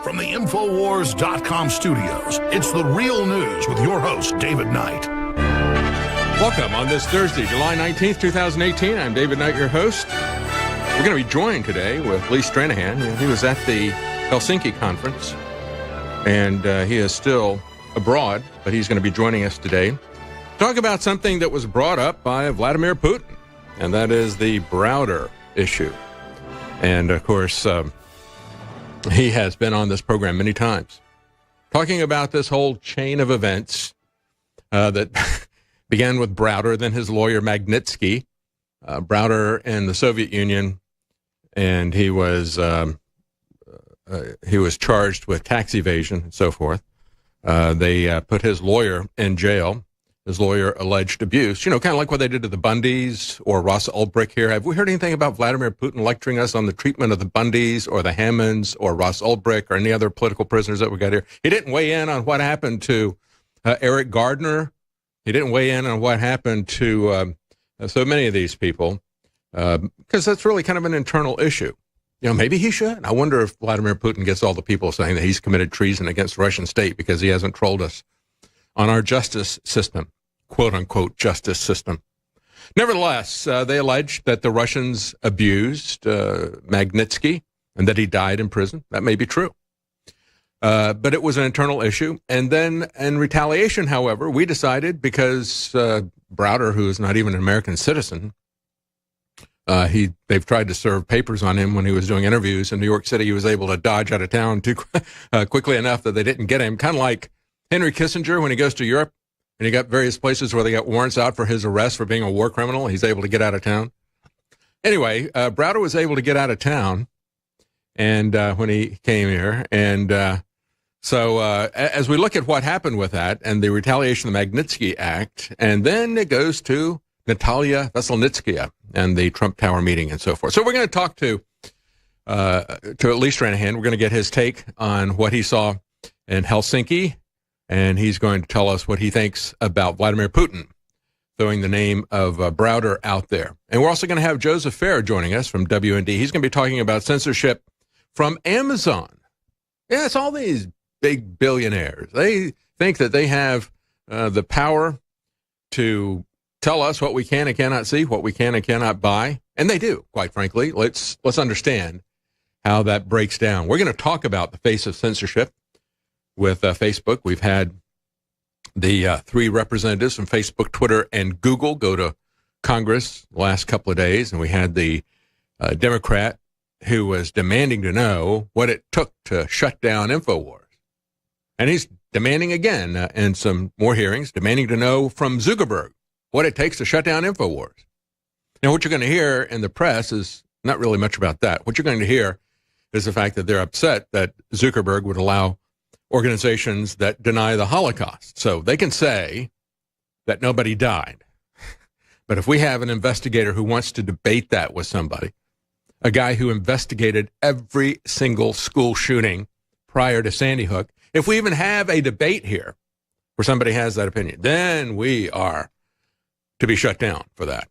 From the Infowars.com studios, it's The Real News with your host, David Knight. Welcome on this Thursday, July 19th, 2018. I'm David Knight, your host. We're going to be joined today with Lee Stranahan. He was at the Helsinki conference, and he is still abroad, but he's going to be joining us today to talk about something that was brought up by Vladimir Putin, and that is the Browder issue. And, of course, he has been on this program many times talking about this whole chain of events that began with Browder, then his lawyer Magnitsky. Browder in the Soviet Union, and he was charged with tax evasion and so forth. They put his lawyer in jail. His lawyer alleged abuse, kind of like what they did to the Bundys or Ross Ulbricht here. Have we heard anything about Vladimir Putin lecturing us on the treatment of the Bundys or the Hammonds or Ross Ulbricht or any other political prisoners that we got here? He didn't weigh in on what happened to Eric Gardner. He didn't weigh in on what happened to so many of these people, because that's really kind of an internal issue. Maybe he should. I wonder if Vladimir Putin gets all the people saying that he's committed treason against the Russian state because he hasn't trolled us on our justice system, quote-unquote justice system. Nevertheless, they alleged that the Russians abused Magnitsky and that he died in prison. That may be true. But it was an internal issue. And then in retaliation, however, we decided, because Browder, who is not even an American citizen, they've tried to serve papers on him when he was doing interviews in New York City. He was able to dodge out of town too quickly enough that they didn't get him. Kind of like Henry Kissinger when he goes to Europe, and he got various places where they got warrants out for his arrest for being a war criminal. He's able to get out of town. Anyway, Browder was able to get out of town, and when he came here, and so as we look at what happened with that and the retaliation of the Magnitsky Act, and then it goes to Natalia Veselnitskaya and the Trump Tower meeting and so forth. So we're going to talk to Lee Stranahan. We're going to get his take on what he saw in Helsinki, and he's going to tell us what he thinks about Vladimir Putin throwing the name of Browder out there. And we're also going to have Joseph Farah joining us from WND. He's going to be talking about censorship from Amazon. Yeah, it's all these big billionaires. They think that they have the power to tell us what we can and cannot see, what we can and cannot buy. And they do, quite frankly. Let's understand how that breaks down. We're going to talk about the face of censorship with Facebook. We've had the three representatives from Facebook, Twitter, and Google go to Congress the last couple of days, and we had the Democrat who was demanding to know what it took to shut down InfoWars. And he's demanding again in some more hearings, demanding to know from Zuckerberg what it takes to shut down InfoWars. Now, what you're going to hear in the press is not really much about that. What you're going to hear is the fact that they're upset that Zuckerberg would allow organizations that deny the Holocaust. So they can say that nobody died. But if we have an investigator who wants to debate that with somebody, a guy who investigated every single school shooting prior to Sandy Hook, if we even have a debate here where somebody has that opinion, then we are to be shut down for that.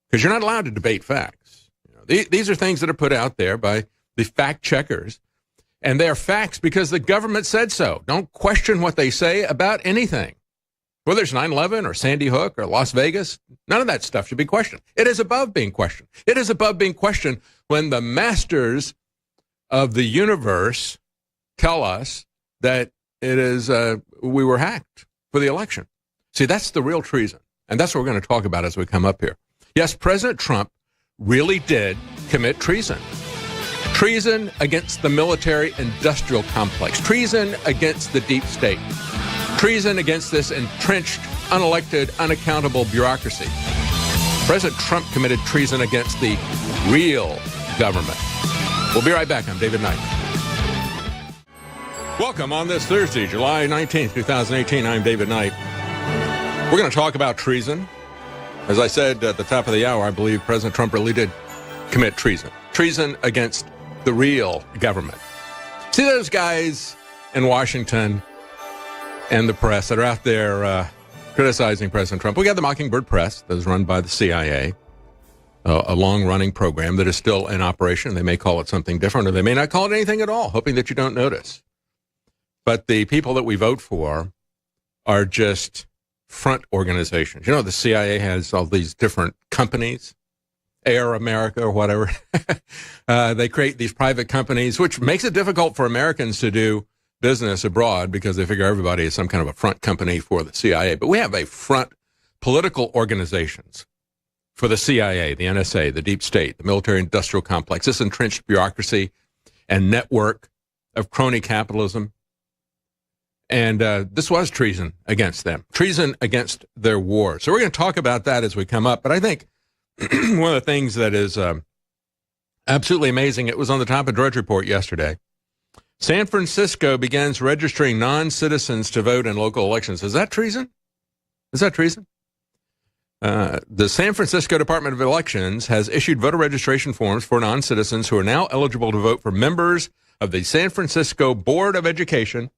Because you're not allowed to debate facts. These are things that are put out there by the fact checkers. And they're facts because the government said so. Don't question what they say about anything. Whether it's 9/11 or Sandy Hook or Las Vegas, none of that stuff should be questioned. It is above being questioned. It is above being questioned when the masters of the universe tell us that it is we were hacked for the election. See, that's the real treason. And that's what we're going to talk about as we come up here. Yes, President Trump really did commit treason. Treason against the military-industrial complex. Treason against the deep state. Treason against this entrenched, unelected, unaccountable bureaucracy. President Trump committed treason against the real government. We'll be right back. I'm David Knight. Welcome on this Thursday, July 19th, 2018. I'm David Knight. We're going to talk about treason. As I said at the top of the hour, I believe President Trump really did commit treason. Treason against the real government. See those guys in Washington and the press that are out there criticizing President Trump? We got the Mockingbird Press that was run by the CIA. a long-running program that is still in operation. They may call it something different, or they may not call it anything at all, hoping that you don't notice. But the people that we vote for are just front organizations. You know, the CIA has all these different companies, Air America or whatever. They create these private companies, which makes it difficult for Americans to do business abroad because they figure everybody is some kind of a front company for the CIA. But we have a front political organizations for the CIA, the NSA, the deep state, the military-industrial complex, this entrenched bureaucracy and network of crony capitalism. And this was treason against them, treason against their war. So we're going to talk about that as we come up. But I think one of the things that is absolutely amazing, it was on the top of Drudge Report yesterday. San Francisco begins registering non-citizens to vote in local elections. Is that treason? Is that treason? The San Francisco Department of Elections has issued voter registration forms for non-citizens who are now eligible to vote for members of the San Francisco Board of Education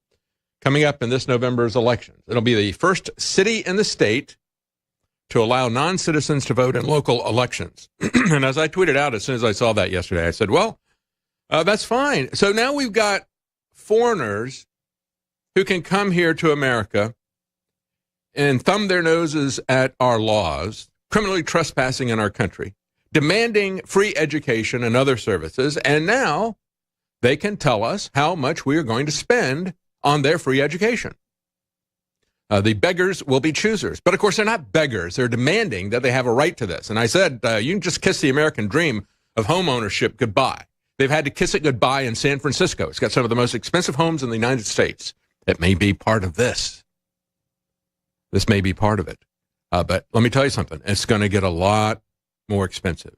coming up in this November's elections. It'll be the first city in the state to allow non-citizens to vote in local elections. And as I tweeted out as soon as I saw that yesterday, I said, well, that's fine. So now we've got foreigners who can come here to America and thumb their noses at our laws, criminally trespassing in our country, demanding free education and other services, and now they can tell us how much we are going to spend on their free education. The beggars will be choosers. But, of course, they're not beggars. They're demanding that they have a right to this. And I said, you can just kiss the American dream of home ownership goodbye. They've had to kiss it goodbye in San Francisco. It's got some of the most expensive homes in the United States. It may be part of this. This may be part of it. But let me tell you something. It's going to get a lot more expensive.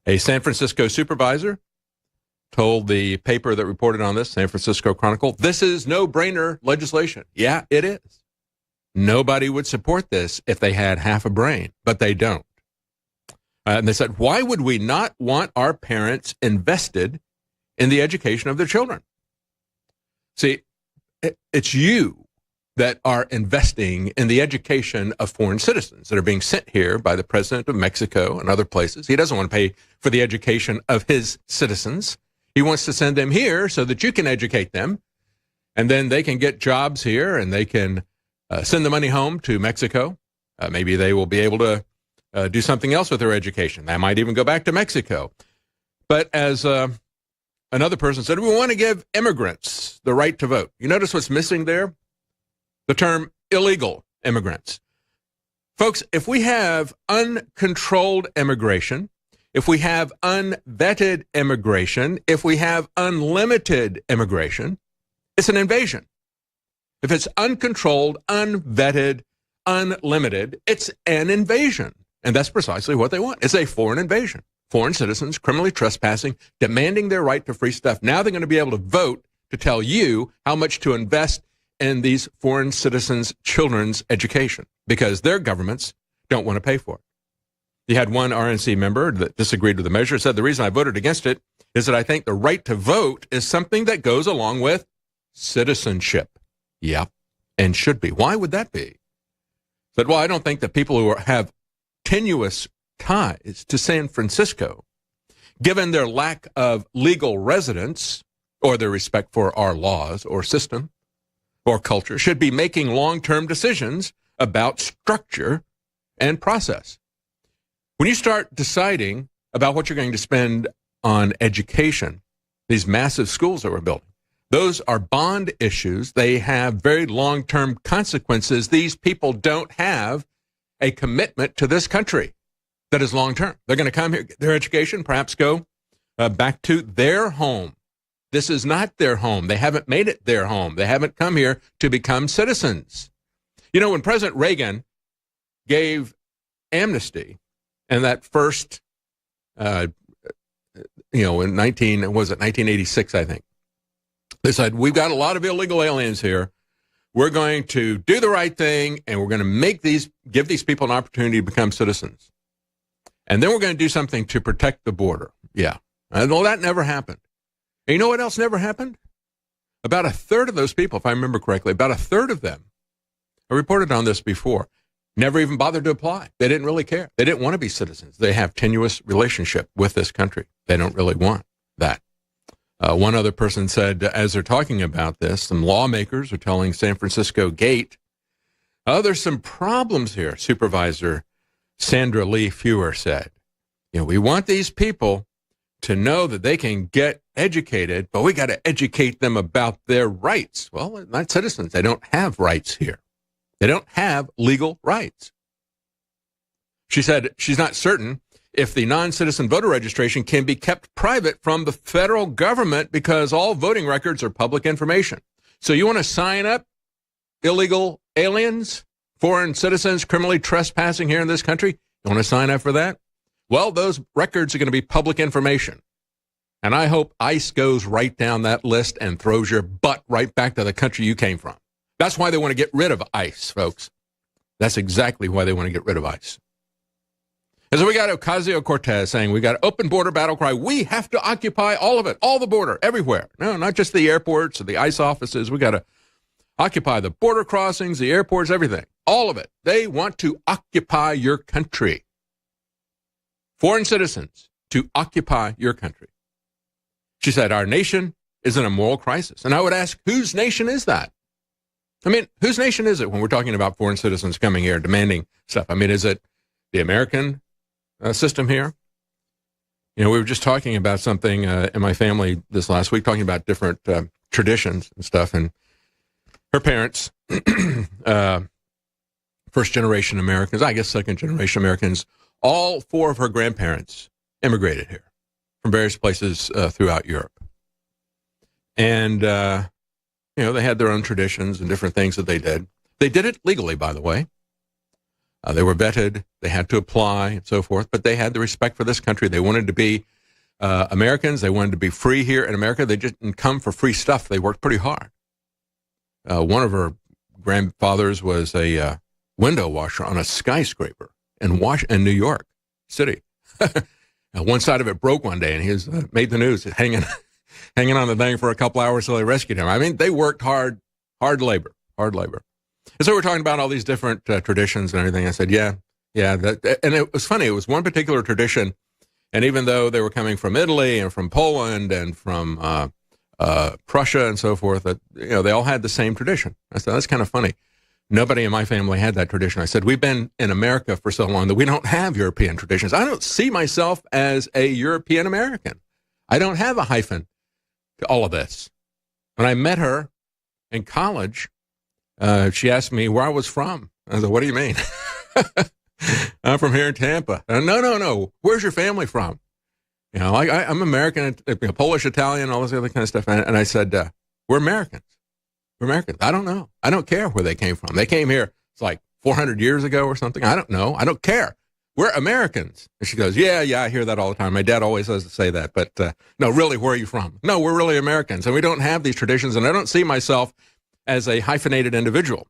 A San Francisco supervisor told the paper that reported on this, San Francisco Chronicle, this is no-brainer legislation. Yeah, it is. Nobody would support this if they had half a brain, but they don't. And they said, why would we not want our parents invested in the education of their children? See, it's you that are investing in the education of foreign citizens that are being sent here by the president of Mexico and other places. He doesn't want to pay for the education of his citizens. He wants to send them here so that you can educate them, and then they can get jobs here, and they can send the money home to Mexico. Maybe they will be able to do something else with their education. They might even go back to Mexico. But as another person said, we want to give immigrants the right to vote. You notice what's missing there? The term illegal immigrants. Folks, if we have uncontrolled immigration, if we have unvetted immigration, if we have unlimited immigration, it's an invasion. If it's uncontrolled, unvetted, unlimited, it's an invasion. And that's precisely what they want. It's a foreign invasion. Foreign citizens criminally trespassing, demanding their right to free stuff. Now they're going to be able to vote to tell you how much to invest in these foreign citizens' children's education because their governments don't want to pay for it. You had one RNC member that disagreed with the measure, said the reason I voted against it is that I think the right to vote is something that goes along with citizenship. Yeah, and should be. Why would that be? Said, well, I don't think that people who have tenuous ties to San Francisco, given their lack of legal residence or their respect for our laws or system or culture, should be making long-term decisions about structure and process. When you start deciding about what you're going to spend on education, these massive schools that we're building, those are bond issues. They have very long-term consequences. These people don't have a commitment to this country that is long-term. They're going to come here, get their education, perhaps go back to their home. This is not their home. They haven't made it their home. They haven't come here to become citizens. You know, when President Reagan gave amnesty and that first, in 1986, I think, they said, we've got a lot of illegal aliens here. We're going to do the right thing, and we're going to give these people an opportunity to become citizens. And then we're going to do something to protect the border. Yeah. Well, that never happened. And you know what else never happened? About a third of those people, if I remember correctly, about a third of them, I reported on this before, never even bothered to apply. They didn't really care. They didn't want to be citizens. They have tenuous relationship with this country. They don't really want that. One other person said, as they're talking about this, some lawmakers are telling San Francisco Gate, there's some problems here. Supervisor Sandra Lee Fewer said, we want these people to know that they can get educated, but we got to educate them about their rights. Well, they're not citizens. They don't have rights here. They don't have legal rights. She said she's not certain if the non-citizen voter registration can be kept private from the federal government because all voting records are public information. So you want to sign up illegal aliens, foreign citizens, criminally trespassing here in this country? You want to sign up for that? Well, those records are going to be public information. And I hope ICE goes right down that list and throws your butt right back to the country you came from. That's why they want to get rid of ICE, folks. That's exactly why they want to get rid of ICE. And so we got Ocasio-Cortez saying we got an open border battle cry. We have to occupy all of it, all the border, everywhere. No, not just the airports or the ICE offices. We got to occupy the border crossings, the airports, everything, all of it. They want to occupy your country. Foreign citizens to occupy your country. She said, our nation is in a moral crisis. And I would ask, whose nation is that? I mean, whose nation is it when we're talking about foreign citizens coming here demanding stuff? I mean, is it the American system here? We were just talking about something in my family this last week, talking about different traditions and stuff. And her parents, first-generation Americans, I guess second-generation Americans, all four of her grandparents immigrated here from various places throughout Europe. And, they had their own traditions and different things that they did. They did it legally, by the way. They were vetted. They had to apply and so forth. But they had the respect for this country. They wanted to be Americans. They wanted to be free here in America. They didn't come for free stuff. They worked pretty hard. One of her grandfathers was a window washer on a skyscraper in New York City. One side of it broke one day, and he was made the news, hanging on the thing for a couple hours till they rescued him. I mean, they worked hard labor. And so we're talking about all these different traditions and everything. I said, yeah. And it was funny. It was one particular tradition, and even though they were coming from Italy and from Poland and from Prussia and so forth, that they all had the same tradition. I said, that's kind of funny. Nobody in my family had that tradition. I said, we've been in America for so long that we don't have European traditions. I don't see myself as a European American. I don't have a hyphen to all of this. When I met her in college, she asked me where I was from. I said, what do you mean? I'm from here in Tampa. No. Where's your family from? I'm American, Polish, Italian, all this other kind of stuff. And I said, we're Americans. We're Americans. I don't know. I don't care where they came from. They came here, it's like 400 years ago or something. I don't know. I don't care. We're Americans. And she goes, yeah, I hear that all the time. My dad always has to say that. But no, really, where are you from? No, we're really Americans. And we don't have these traditions. And I don't see myself as a hyphenated individual.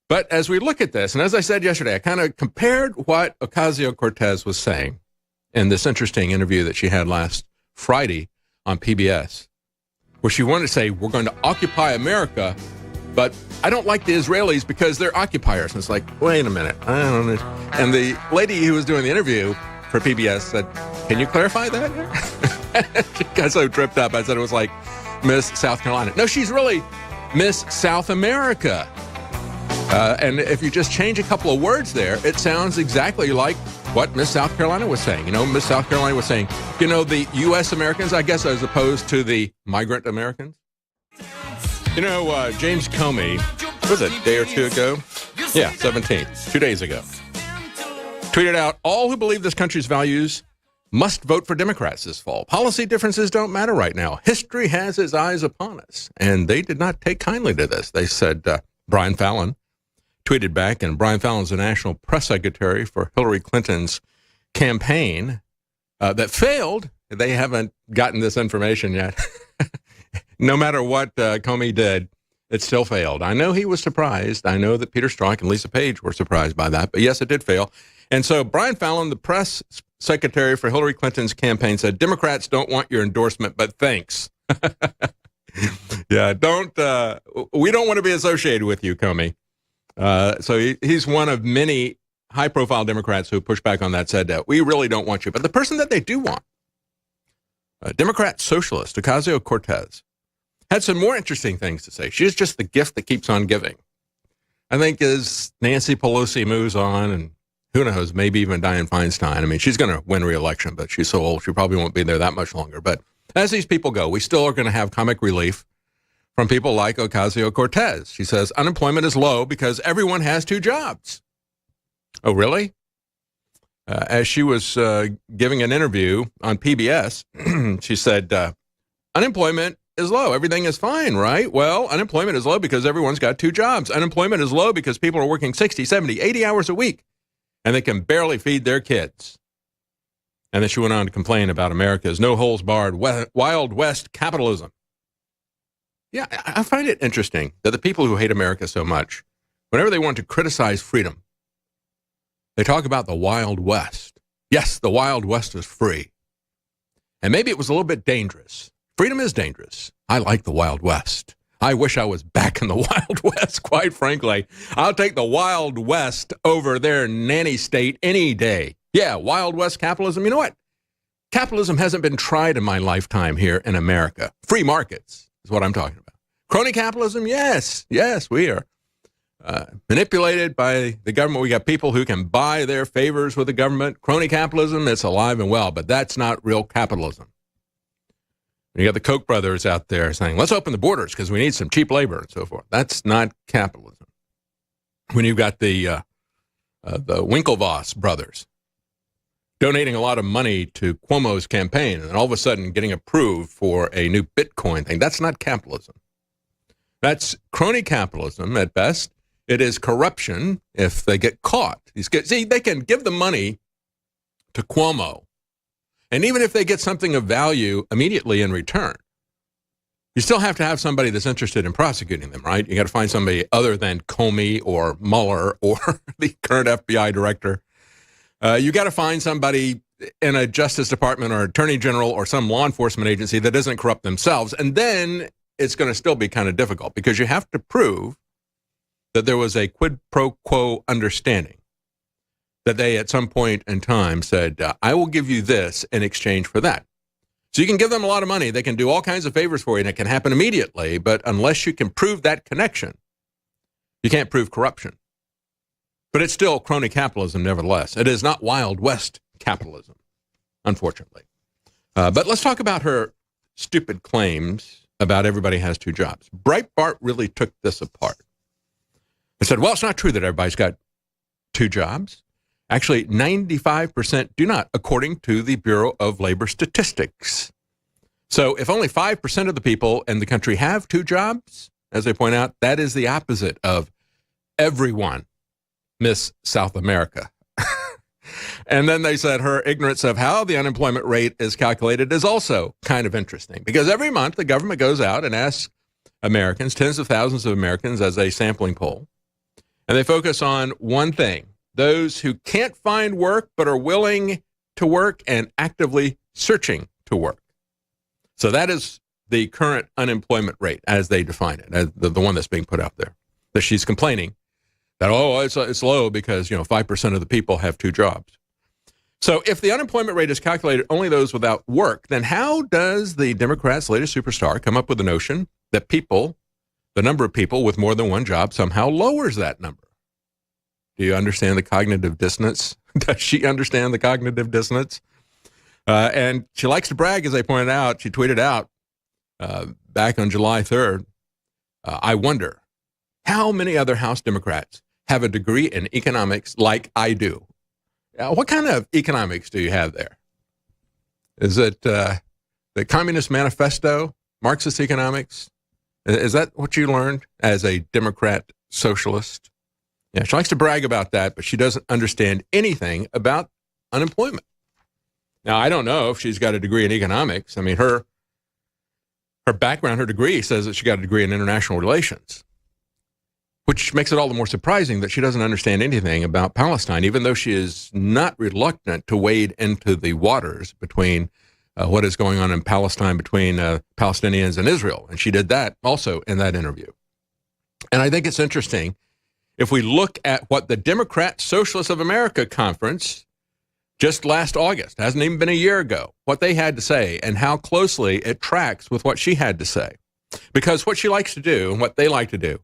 But as we look at this, and as I said yesterday, I kind of compared what Ocasio-Cortez was saying in this interesting interview that she had last Friday on PBS, where she wanted to say, we're going to occupy America, but I don't like the Israelis because they're occupiers. And it's like, wait a minute. I don't know. And the lady who was doing the interview for PBS said, can you clarify that? She got so tripped up. I said it was like Miss South Carolina. No, she's really Miss South America. And if you just change a couple of words there, it sounds exactly like what Miss South Carolina was saying. Miss South Carolina was saying, the U.S. Americans, I guess, as opposed to the migrant Americans. James Comey, was it a day or two ago? Yeah, 17th, 2 days ago. Tweeted out, all who believe this country's values must vote for Democrats this fall. Policy differences don't matter right now. History has its eyes upon us. And they did not take kindly to this. They said, Brian Fallon tweeted back, and Brian Fallon's the national press secretary for Hillary Clinton's campaign that failed. They haven't gotten this information yet. No matter what Comey did, it still failed. I know he was surprised. I know that Peter Strzok and Lisa Page were surprised by that. But yes, it did fail. And so Brian Fallon, the press secretary for Hillary Clinton's campaign, said, Democrats don't want your endorsement, but thanks. Yeah, we don't want to be associated with you, Comey. So he's one of many high-profile Democrats who pushed back on that, said, we really don't want you. But the person that they do want, Democrat socialist Ocasio-Cortez, had some more interesting things to say. She's just the gift that keeps on giving. I think as Nancy Pelosi moves on, and who knows, maybe even Dianne Feinstein. I mean, she's going to win re-election, but she's so old, she probably won't be there that much longer. But as these people go, we still are going to have comic relief from people like Ocasio-Cortez. She says unemployment is low because everyone has 2 jobs. Oh, really? As she was giving an interview on PBS, she said, unemployment is low. Everything is fine, right? Well, unemployment is low because everyone's got 2 jobs. Unemployment is low because people are working 60, 70, 80 hours a week, and they can barely feed their kids. And then she went on to complain about America's no-holds-barred Wild West capitalism. Yeah, I find it interesting that the people who hate America so much, whenever they want to criticize freedom, they talk about the Wild West. Yes, the Wild West is free. And maybe it was a little bit dangerous. Freedom is dangerous. I like the Wild West. I wish I was back in the Wild West, quite frankly. I'll take the Wild West over their nanny state any day. Yeah, Wild West capitalism. You know what? Capitalism hasn't been tried in my lifetime here in America. Free markets is what I'm talking about. Crony capitalism, yes, we are manipulated by the government. We got people who can buy their favors with the government. Crony capitalism, it's alive and well, but that's not real capitalism. You got the Koch brothers out there saying, let's open the borders because we need some cheap labor and so forth. That's not capitalism. When you've got the Winklevoss brothers donating a lot of money to Cuomo's campaign and all of a sudden getting approved for a new Bitcoin thing, that's not capitalism. That's crony capitalism at best. It is corruption if they get caught. See, they can give the money to Cuomo, and even if they get something of value immediately in return, you still have to have somebody that's interested in prosecuting them, right? You got to find somebody other than Comey or Mueller or the current FBI director. You got to find somebody in a Justice Department or Attorney General or some law enforcement agency that isn't corrupt themselves. And then it's going to still be kind of difficult because you have to prove that there was a quid pro quo understanding, that they at some point in time said, I will give you this in exchange for that. So you can give them a lot of money. They can do all kinds of favors for you, and it can happen immediately. But unless you can prove that connection, you can't prove corruption. But it's still crony capitalism, nevertheless. It is not Wild West capitalism, unfortunately. But let's talk about her stupid claims about everybody has 2 jobs. Breitbart really took this apart. They said, well, it's not true that everybody's got 2 jobs. Actually, 95% do not, according to the Bureau of Labor Statistics. So if only 5% of the people in the country have 2 jobs, as they point out, that is the opposite of everyone, Miss South America. And then they said her ignorance of how the unemployment rate is calculated is also kind of interesting, because every month the government goes out and asks Americans, tens of thousands of Americans, as a sampling poll, and they focus on one thing: those who can't find work but are willing to work and actively searching to work. So that is the current unemployment rate as they define it, as the one that's being put out there, that she's complaining that, it's low because, 5% of the people have 2 jobs. So if the unemployment rate is calculated only those without work, then how does the Democrats' latest superstar come up with the notion that the number of people with more than 1 job somehow lowers that number? Do you understand the cognitive dissonance? Does she understand the cognitive dissonance? And she likes to brag, as I pointed out. She tweeted out back on July 3rd, I wonder how many other House Democrats have a degree in economics like I do. What kind of economics do you have there? Is it the Communist Manifesto, Marxist economics? Is that what you learned as a Democrat socialist? Yeah, she likes to brag about that, but she doesn't understand anything about unemployment. Now, I don't know if she's got a degree in economics. I mean, her background, her degree says that she got a degree in international relations, which makes it all the more surprising that she doesn't understand anything about Palestine, even though she is not reluctant to wade into the waters between what is going on in Palestine between Palestinians and Israel. And she did that also in that interview. And I think it's interesting if we look at what the Democrat Socialists of America Conference just last August, hasn't even been a year ago, what they had to say and how closely it tracks with what she had to say. Because what she likes to do and what they like to do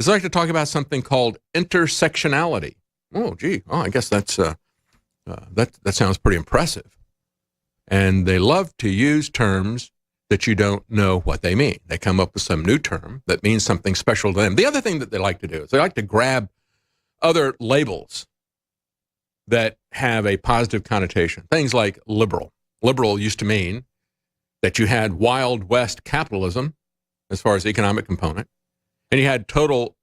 is they like to talk about something called intersectionality. Oh, gee, I guess that sounds pretty impressive. And they love to use terms that you don't know what they mean. They come up with some new term that means something special to them. The other thing that they like to do is they like to grab other labels that have a positive connotation. Things like liberal. Liberal used to mean that you had Wild West capitalism as far as economic component, and you had total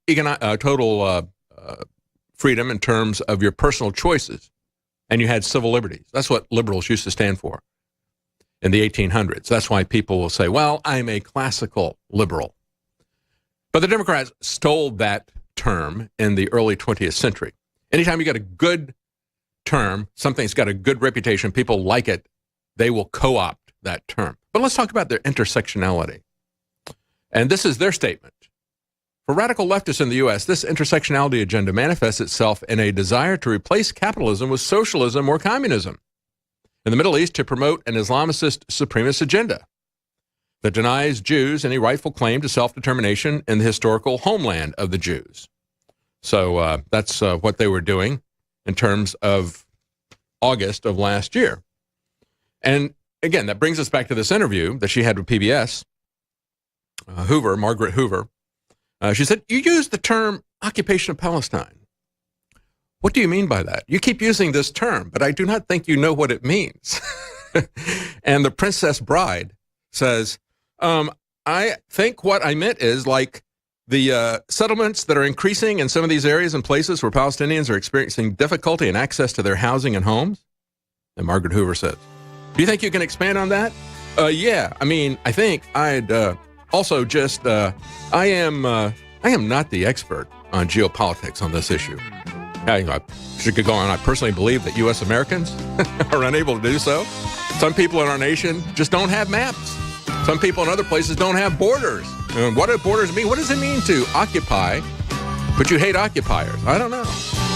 freedom in terms of your personal choices, and you had civil liberties. That's what liberals used to stand for in the 1800s. That's why people will say, well, I'm a classical liberal. But the Democrats stole that term in the early 20th century. Anytime you got a good term, something's got a good reputation, people like it, they will co-opt that term. But let's talk about their intersectionality. And this is their statement. For radical leftists in the U.S., this intersectionality agenda manifests itself in a desire to replace capitalism with socialism or communism. In the Middle East, to promote an Islamicist supremacist agenda that denies Jews any rightful claim to self-determination in the historical homeland of the Jews. So that's what they were doing in terms of August of last year. And again, that brings us back to this interview that she had with PBS. Margaret Hoover. She said, you used the term occupation of Palestine. What do you mean by that? You keep using this term, but I do not think you know what it means. And the Princess Bride says, I think what I meant is like the settlements that are increasing in some of these areas and places where Palestinians are experiencing difficulty in access to their housing and homes. And Margaret Hoover says, do you think you can expand on that? Yeah, I mean, I think I'd also just, I am not the expert on geopolitics on this issue. I should go on. I personally believe that U.S. Americans are unable to do so. Some people in our nation just don't have maps. Some people in other places don't have borders. And what do borders mean? What does it mean to occupy, but you hate occupiers? I don't know.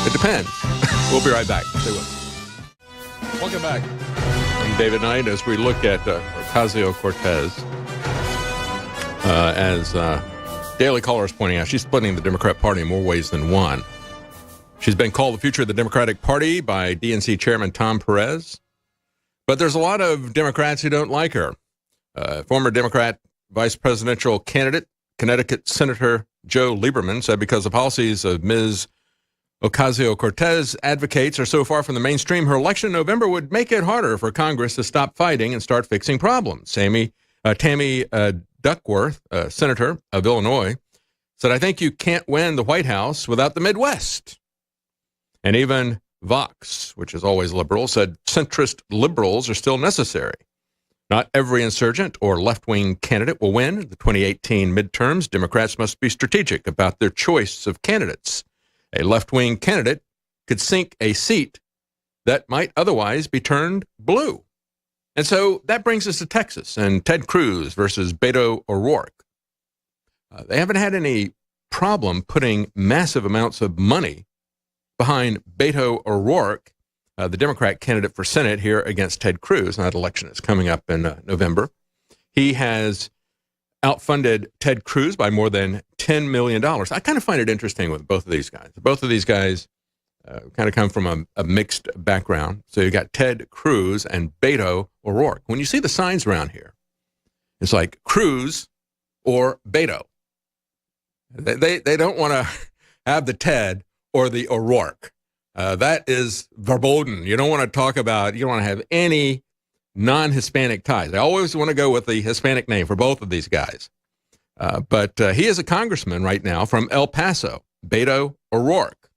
It depends. We'll be right back. Stay with us. Welcome back. I'm David Knight as we look at Ocasio-Cortez. As Daily Caller is pointing out, she's splitting the Democrat Party in more ways than one. She's been called the future of the Democratic Party by DNC Chairman Tom Perez. But there's a lot of Democrats who don't like her. Former Democrat vice presidential candidate, Connecticut Senator Joe Lieberman, said because the policies of Ms. Ocasio-Cortez advocates are so far from the mainstream, her election in November would make it harder for Congress to stop fighting and start fixing problems. Tammy Duckworth, senator of Illinois, said, I think you can't win the White House without the Midwest. And even Vox, which is always liberal, said centrist liberals are still necessary. Not every insurgent or left-wing candidate will win. The 2018 midterms, Democrats must be strategic about their choice of candidates. A left-wing candidate could sink a seat that might otherwise be turned blue. And so that brings us to Texas and Ted Cruz versus Beto O'Rourke. They haven't had any problem putting massive amounts of money behind Beto O'Rourke, the Democrat candidate for Senate here against Ted Cruz. That election is coming up in November. He has outfunded Ted Cruz by more than $10 million. I kind of find it interesting with both of these guys. Both of these guys kind of come from a mixed background. So you got Ted Cruz and Beto O'Rourke. When you see the signs around here, it's like Cruz or Beto. They don't want to have the Ted or the O'Rourke. That is verboten. You don't want to talk about, you don't want to have any non-Hispanic ties. I always want to go with the Hispanic name for both of these guys. But he is a congressman right now from El Paso, Beto O'Rourke.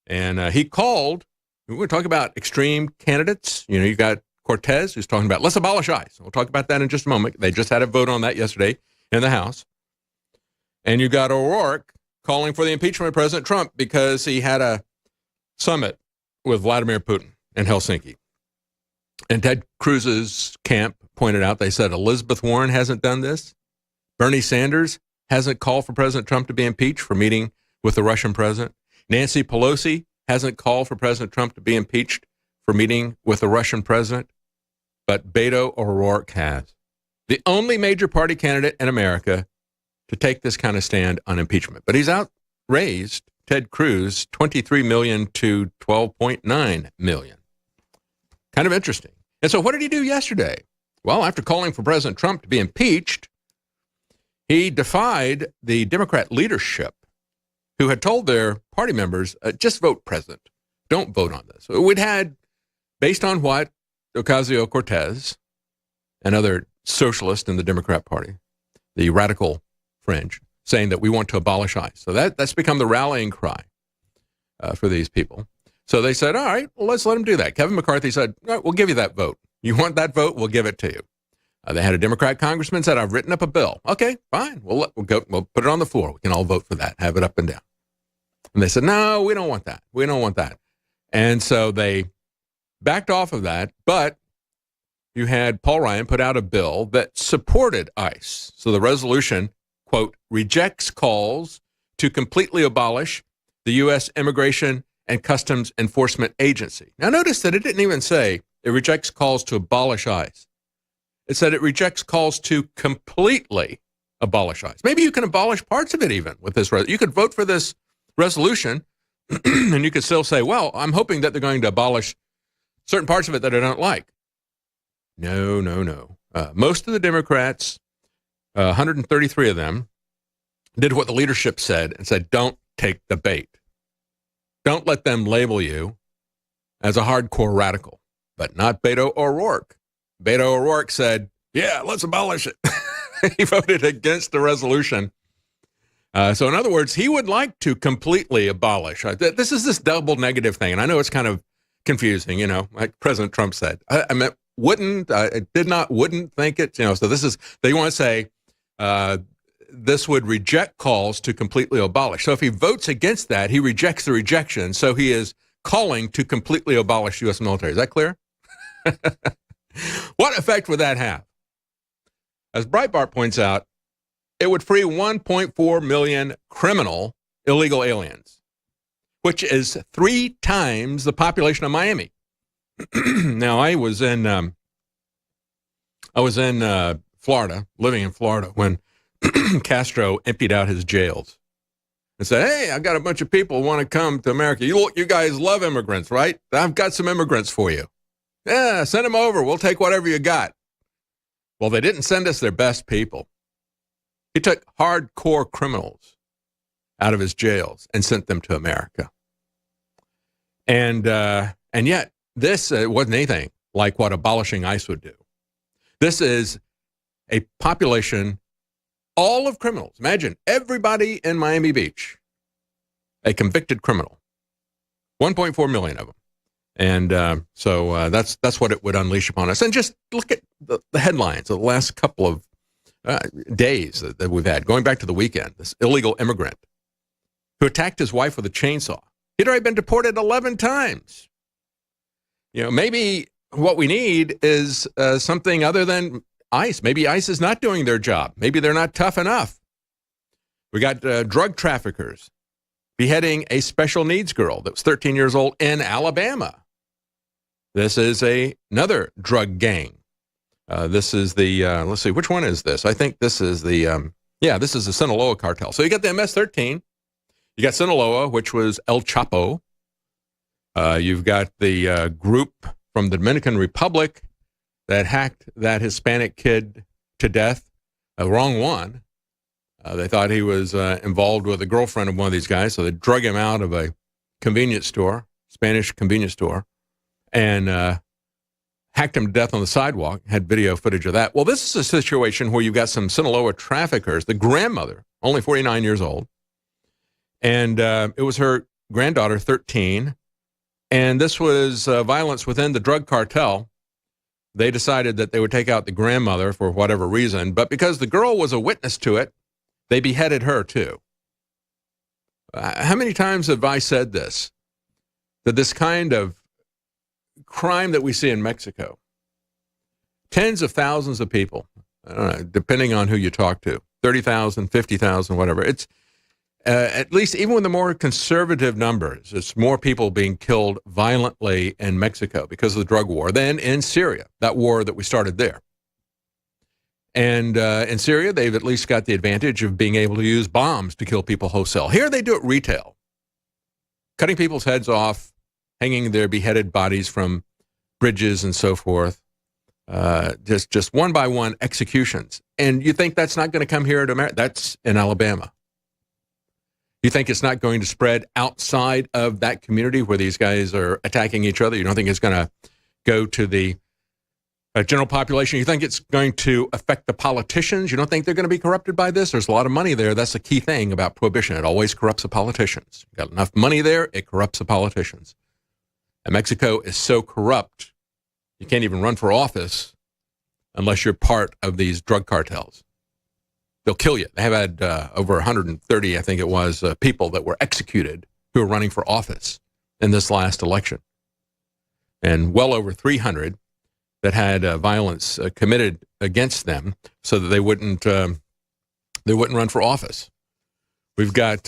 And he called, we're going to talk about extreme candidates. You know, you got Cortez, who's talking about, let's abolish ICE. We'll talk about that in just a moment. They just had a vote on that yesterday in the House. And you got O'Rourke calling for the impeachment of President Trump because he had a summit with Vladimir Putin in Helsinki. And Ted Cruz's camp pointed out, they said Elizabeth Warren hasn't done this. Bernie Sanders hasn't called for President Trump to be impeached for meeting with the Russian president. Nancy Pelosi hasn't called for President Trump to be impeached for meeting with the Russian president, but Beto O'Rourke has. The only major party candidate in America to take this kind of stand on impeachment. But he's outraised Ted Cruz $23 million to $12.9 million. Kind of interesting. And so what did he do yesterday? Well, after calling for President Trump to be impeached, he defied the Democrat leadership who had told their party members, just vote president. Don't vote on this. We'd had, based on what Ocasio-Cortez and other socialists in the Democrat Party, the radical fringe, saying that we want to abolish ICE. So that's become the rallying cry for these people. So they said, all right, well, let's let them do that. Kevin McCarthy said, all right, we'll give you that vote. You want that vote? We'll give it to you. They had a Democrat congressman said, I've written up a bill. Okay, fine. We'll put it on the floor. We can all vote for that, have it up and down. And they said, no, we don't want that. We don't want that. And so they backed off of that. But you had Paul Ryan put out a bill that supported ICE. So the resolution, quote, rejects calls to completely abolish the U.S. Immigration and Customs Enforcement Agency. Now, notice that it didn't even say it rejects calls to abolish ICE. It said it rejects calls to completely abolish ICE. Maybe you can abolish parts of it even with this. You could vote for this resolution and you could still say, well, I'm hoping that they're going to abolish certain parts of it that I don't like. No. Most of the Democrats, 133 of them, did what the leadership said and said, don't take the bait. Don't let them label you as a hardcore radical, but not Beto O'Rourke. Beto O'Rourke said, yeah, let's abolish it. He voted against the resolution. So in other words, he would like to completely abolish. This is this double negative thing. And I know it's kind of confusing, like President Trump said. I meant wouldn't think it, so this is, they want to say this would reject calls to completely abolish. So if he votes against that, he rejects the rejection. So he is calling to completely abolish U.S. military. Is that clear? What effect would that have? As Breitbart points out, it would free 1.4 million criminal illegal aliens, which is 3 times the population of Miami. Now, I was in Florida, living in Florida, when Castro emptied out his jails and said, hey, I've got a bunch of people who want to come to America. You guys love immigrants, right? I've got some immigrants for you. Yeah, send them over. We'll take whatever you got. Well, they didn't send us their best people. He took hardcore criminals out of his jails and sent them to America. And yet, this wasn't anything like what abolishing ICE would do. This is a population, all of criminals. Imagine everybody in Miami Beach, a convicted criminal, 1.4 million of them. And so that's what it would unleash upon us. And just look at the headlines of the last couple of days that we've had, going back to the weekend. This illegal immigrant who attacked his wife with a chainsaw. He'd already been deported 11 times. Maybe what we need is something other than ICE. Maybe ICE is not doing their job. Maybe they're not tough enough. We got drug traffickers beheading a special needs girl that was 13 years old in Alabama. This is another drug gang. This is the, let's see, which one is this? I think this is the, this is the Sinaloa cartel. So you got the MS-13. You got Sinaloa, which was El Chapo. You've got the group from the Dominican Republic that hacked that Hispanic kid to death. Wrong one. They thought he was involved with a girlfriend of one of these guys, so they drug him out of a convenience store, Spanish convenience store, and hacked him to death on the sidewalk, had video footage of that. Well, this is a situation where you've got some Sinaloa traffickers, the grandmother, only 49 years old, and it was her granddaughter, 13, and this was violence within the drug cartel. They decided that they would take out the grandmother for whatever reason, but because the girl was a witness to it, they beheaded her too. How many times have I said this? That this kind of crime that we see in Mexico, tens of thousands of people, depending on who you talk to, 30,000, 50,000, whatever. at least even with the more conservative numbers, it's more people being killed violently in Mexico because of the drug war than in Syria, that war that we started there. And in Syria, they've at least got the advantage of being able to use bombs to kill people wholesale. Here they do it retail, cutting people's heads off, hanging their beheaded bodies from bridges and so forth. Just one by one executions. And you think that's not going to come here to America? That's in Alabama. You think it's not going to spread outside of that community where these guys are attacking each other? You don't think it's going to go to the general population? You think it's going to affect the politicians? You don't think they're going to be corrupted by this? There's a lot of money there. That's the key thing about prohibition. It always corrupts the politicians. You've got enough money there, it corrupts the politicians. And Mexico is so corrupt, you can't even run for office unless you're part of these drug cartels. They'll kill you. They have had over 130, I think it was, people that were executed who were running for office in this last election. And well over 300 that had violence committed against them so that they wouldn't run for office. We've got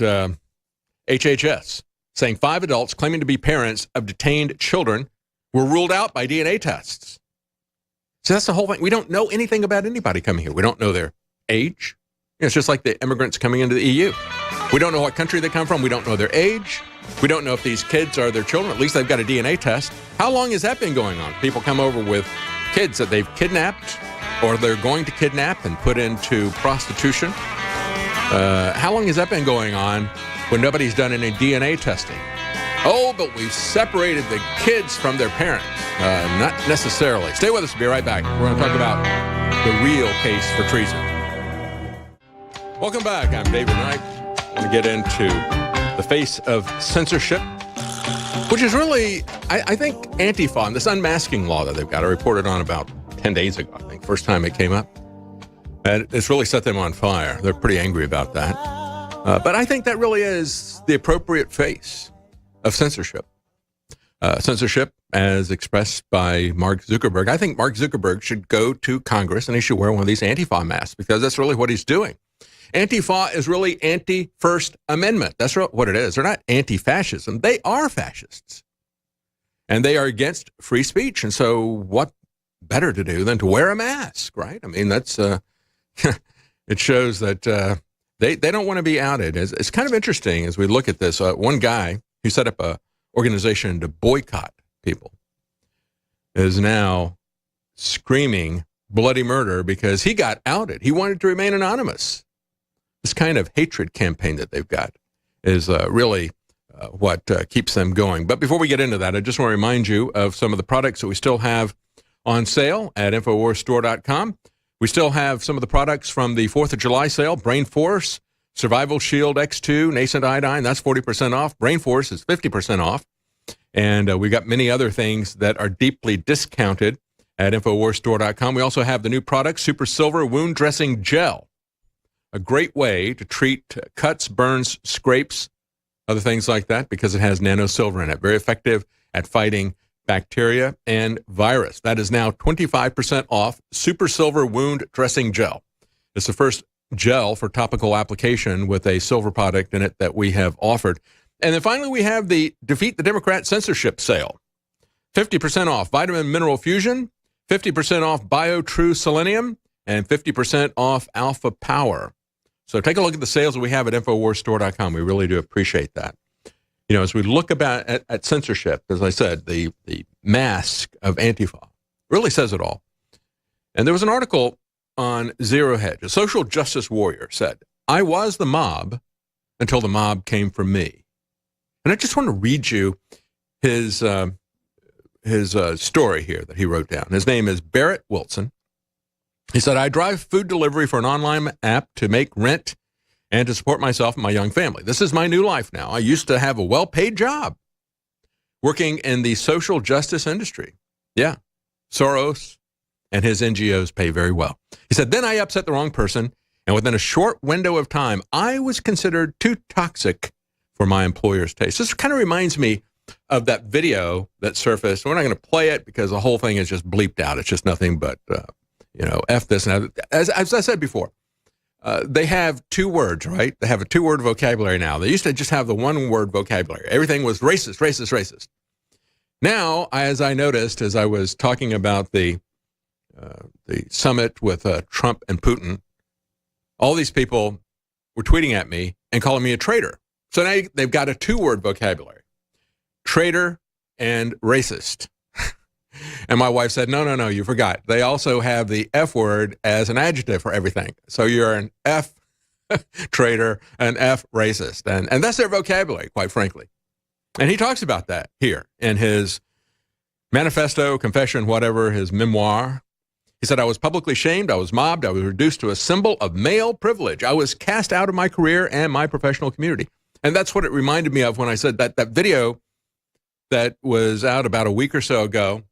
HHS saying 5 adults claiming to be parents of detained children were ruled out by DNA tests. So that's the whole thing. We don't know anything about anybody coming here. We don't know their age. It's just like the immigrants coming into the EU. We don't know what country they come from. We don't know their age. We don't know if these kids are their children. At least they've got a DNA test. How long has that been going on? People come over with kids that they've kidnapped or they're going to kidnap and put into prostitution. How long has that been going on when nobody's done any DNA testing? Oh, but we've separated the kids from their parents. Not necessarily. Stay with us. We'll be right back. We're going to talk about the real case for treason. Welcome back. I'm David Knight. I want to get into the face of censorship, which is really, I think, Antifa, this unmasking law that they've got. I reported on about 10 days ago, I think, first time it came up. And it's really set them on fire. They're pretty angry about that. But I think that really is the appropriate face of censorship. Censorship as expressed by Mark Zuckerberg. I think Mark Zuckerberg should go to Congress and he should wear one of these Antifa masks because that's really what he's doing. Antifa is really anti-First Amendment. That's what it is. They're not anti-fascism. They are fascists. And they are against free speech. And so what better to do than to wear a mask, right? I mean, that's it shows that they don't want to be outed. It's kind of interesting as we look at this. One guy who set up a organization to boycott people is now screaming bloody murder because he got outed. He wanted to remain anonymous. This kind of hatred campaign that they've got is really what keeps them going. But before we get into that, I just want to remind you of some of the products that we still have on sale at InfoWarsStore.com. We still have some of the products from the 4th of July sale. Brain Force, Survival Shield X2, Nascent Iodine, that's 40% off. Brain Force is 50% off. And we got many other things that are deeply discounted at InfoWarsStore.com. We also have the new product, Super Silver Wound Dressing Gel. A great way to treat cuts, burns, scrapes, other things like that, because it has nano silver in it. Very effective at fighting bacteria and virus. That is now 25% off Super Silver Wound Dressing Gel. It's the first gel for topical application with a silver product in it that we have offered. And then finally, we have the Defeat the Democrat Censorship Sale. 50% off Vitamin Mineral Fusion, 50% off BioTrue Selenium, and 50% off Alpha Power. So take a look at the sales that we have at InfoWarsStore.com. We really do appreciate that. You know, as we look at censorship, as I said, the mask of Antifa really says it all. And there was an article on Zero Hedge. A social justice warrior said, "I was the mob until the mob came for me." And I just want to read you his story here that he wrote down. His name is Barrett Wilson. He said, "I drive food delivery for an online app to make rent and to support myself and my young family. This is my new life now. I used to have a well-paid job working in the social justice industry. Yeah, Soros and his NGOs pay very well." He said, "Then I upset the wrong person, and within a short window of time, I was considered too toxic for my employer's taste." This kind of reminds me of that video that surfaced. We're not going to play it because the whole thing is just bleeped out. It's just nothing but, F this. And as I said before, they have two words, right? They have a two-word vocabulary now. They used to just have the one-word vocabulary. Everything was racist, racist, racist. Now, as I noticed as I was talking about the summit with Trump and Putin, all these people were tweeting at me and calling me a traitor. So now they've got a two-word vocabulary, traitor and racist. And my wife said, no, you forgot. They also have the F word as an adjective for everything. So you're an F traitor, an F racist. And that's their vocabulary, quite frankly. And he talks about that here in his manifesto, confession, whatever, his memoir. He said, I was publicly shamed, I was mobbed, I was reduced to a symbol of male privilege. I was cast out of my career and my professional community. And that's what it reminded me of when I said that video that was out about a week or so ago.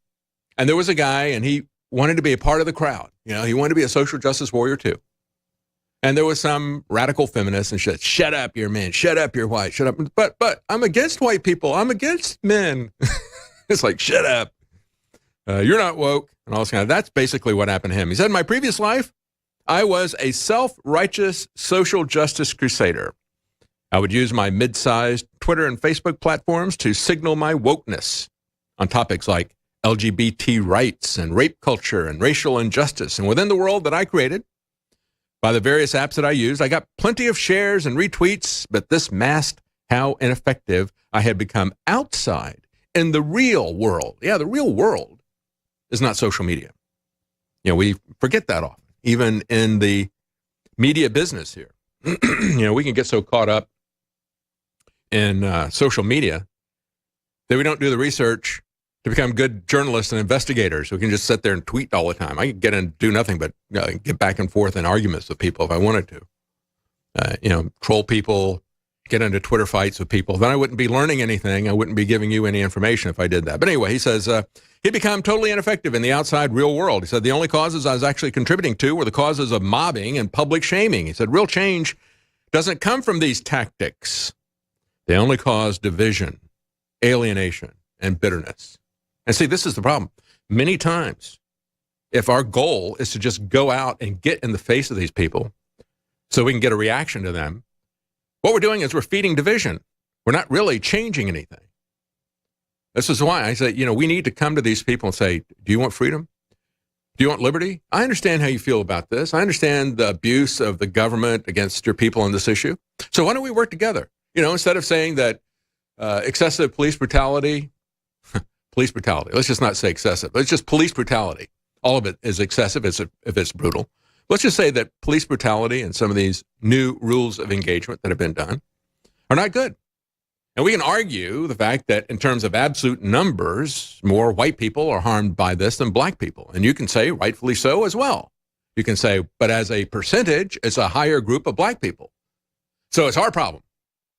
And there was a guy, and he wanted to be a part of the crowd. You know, he wanted to be a social justice warrior, too. And there was some radical feminist and said, shut up, you're men. Shut up, you're white. Shut up. But I'm against white people. I'm against men. It's like, shut up. You're not woke. And all this kind of, that's basically what happened to him. He said, in my previous life, I was a self-righteous social justice crusader. I would use my mid-sized Twitter and Facebook platforms to signal my wokeness on topics like LGBT rights and rape culture and racial injustice. And within the world that I created, by the various apps that I used, I got plenty of shares and retweets, but this masked how ineffective I had become outside in the real world. Yeah, the real world is not social media. You know, we forget that often, even in the media business here. You know, we can get so caught up in social media that we don't do the research to become good journalists and investigators. We can just sit there and tweet all the time. I could get in and do nothing but get back and forth in arguments with people if I wanted to. Troll people, get into Twitter fights with people. Then I wouldn't be learning anything. I wouldn't be giving you any information if I did that. But anyway, he says he'd become totally ineffective in the outside real world. He said the only causes I was actually contributing to were the causes of mobbing and public shaming. He said real change doesn't come from these tactics. They only cause division, alienation, and bitterness. And see, this is the problem. Many times, if our goal is to just go out and get in the face of these people so we can get a reaction to them, what we're doing is we're feeding division. We're not really changing anything. This is why I say, we need to come to these people and say, do you want freedom? Do you want liberty? I understand how you feel about this. I understand the abuse of the government against your people on this issue. So why don't we work together? Instead of saying that excessive police brutality, let's just not say excessive. It's just police brutality. All of it is excessive if it's brutal. Let's just say that police brutality and some of these new rules of engagement that have been done are not good. And we can argue the fact that in terms of absolute numbers, more white people are harmed by this than black people. And you can say rightfully so as well. You can say, but as a percentage, it's a higher group of black people. So it's our problem.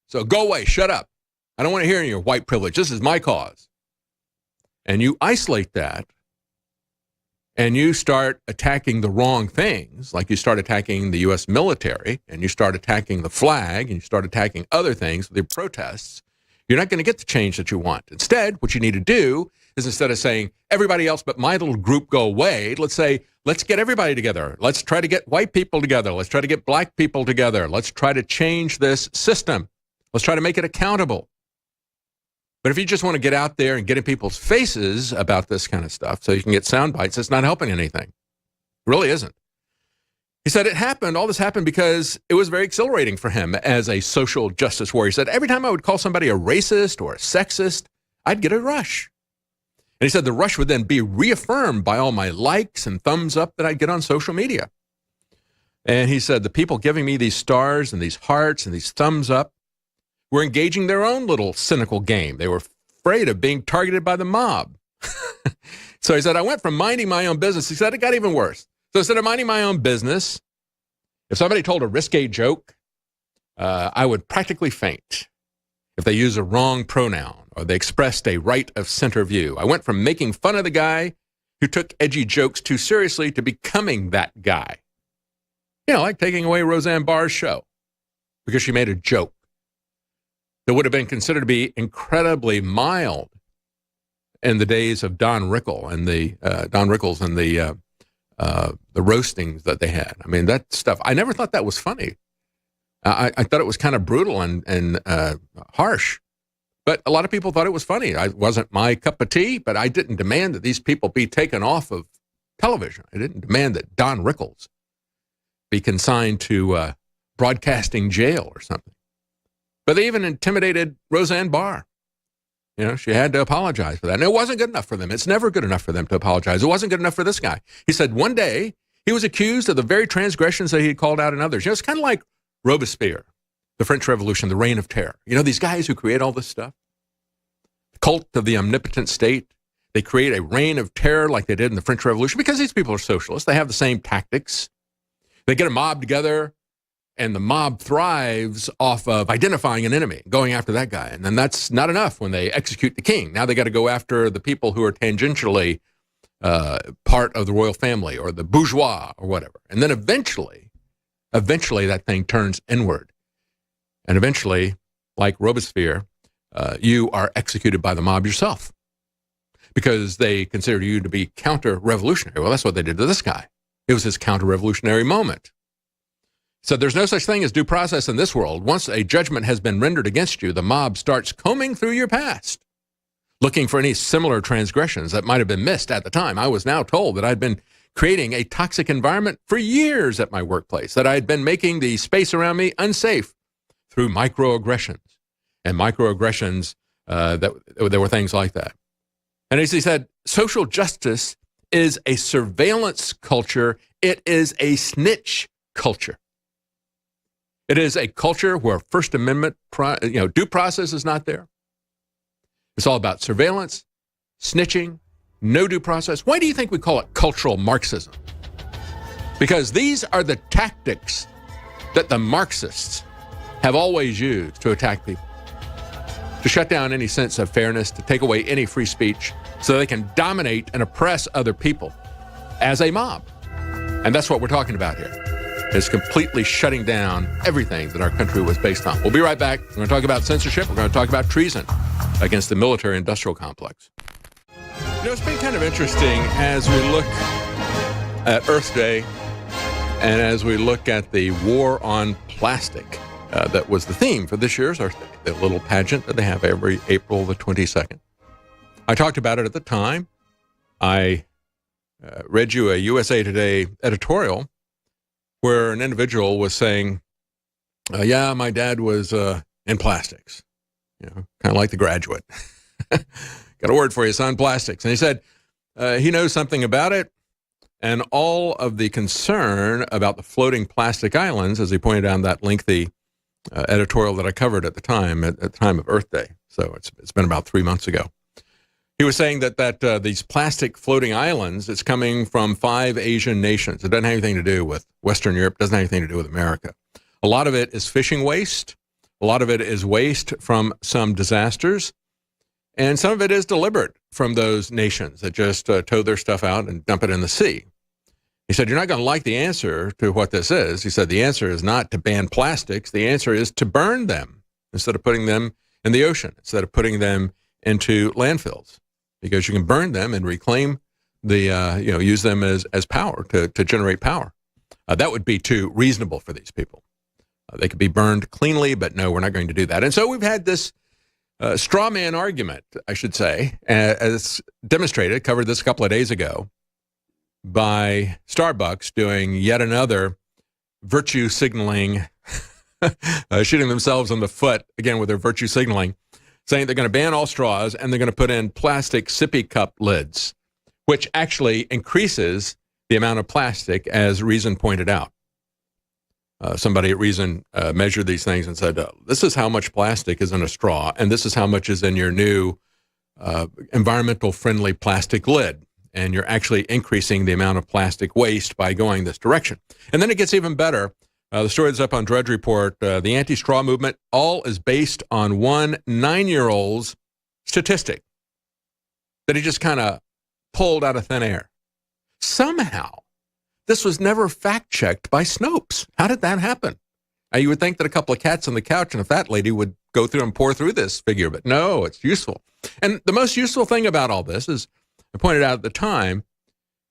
So go away, shut up. I don't want to hear your white privilege. This is my cause. And you isolate that, and you start attacking the wrong things, like you start attacking the U.S. military, and you start attacking the flag, and you start attacking other things, the protests, you're not going to get the change that you want. Instead, what you need to do is, instead of saying, everybody else but my little group go away, let's say, let's get everybody together. Let's try to get white people together. Let's try to get black people together. Let's try to change this system. Let's try to make it accountable. But if you just want to get out there and get in people's faces about this kind of stuff so you can get sound bites, it's not helping anything. It really isn't. He said all this happened because it was very exhilarating for him as a social justice warrior. He said, every time I would call somebody a racist or a sexist, I'd get a rush. And he said the rush would then be reaffirmed by all my likes and thumbs up that I'd get on social media. And he said the people giving me these stars and these hearts and these thumbs up were engaging their own little cynical game. They were afraid of being targeted by the mob. So he said, I went from minding my own business. He said, it got even worse. So instead of minding my own business, if somebody told a risque joke, I would practically faint if they used a wrong pronoun or they expressed a right of center view. I went from making fun of the guy who took edgy jokes too seriously to becoming that guy. Like taking away Roseanne Barr's show because she made a joke that would have been considered to be incredibly mild in the days of Don Rickles and the the roastings that they had. I mean, that stuff, I never thought that was funny. I thought it was kind of brutal and harsh. But a lot of people thought it was funny. It wasn't my cup of tea, but I didn't demand that these people be taken off of television. I didn't demand that Don Rickles be consigned to broadcasting jail or something. But they even intimidated Roseanne Barr. You know, she had to apologize for that. And it wasn't good enough for them. It's never good enough for them to apologize. It wasn't good enough for this guy. He said one day he was accused of the very transgressions that he had called out in others. You know, it's kind of like Robespierre, the French Revolution, the Reign of Terror. You know, these guys who create all this stuff, the cult of the omnipotent state, they create a reign of terror like they did in the French Revolution because these people are socialists. They have the same tactics. They get a mob together, and the mob thrives off of identifying an enemy, going after that guy. And then that's not enough when they execute the king. Now they got to go after the people who are tangentially part of the royal family or the bourgeois or whatever. And then eventually that thing turns inward. And eventually, like Robespierre, you are executed by the mob yourself because they consider you to be counter-revolutionary. Well, that's what they did to this guy. It was his counter-revolutionary moment. So there's no such thing as due process in this world. Once a judgment has been rendered against you, the mob starts combing through your past, looking for any similar transgressions that might have been missed at the time. I was now told that I'd been creating a toxic environment for years at my workplace, that I'd been making the space around me unsafe through microaggressions. And microaggressions, there were things like that. And as he said, social justice is a surveillance culture. It is a snitch culture. It is a culture where First Amendment, due process is not there. It's all about surveillance, snitching, no due process. Why do you think we call it cultural Marxism? Because these are the tactics that the Marxists have always used to attack people, to shut down any sense of fairness, to take away any free speech, so they can dominate and oppress other people as a mob. And that's what we're talking about here. Is completely shutting down everything that our country was based on. We'll be right back. We're going to talk about censorship. We're going to talk about treason against the military-industrial complex. You know, it's been kind of interesting as we look at Earth Day and as we look at the war on plastic. That was the theme for this year's Earth Day, the little pageant that they have every April the 22nd. I talked about it at the time. I read you a USA Today editorial where an individual was saying, yeah, my dad was in plastics, kind of like The Graduate. Got a word for you, son, plastics. And he said he knows something about it, and all of the concern about the floating plastic islands, as he pointed out in that lengthy editorial that I covered at the time, at the time of Earth Day. So it's been about 3 months ago. He was saying that these plastic floating islands, it's coming from 5 Asian nations. It doesn't have anything to do with Western Europe, doesn't have anything to do with America. A lot of it is fishing waste. A lot of it is waste from some disasters. And some of it is deliberate from those nations that just tow their stuff out and dump it in the sea. He said, you're not going to like the answer to what this is. He said, the answer is not to ban plastics. The answer is to burn them instead of putting them in the ocean, instead of putting them into landfills. Because you can burn them and reclaim the, use them as power to generate power. That would be too reasonable for these people. They could be burned cleanly, but no, we're not going to do that. And so we've had this straw man argument, I should say, as demonstrated, covered this a couple of days ago, by Starbucks doing yet another virtue signaling, shooting themselves in the foot, again, with their virtue signaling, saying they're going to ban all straws and they're going to put in plastic sippy cup lids, which actually increases the amount of plastic, as Reason pointed out. Somebody at Reason measured these things and said, this is how much plastic is in a straw, and this is how much is in your new environmental-friendly plastic lid. And you're actually increasing the amount of plastic waste by going this direction. And then it gets even better. The story is up on Drudge Report. The anti-straw movement, all is based on one 9-year-old's statistic that he just kind of pulled out of thin air. Somehow, this was never fact-checked by Snopes. How did that happen? You would think that a couple of cats on the couch and a fat lady would go through and pour through this figure, but no, it's useful. And the most useful thing about all this is, I pointed out at the time,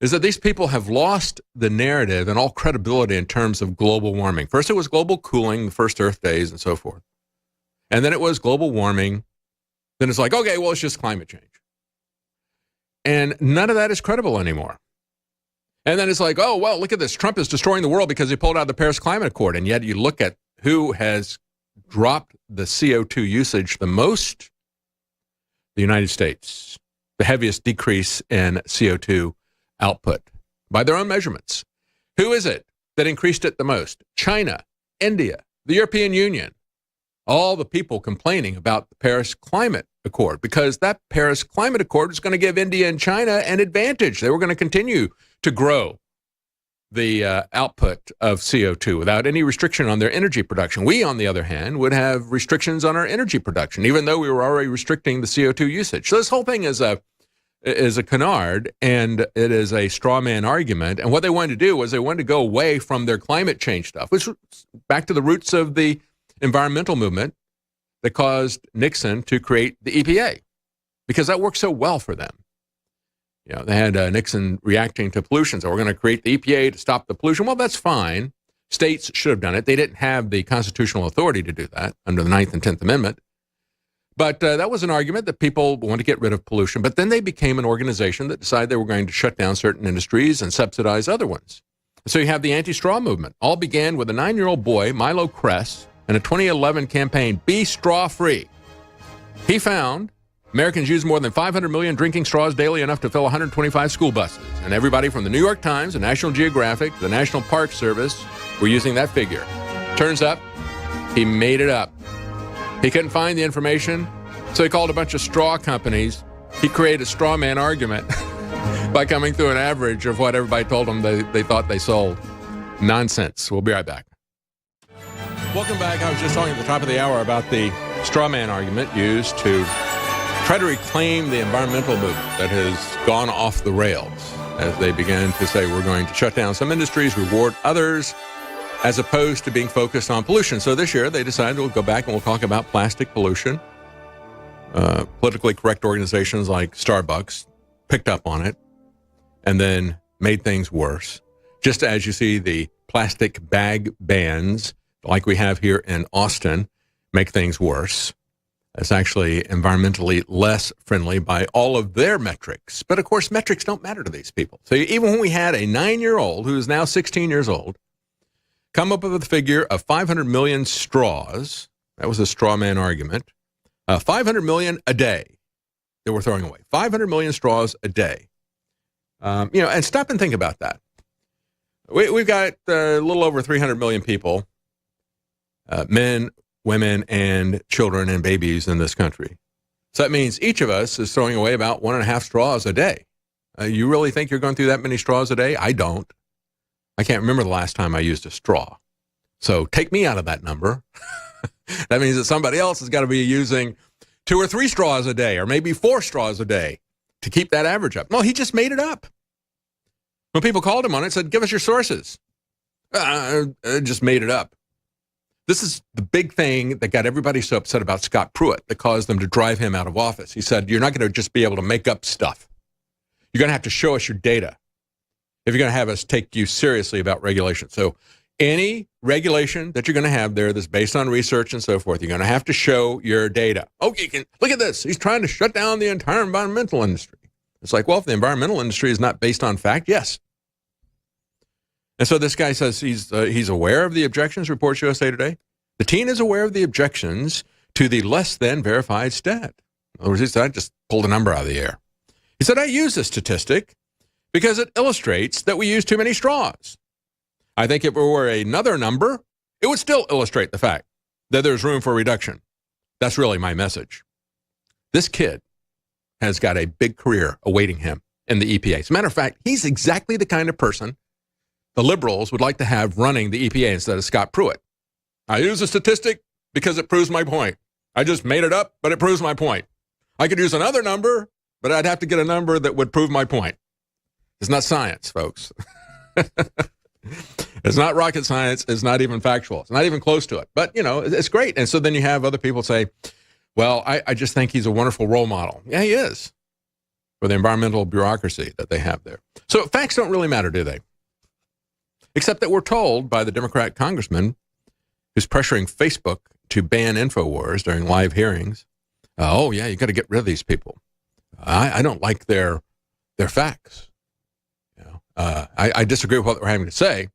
is that these people have lost the narrative and all credibility in terms of global warming. First, it was global cooling, the first Earth days and so forth. And then it was global warming. Then it's like, okay, well, it's just climate change. And none of that is credible anymore. And then it's like, oh, well, look at this. Trump is destroying the world because he pulled out the Paris Climate Accord. And yet you look at who has dropped the CO2 usage the most, the United States, the heaviest decrease in CO2 output by their own measurements. Who is it that increased it the most? China, India, the European Union. All the people complaining about the Paris Climate Accord, because that Paris Climate Accord was going to give India and China an advantage. They were going to continue to grow the output of CO2 without any restriction on their energy production. We, on the other hand, would have restrictions on our energy production, even though we were already restricting the CO2 usage. So this whole thing is a canard, and it is a straw man argument. And what they wanted to do was they wanted to go away from their climate change stuff, which was back to the roots of the environmental movement that caused Nixon to create the EPA, because that worked so well for them. You know, they had Nixon reacting to pollution, so we're going to create the EPA to stop the pollution. Well, that's fine. States should have done it. They didn't have the constitutional authority to do that under the 9th and 10th Amendment. But that was an argument that people want to get rid of pollution. But then they became an organization that decided they were going to shut down certain industries and subsidize other ones. So you have the anti-straw movement. All began with a 9-year-old boy, Milo Kress, in a 2011 campaign, Be Straw Free. He found Americans use more than 500 million drinking straws daily, enough to fill 125 school buses. And everybody from the New York Times, the National Geographic, the National Park Service were using that figure. Turns up, he made it up. He couldn't find the information, so he called a bunch of straw companies. He created a straw man argument by coming through an average of what everybody told him they thought they sold. Nonsense. We'll be right back. Welcome back. I was just talking at the top of the hour about the straw man argument used to try to reclaim the environmental movement that has gone off the rails as they began to say we're going to shut down some industries, reward others, as opposed to being focused on pollution. So this year they decided we'll go back and we'll talk about plastic pollution. Politically correct organizations like Starbucks picked up on it and then made things worse. Just as you see the plastic bag bans like we have here in Austin make things worse. It's actually environmentally less friendly by all of their metrics. But of course, metrics don't matter to these people. So even when we had a 9-year-old who is now 16 years old come up with a figure of 500 million straws, that was a straw man argument, 500 million a day that we're throwing away. 500 million straws a day. And stop and think about that. We've got a little over 300 million people, men, women, and children and babies in this country. So that means each of us is throwing away about 1.5 straws a day. You really think you're going through that many straws a day? I don't. I can't remember the last time I used a straw. So take me out of that number. That means that somebody else has got to be using 2 or 3 straws a day, or maybe 4 straws a day to keep that average up. No, he just made it up. When people called him on it, said, give us your sources. Just made it up. This is the big thing that got everybody so upset about Scott Pruitt that caused them to drive him out of office. He said, you're not going to just be able to make up stuff. You're going to have to show us your data if you're going to have us take you seriously about regulation. So any regulation that you're going to have there that's based on research and so forth, you're going to have to show your data. Oh, you can look at this. He's trying to shut down the entire environmental industry. It's like, well, if the environmental industry is not based on fact, yes. And so this guy says he's aware of the objections, reports USA Today. The teen is aware of the objections to the less than verified stat. In other words, he said, I just pulled a number out of the air. He said, I use this statistic because it illustrates that we use too many straws. I think if it were another number, it would still illustrate the fact that there's room for reduction. That's really my message. This kid has got a big career awaiting him in the EPA. As a matter of fact, he's exactly the kind of person the liberals would like to have running the EPA instead of Scott Pruitt. I use a statistic because it proves my point. I just made it up, but it proves my point. I could use another number, but I'd have to get a number that would prove my point. It's not science, folks. It's not rocket science. It's not even factual. It's not even close to it. But, it's great. And so then you have other people say, well, I just think he's a wonderful role model. Yeah, he is. for the environmental bureaucracy that they have there. So facts don't really matter, do they? Except that we're told by the Democrat congressman who's pressuring Facebook to ban InfoWars during live hearings, oh, yeah, you got to get rid of these people. I don't like their facts. You know, I disagree with what they're having to say.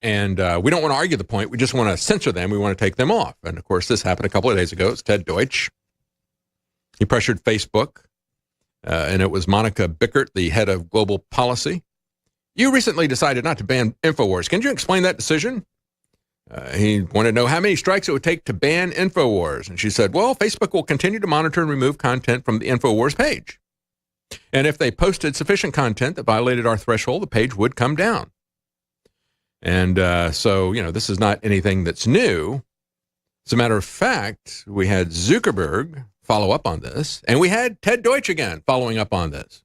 And we don't want to argue the point. We just want to censor them. We want to take them off. And, of course, this happened a couple of days ago. It's Ted Deutsch. He pressured Facebook. And it was Monica Bickert, the head of global policy. You recently decided not to ban InfoWars. Can you explain that decision? He wanted to know how many strikes it would take to ban InfoWars. And she said, well, Facebook will continue to monitor and remove content from the InfoWars page. And if they posted sufficient content that violated our threshold, the page would come down. And so, this is not anything that's new. As a matter of fact, we had Zuckerberg follow up on this, and we had Ted Deutsch again following up on this.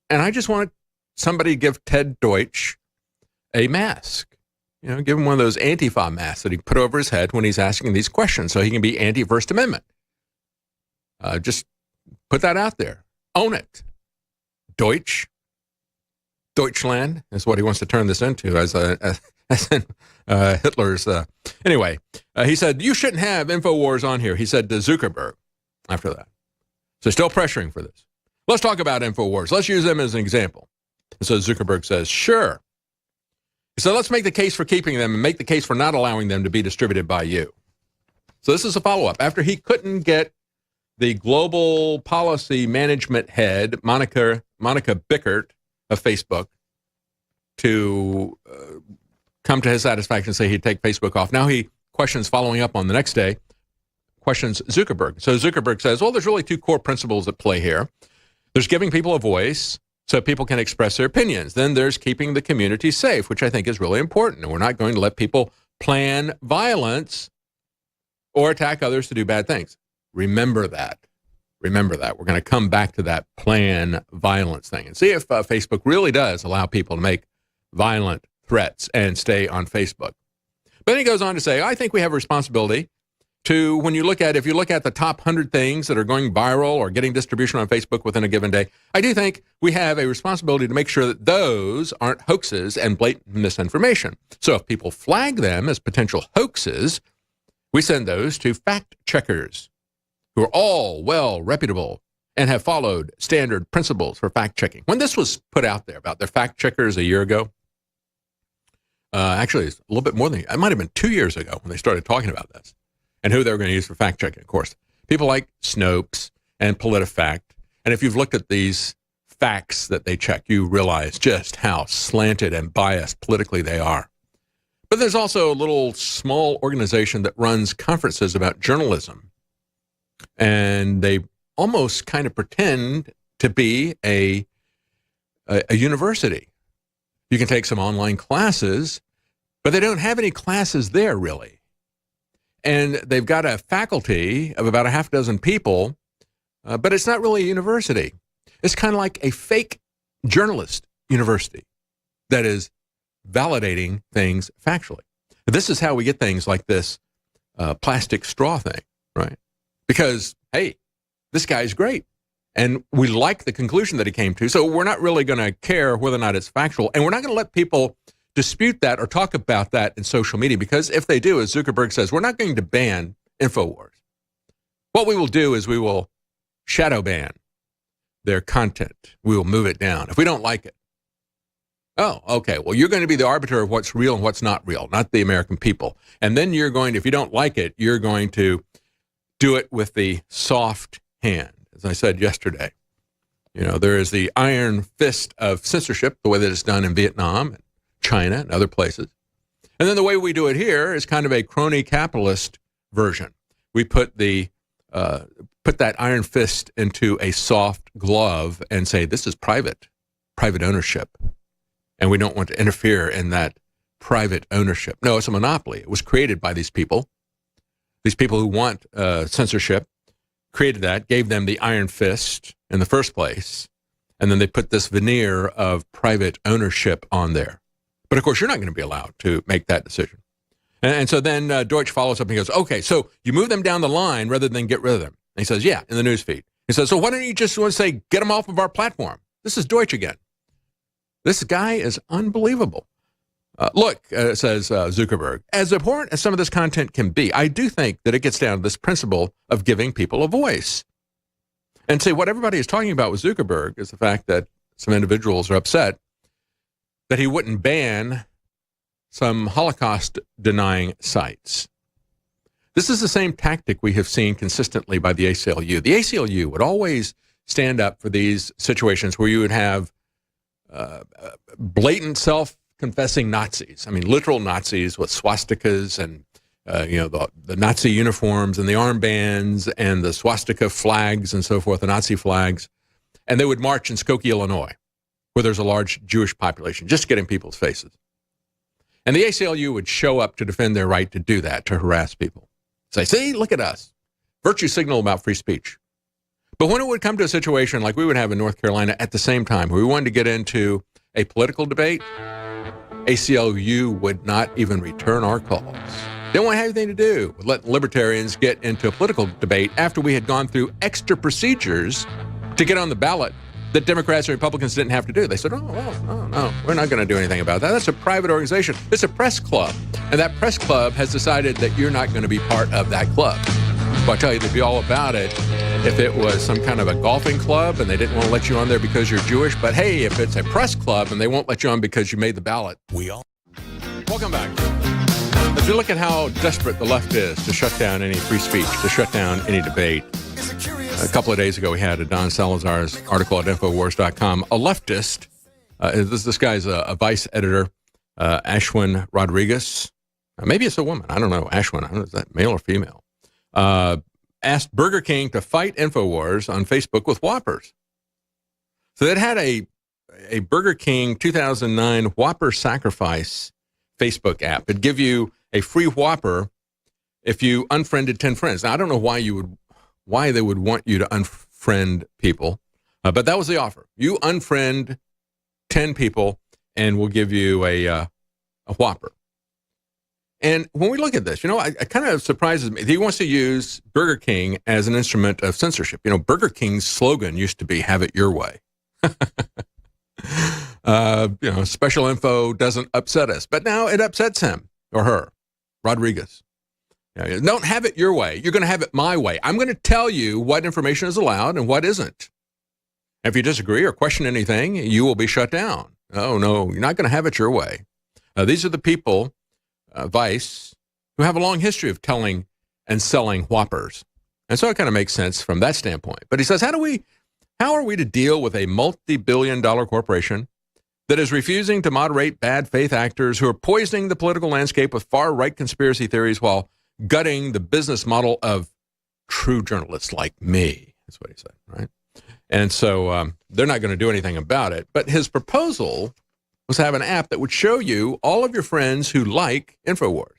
And I just want somebody to give Ted Deutsch a mask. Give him one of those Antifa masks that he put over his head when he's asking these questions so he can be anti-First Amendment. Just put that out there. Own it. Deutsch. Deutschland is what he wants to turn this into as in Hitler's. Anyway, he said, you shouldn't have InfoWars on here, he said to Zuckerberg after that. So still pressuring for this. Let's talk about InfoWars. Let's use them as an example. And so Zuckerberg says, sure. So let's make the case for keeping them and make the case for not allowing them to be distributed by you. So this is a follow-up. After he couldn't get the global policy management head, Monica Bickert of Facebook, to come to his satisfaction and say he'd take Facebook off. Now he questions, following up on the next day, questions Zuckerberg. So Zuckerberg says, well, there's really two core principles at play here. There's giving people a voice so people can express their opinions. Then there's keeping the community safe, which I think is really important. And we're not going to let people plan violence or attack others to do bad things. Remember that. Remember that. We're going to come back to that plan violence thing and see if Facebook really does allow people to make violent threats and stay on Facebook. But then he goes on to say, I think we have a responsibility to, if you look at the top 100 things that are going viral or getting distribution on Facebook within a given day, I do think we have a responsibility to make sure that those aren't hoaxes and blatant misinformation. So if people flag them as potential hoaxes, we send those to fact checkers who are all well reputable and have followed standard principles for fact checking. When this was put out there about their fact checkers a year ago, actually it's a little bit more than, it might have been 2 years ago when they started talking about this and who they were going to use for fact checking. Of course, people like Snopes and PolitiFact. And if you've looked at these facts that they check, you realize just how slanted and biased politically they are. But there's also a little small organization that runs conferences about journalism. And they almost kind of pretend to be a university. You can take some online classes, but they don't have any classes there really. And they've got a faculty of about a half dozen people, but it's not really a university. It's kind of like a fake journalist university that is validating things factually. This is how we get things like this plastic straw thing, right? Because, hey, this guy's great. And we like the conclusion that he came to. So we're not really going to care whether or not it's factual. And we're not going to let people dispute that or talk about that in social media. Because if they do, as Zuckerberg says, we're not going to ban InfoWars. What we will do is we will shadow ban their content. We will move it down if we don't like it. Oh, okay. Well, you're going to be the arbiter of what's real and what's not real, not the American people. And then you're going to, if you don't like it, you're going to do it with the soft hand. As I said yesterday, there is the iron fist of censorship, the way that it's done in Vietnam and China and other places. And then the way we do it here is kind of a crony capitalist version. We put that iron fist into a soft glove and say, this is private ownership. And we don't want to interfere in that private ownership. No, it's a monopoly. It was created by these people who want censorship, created that, gave them the iron fist in the first place, and then they put this veneer of private ownership on there. But of course, you're not going to be allowed to make that decision. And so then Deutsch follows up and he goes, okay, so you move them down the line rather than get rid of them. And he says, yeah, in the newsfeed. He says, so why don't you just want to say, get them off of our platform? This is Deutsch again. This guy is unbelievable. Look, says Zuckerberg, as abhorrent as some of this content can be, I do think that it gets down to this principle of giving people a voice. And see, what everybody is talking about with Zuckerberg is the fact that some individuals are upset that he wouldn't ban some Holocaust-denying sites. This is the same tactic we have seen consistently by the ACLU. The ACLU would always stand up for these situations where you would have blatant self-confessing Nazis. I mean, literal Nazis with swastikas and, the Nazi uniforms and the armbands and the swastika flags and so forth, the Nazi flags. And they would march in Skokie, Illinois, where there's a large Jewish population, just to get in people's faces. And the ACLU would show up to defend their right to do that, to harass people. Say, see, look at us. Virtue signal about free speech. But when it would come to a situation like we would have in North Carolina at the same time, where we wanted to get into a political debate, ACLU would not even return our calls. They didn't want to have anything to do with letting libertarians get into a political debate after we had gone through extra procedures to get on the ballot that Democrats and Republicans didn't have to do. They said, no, we're not going to do anything about that. That's a private organization. It's a press club. And that press club has decided that you're not going to be part of that club. But I tell you, they'd be all about it if it was some kind of a golfing club and they didn't want to let you on there because you're Jewish. But hey, if it's a press club and they won't let you on because you made the ballot. Welcome back. As we look at how desperate the left is to shut down any free speech, to shut down any debate, a couple of days ago we had a Don Salazar's article at Infowars.com. A leftist, this guy's a vice editor, Ashwin Rodriguez. Maybe it's a woman. I don't know. Ashwin, I don't know, is that male or female? Asked Burger King to fight Infowars on Facebook with Whoppers. So they'd had a Burger King 2009 Whopper sacrifice Facebook app. It'd give you a free Whopper if you unfriended 10 friends. Now, I don't know why they would want you to unfriend people, but that was the offer. You unfriend 10 people and we'll give you a Whopper. And when we look at this, it kind of surprises me. He wants to use Burger King as an instrument of censorship. Burger King's slogan used to be, have it your way. Special info doesn't upset us, but now it upsets him or her, Rodriguez. Don't have it your way. You're going to have it my way. I'm going to tell you what information is allowed and what isn't. If you disagree or question anything, you will be shut down. Oh, no, you're not going to have it your way. These are the people, Vice, who have a long history of telling and selling Whoppers. And so it kind of makes sense from that standpoint. But he says, how are we to deal with a multi-billion-dollar corporation that is refusing to moderate bad faith actors who are poisoning the political landscape with far-right conspiracy theories while gutting the business model of true journalists like me? That's what he said, right? And so they're not going to do anything about it. But his proposal was to have an app that would show you all of your friends who like InfoWars.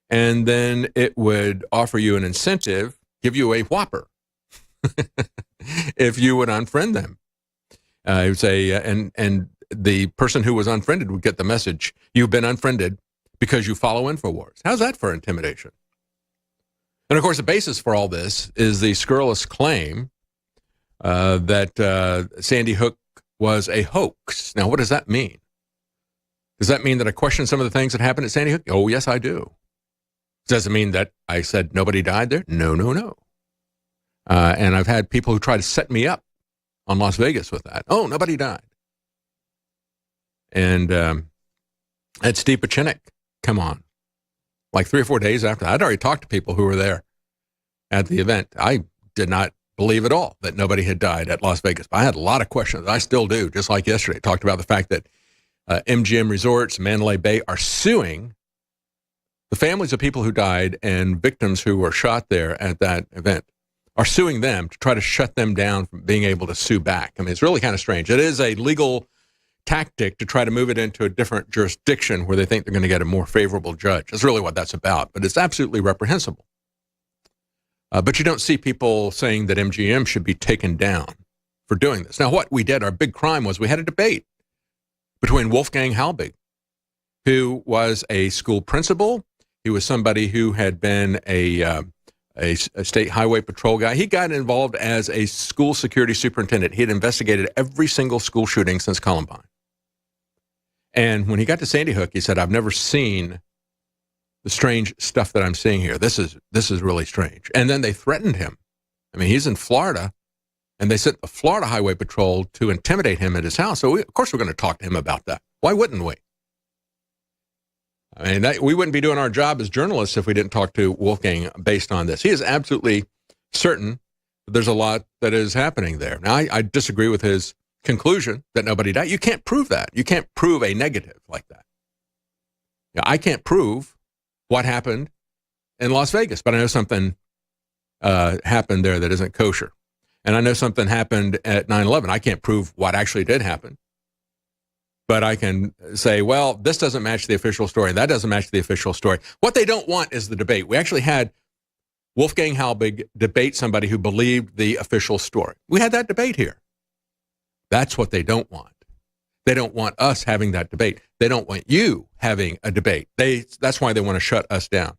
And then it would offer you an incentive, give you a Whopper if you would unfriend them. It would say, and the person who was unfriended would get the message, you've been unfriended because you follow InfoWars. How's that for intimidation? And of course, the basis for all this is the scurrilous claim that Sandy Hook was a hoax. Now, what does that mean? Does that mean that I question some of the things that happened at Sandy Hook? Oh, yes, I do. Does it mean that I said nobody died there? No. And I've had people who try to set me up on Las Vegas with that. Oh, nobody died. And at Steve Pachinik, come on. Like 3 or 4 days after that, I'd already talked to people who were there at the event. I did not believe at all that nobody had died at Las Vegas. But I had a lot of questions. I still do, just like yesterday. Talked about the fact that MGM Resorts, Mandalay Bay are suing the families of people who died and victims who were shot there at that event, are suing them to try to shut them down from being able to sue back. I mean, it's really kind of strange. It is a legal tactic to try to move it into a different jurisdiction where they think they're going to get a more favorable judge. That's really what that's about, but it's absolutely reprehensible. But you don't see people saying that MGM should be taken down for doing this. Now, what we did, our big crime was we had a debate between Wolfgang Halbig, who was a school principal. He was somebody who had been a a state highway patrol guy. He got involved as a school security superintendent. He had investigated every single school shooting since Columbine. And when he got to Sandy Hook, he said, I've never seen the strange stuff that I'm seeing here. This is really strange. And then they threatened him. I mean, he's in Florida, and they sent the Florida Highway Patrol to intimidate him at his house. So, of course, we're going to talk to him about that. Why wouldn't we? I mean, we wouldn't be doing our job as journalists if we didn't talk to Wolfgang based on this. He is absolutely certain that there's a lot that is happening there. Now, I disagree with his conclusion that nobody died. You can't prove that. You can't prove a negative like that. Now, I can't prove what happened in Las Vegas, but I know something happened there that isn't kosher. And I know something happened at 9/11. I can't prove what actually did happen. But I can say, well, this doesn't match the official story. That doesn't match the official story. What they don't want is the debate. We actually had Wolfgang Halbig debate somebody who believed the official story. We had that debate here. That's what they don't want. They don't want us having that debate. They don't want you having a debate. That's why they want to shut us down.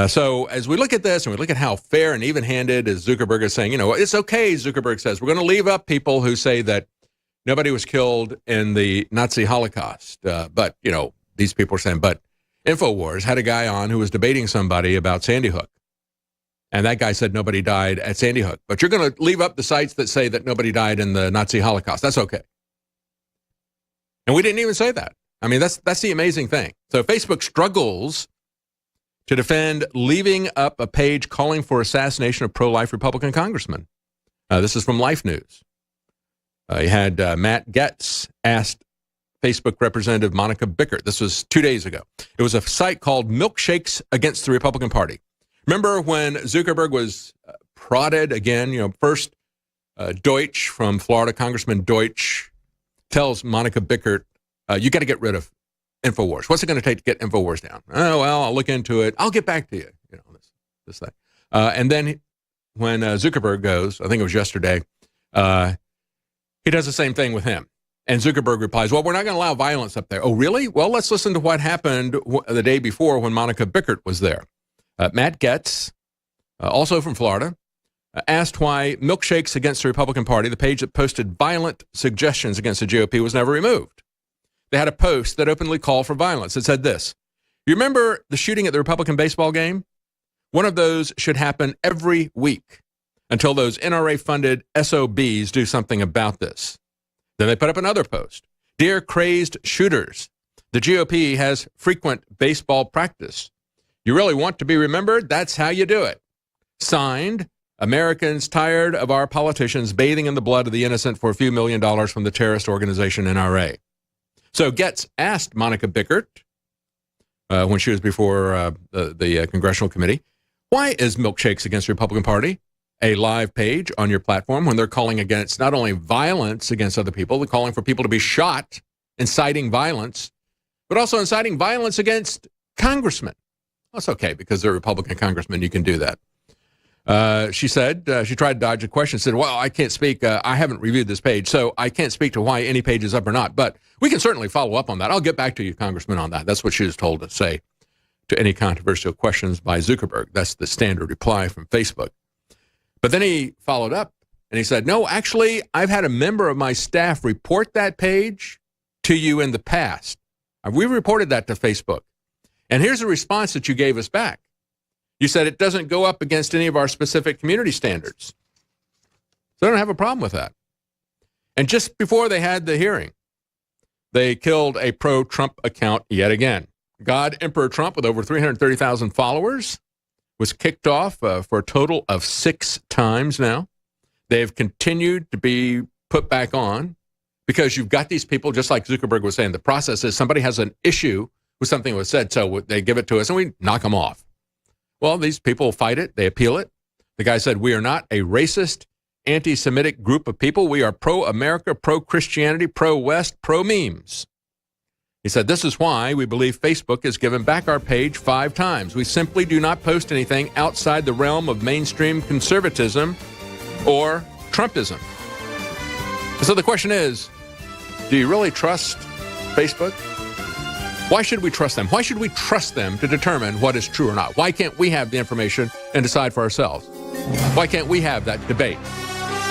So as we look at this and we look at how fair and even-handed, as Zuckerberg is saying, it's okay, Zuckerberg says, we're going to leave up people who say that nobody was killed in the Nazi Holocaust. But, these people are saying, but InfoWars had a guy on who was debating somebody about Sandy Hook. And that guy said nobody died at Sandy Hook. But you're going to leave up the sites that say that nobody died in the Nazi Holocaust. That's okay. And we didn't even say that. I mean, that's the amazing thing. So Facebook struggles to defend leaving up a page calling for assassination of pro-life Republican congressman. This is from Life News. You had Matt Getz asked Facebook Representative Monica Bickert. This was 2 days ago. It was a site called Milkshakes Against the Republican Party. Remember when Zuckerberg was prodded again, first Deutsch from Florida, Congressman Deutsch tells Monica Bickert, you got to get rid of InfoWars. What's it going to take to get InfoWars down? Oh, well, I'll look into it. I'll get back to you. This thing. And then when Zuckerberg goes, I think it was yesterday, he does the same thing with him. And Zuckerberg replies, well, we're not going to allow violence up there. Oh, really? Well, let's listen to what happened the day before when Monica Bickert was there. Matt Getz, also from Florida, asked why Milkshakes Against the Republican Party, the page that posted violent suggestions against the GOP, was never removed. They had a post that openly called for violence. It said this: you remember the shooting at the Republican baseball game? One of those should happen every week until those NRA-funded SOBs do something about this. Then they put up another post. Dear crazed shooters, the GOP has frequent baseball practice. You really want to be remembered? That's how you do it. Signed, Americans tired of our politicians bathing in the blood of the innocent for a few $1 million from the terrorist organization NRA. So Getz asked Monica Bickert, when she was before the Congressional Committee, why is Milkshakes Against the Republican Party a live page on your platform when they're calling against not only violence against other people, they're calling for people to be shot, inciting violence, but also inciting violence against congressmen? That's okay, because they're Republican congressmen, you can do that. She said, she tried to dodge a question, said, well, I can't speak, I haven't reviewed this page, so I can't speak to why any page is up or not, but we can certainly follow up on that. I'll get back to you, Congressman, on that. That's what she was told to say to any controversial questions by Zuckerberg. That's the standard reply from Facebook. But then he followed up, and he said, no, actually, I've had a member of my staff report that page to you in the past. We reported that to Facebook. And here's the response that you gave us back. You said it doesn't go up against any of our specific community standards. So I don't have a problem with that. And just before they had the hearing, they killed a pro-Trump account yet again. God Emperor Trump, with over 330,000 followers, was kicked off for a total of 6 times now. They've continued to be put back on because you've got these people, just like Zuckerberg was saying, the process is somebody has an issue with something that was said, so they give it to us and we knock them off. Well, these people fight it. They appeal it. The guy said, we are not a racist, anti-Semitic group of people. We are pro-America, pro-Christianity, pro-West, pro-memes. He said, this is why we believe Facebook has given back our page 5 times. We simply do not post anything outside the realm of mainstream conservatism or Trumpism. So the question is, do you really trust Facebook? Why should we trust them? Why should we trust them to determine what is true or not? Why can't we have the information and decide for ourselves? Why can't we have that debate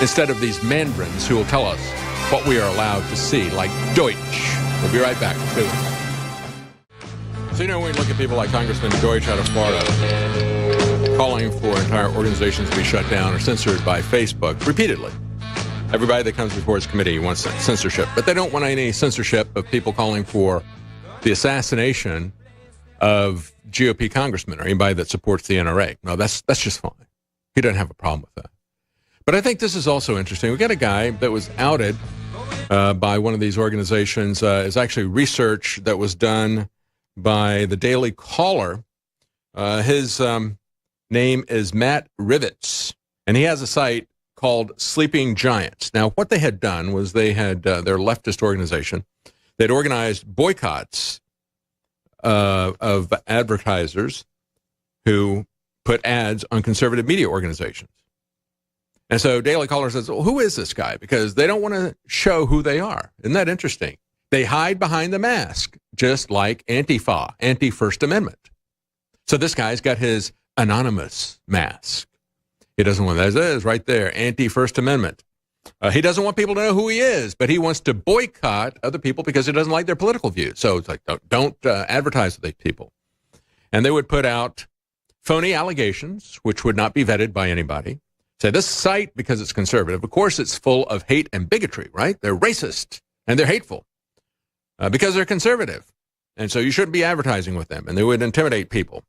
instead of these mandarins who will tell us what we are allowed to see, like Deutsch? We'll be right back. Stay with us. So, when we look at people like Congressman Deutsch out of Florida calling for entire organizations to be shut down or censored by Facebook repeatedly. Everybody that comes before his committee wants censorship, but they don't want any censorship of people calling for the assassination of GOP congressmen or anybody that supports the NRA. No, that's just fine. He doesn't have a problem with that. But I think this is also interesting. We got a guy that was outed by one of these organizations. Is actually research that was done by the Daily Caller. His name is Matt Rivets, and he has a site called Sleeping Giants. Now, what they had done was they had their leftist organization. They'd organized boycotts of advertisers who put ads on conservative media organizations. And so Daily Caller says, well, who is this guy? Because they don't want to show who they are. Isn't that interesting? They hide behind the mask, just like Antifa, anti-First Amendment. So this guy's got his anonymous mask. He doesn't want that. It is right there, anti-First Amendment. He doesn't want people to know who he is, but he wants to boycott other people because he doesn't like their political views. So it's like, don't advertise with these people. And they would put out phony allegations, which would not be vetted by anybody. Say, this site, because it's conservative, of course, it's full of hate and bigotry, right? They're racist and they're hateful because they're conservative. And so you shouldn't be advertising with them. And they would intimidate people.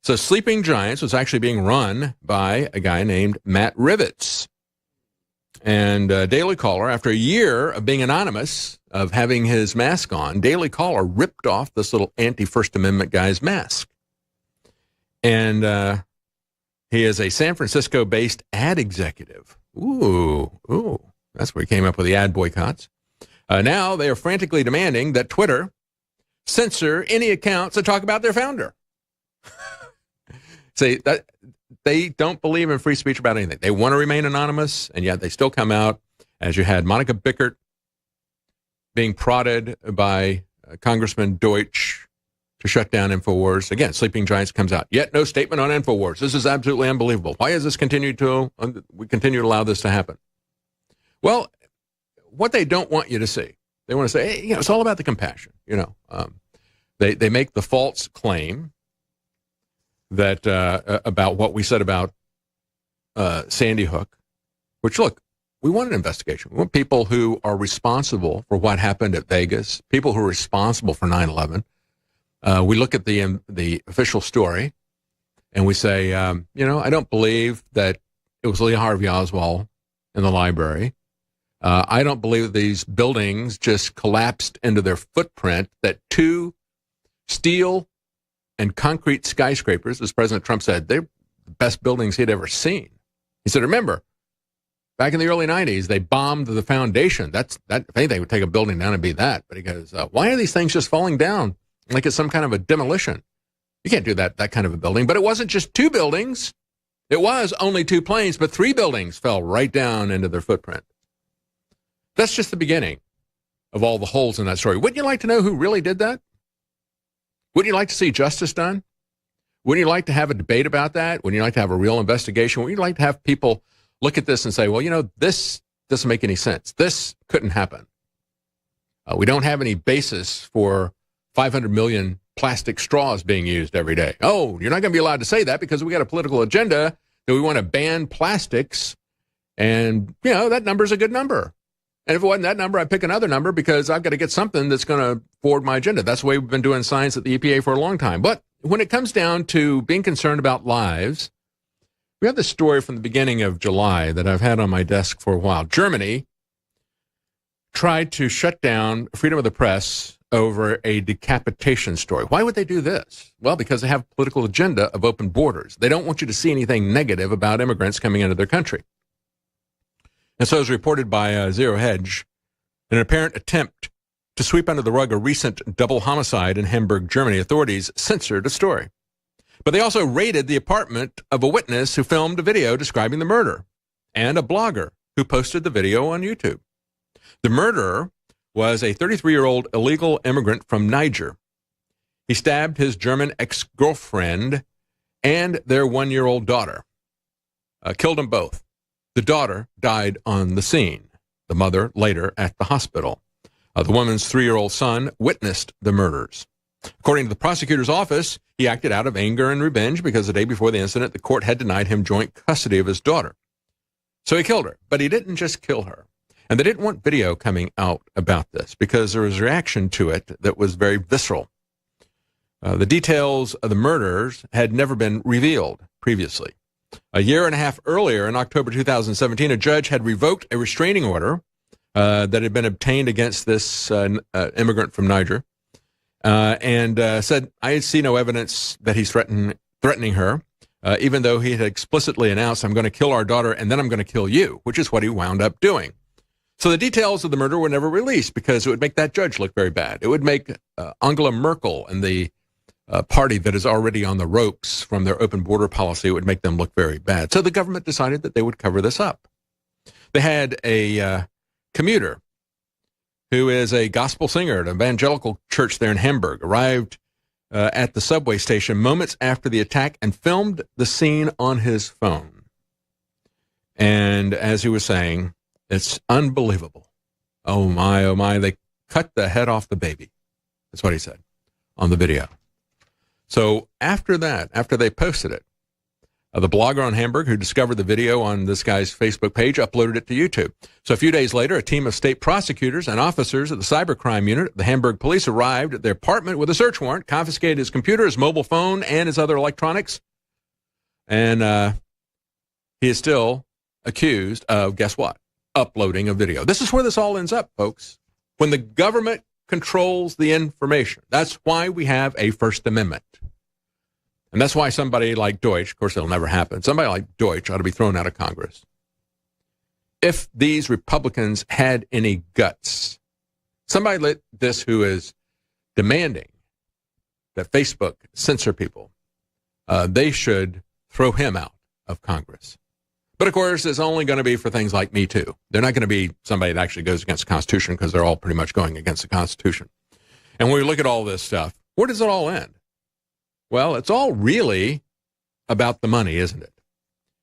So Sleeping Giants was actually being run by a guy named Matt Rivets. And Daily Caller, after a year of being anonymous, of having his mask on, Daily Caller ripped off this little anti-First Amendment guy's mask. And he is a San Francisco-based ad executive. Ooh, that's where he came up with the ad boycotts. Now they are frantically demanding that Twitter censor any accounts that talk about their founder. Say that they don't believe in free speech about anything. They want to remain anonymous, and yet they still come out, as you had Monica Bickert being prodded by Congressman Deutsch to shut down InfoWars. Again, Sleeping Giants comes out. Yet no statement on InfoWars. This is absolutely unbelievable. Why is this we continue to allow this to happen? Well, what they don't want you to see, they want to say, hey, it's all about the compassion. They make the false claim that about what we said about Sandy Hook, which, look, we want an investigation. We want people who are responsible for what happened at Vegas, people who are responsible for 9/11. We look at the official story and we say, I don't believe that it was Lee Harvey Oswald in the library. I don't believe these buildings just collapsed into their footprint, that two steel and concrete skyscrapers, as President Trump said, they're the best buildings he'd ever seen. He said, remember, back in the early 90s, they bombed the foundation. That if anything, would take a building down and be that. But he goes, why are these things just falling down like it's some kind of a demolition? You can't do that kind of a building. But it wasn't just two buildings. It was only two planes, but three buildings fell right down into their footprint. That's just the beginning of all the holes in that story. Wouldn't you like to know who really did that? Wouldn't you like to see justice done? Wouldn't you like to have a debate about that? Wouldn't you like to have a real investigation? Wouldn't you like to have people look at this and say, well, this doesn't make any sense. This couldn't happen. We don't have any basis for 500 million plastic straws being used every day. Oh, you're not going to be allowed to say that because we got a political agenda that we want to ban plastics. And, that number's a good number. And if it wasn't that number, I'd pick another number because I've got to get something that's going to forward my agenda. That's the way we've been doing science at the EPA for a long time. But when it comes down to being concerned about lives, we have this story from the beginning of July that I've had on my desk for a while. Germany tried to shut down freedom of the press over a decapitation story. Why would they do this? Well, because they have a political agenda of open borders. They don't want you to see anything negative about immigrants coming into their country. And so, as reported by Zero Hedge, in an apparent attempt to sweep under the rug a recent double homicide in Hamburg, Germany, authorities censored a story. But they also raided the apartment of a witness who filmed a video describing the murder, and a blogger who posted the video on YouTube. The murderer was a 33-year-old illegal immigrant from Niger. He stabbed his German ex-girlfriend and their 1-year-old daughter. Killed them both. The daughter died on the scene. The mother later at the hospital. The woman's 3-year-old son witnessed the murders. According to the prosecutor's office, he acted out of anger and revenge because the day before the incident, the court had denied him joint custody of his daughter. So he killed her, but he didn't just kill her. And they didn't want video coming out about this because there was a reaction to it that was very visceral. The details of the murders had never been revealed previously. A year and a half earlier, in October 2017, a judge had revoked a restraining order that had been obtained against this immigrant from Niger and said, I see no evidence that he's threatening her, even though he had explicitly announced, I'm going to kill our daughter and then I'm going to kill you, which is what he wound up doing. So the details of the murder were never released because it would make that judge look very bad. It would make Angela Merkel and the party that is already on the ropes from their open border policy, it would make them look very bad. So the government decided that they would cover this up. They had a commuter who is a gospel singer at an evangelical church there in Hamburg, arrived at the subway station moments after the attack and filmed the scene on his phone. And as he was saying, it's unbelievable. Oh my, they cut the head off the baby. That's what he said on the video. So after that, after they posted it, the blogger on Hamburg who discovered the video on this guy's Facebook page uploaded it to YouTube. So a few days later, a team of state prosecutors and officers at the cybercrime unit, the Hamburg police, arrived at their apartment with a search warrant, confiscated his computer, his mobile phone, and his other electronics. And he is still accused of, guess what? Uploading a video. This is where this all ends up, folks. When the government controls the information. That's why we have a First Amendment. And that's why somebody like Deutsch, of course it'll never happen, somebody like Deutsch ought to be thrown out of Congress. If these Republicans had any guts, somebody like this who is demanding that Facebook censor people, they should throw him out of Congress. But of course, it's only going to be for things like Me Too. They're not going to be somebody that actually goes against the Constitution because they're all pretty much going against the Constitution. And when we look at all this stuff, where does it all end? Well, it's all really about the money, isn't it?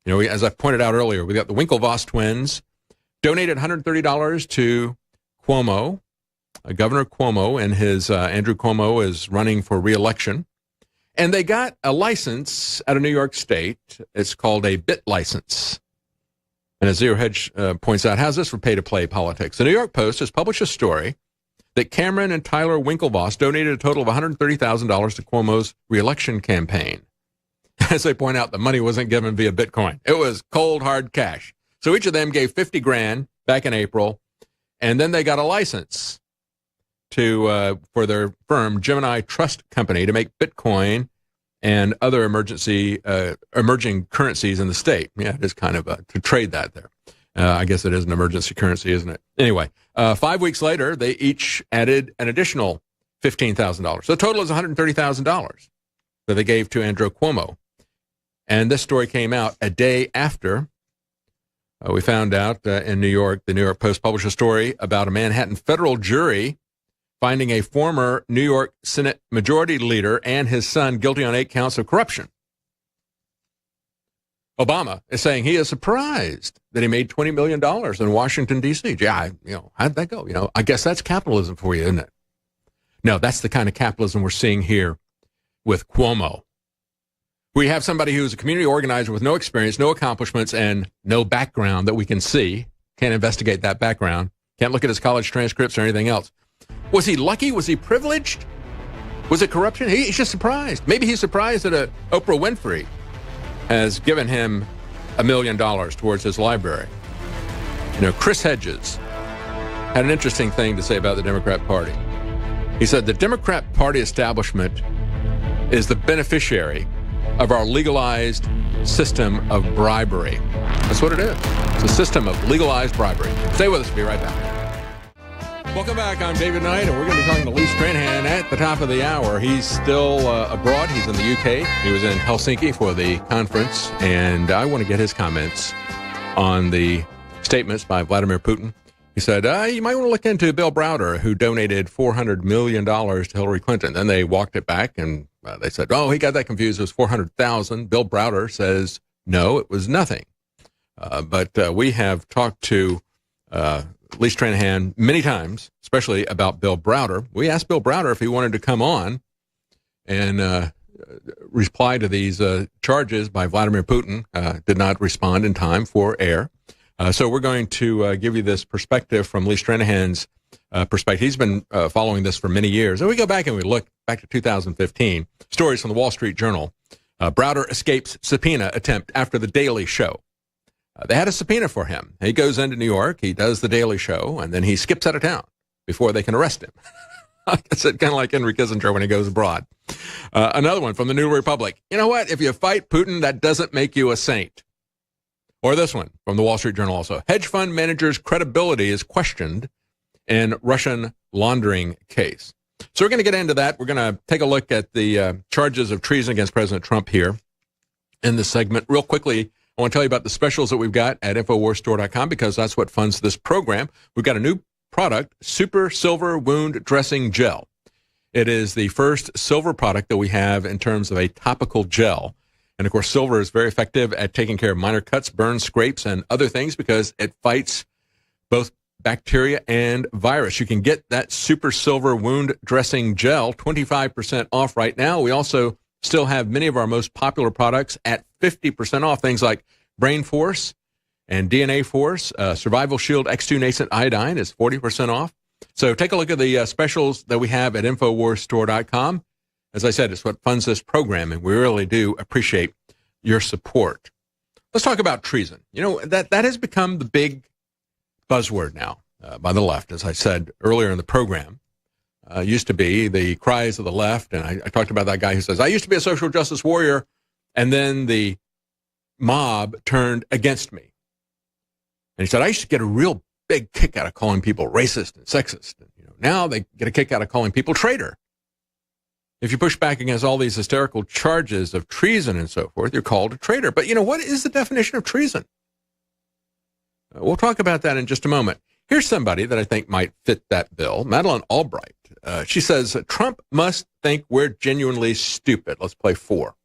You know, as I pointed out earlier, we got the Winklevoss twins donated $130 to Cuomo, Governor Cuomo, and his Andrew Cuomo is running for re-election. And they got a license out of New York State. It's called a bit license. And as Zero Hedge points out, how's this for pay-to-play politics? The New York Post has published a story that Cameron and Tyler Winklevoss donated a total of $130,000 to Cuomo's re-election campaign. As they point out, the money wasn't given via Bitcoin. It was cold, hard cash. So each of them gave $50,000 back in April, and then they got a license to for their firm, Gemini Trust Company, to make Bitcoin and other emerging currencies in the state. Yeah, it is kind of to trade that there. I guess it is an emergency currency, isn't it? Anyway, 5 weeks later, they each added an additional $15,000. So the total is $130,000 that they gave to Andrew Cuomo. And this story came out a day after we found out in New York, the New York Post published a story about a Manhattan federal jury finding a former New York Senate Majority Leader and his son guilty on 8 counts of corruption. Obama is saying he is surprised that he made $20 million in Washington, D.C. Yeah, how'd that go? I guess that's capitalism for you, isn't it? No, that's the kind of capitalism we're seeing here with Cuomo. We have somebody who's a community organizer with no experience, no accomplishments, and no background that we can see. Can't investigate that background. Can't look at his college transcripts or anything else. Was he lucky? Was he privileged? Was it corruption? He's just surprised. Maybe he's surprised that Oprah Winfrey has given him $1 million towards his library. Chris Hedges had an interesting thing to say about the Democrat Party. He said the Democrat Party establishment is the beneficiary of our legalized system of bribery. That's what it is. It's a system of legalized bribery. Stay with us. We'll be right back. Welcome back. I'm David Knight, and we're going to be talking to Lee Stranahan at the top of the hour. He's still abroad. He's in the UK. He was in Helsinki for the conference, and I want to get his comments on the statements by Vladimir Putin He said, you might want to look into Bill Browder, who donated $400 million to Hillary Clinton. Then they walked it back, and they said, oh, he got that confused. It was $400,000. Bill Browder says, no, it was nothing. But we have talked to Lee Stranahan many times, especially about Bill Browder. We asked Bill Browder if he wanted to come on and reply to these charges by Vladimir Putin. Did not respond in time for air. So we're going to give you this perspective from Lee Stranahan's perspective. He's been following this for many years. And we go back and we look back to 2015. Stories from the Wall Street Journal. Browder escapes subpoena attempt after The Daily Show. They had a subpoena for him. He goes into New York, he does The Daily Show, and then he skips out of town before they can arrest him. It's kind of like Henry Kissinger when he goes abroad. Another one from the New Republic. You know what? If you fight Putin, that doesn't make you a saint. Or this one from the Wall Street Journal also. Hedge fund managers' credibility is questioned in Russian laundering case. So we're going to get into that. We're going to take a look at the charges of treason against President Trump here in this segment. Real quickly, I want to tell you about the specials that we've got at InfoWarsStore.com because that's what funds this program. We've got a new product, Super Silver Wound Dressing Gel. It is the first silver product that we have in terms of a topical gel. And, of course, silver is very effective at taking care of minor cuts, burns, scrapes, and other things because it fights both bacteria and virus. You can get that Super Silver Wound Dressing Gel 25% off right now. We also still have many of our most popular products at 50% off, things like Brain Force and DNA Force. Survival Shield X2 Nascent Iodine is 40% off. So take a look at the specials that we have at InfoWarsStore.com. As I said, it's what funds this program, and we really do appreciate your support. Let's talk about treason. You know, that has become the big buzzword now by the left, as I said earlier in the program. Used to be the cries of the left, and I talked about that guy who says, I used to be a social justice warrior, and then the mob turned against me. And he said, I used to get a real big kick out of calling people racist and sexist. And, now they get a kick out of calling people traitor. If you push back against all these hysterical charges of treason and so forth, you're called a traitor. But, what is the definition of treason? We'll talk about that in just a moment. Here's somebody that I think might fit that bill, Madeleine Albright. She says, Trump must think we're genuinely stupid. Let's play 4.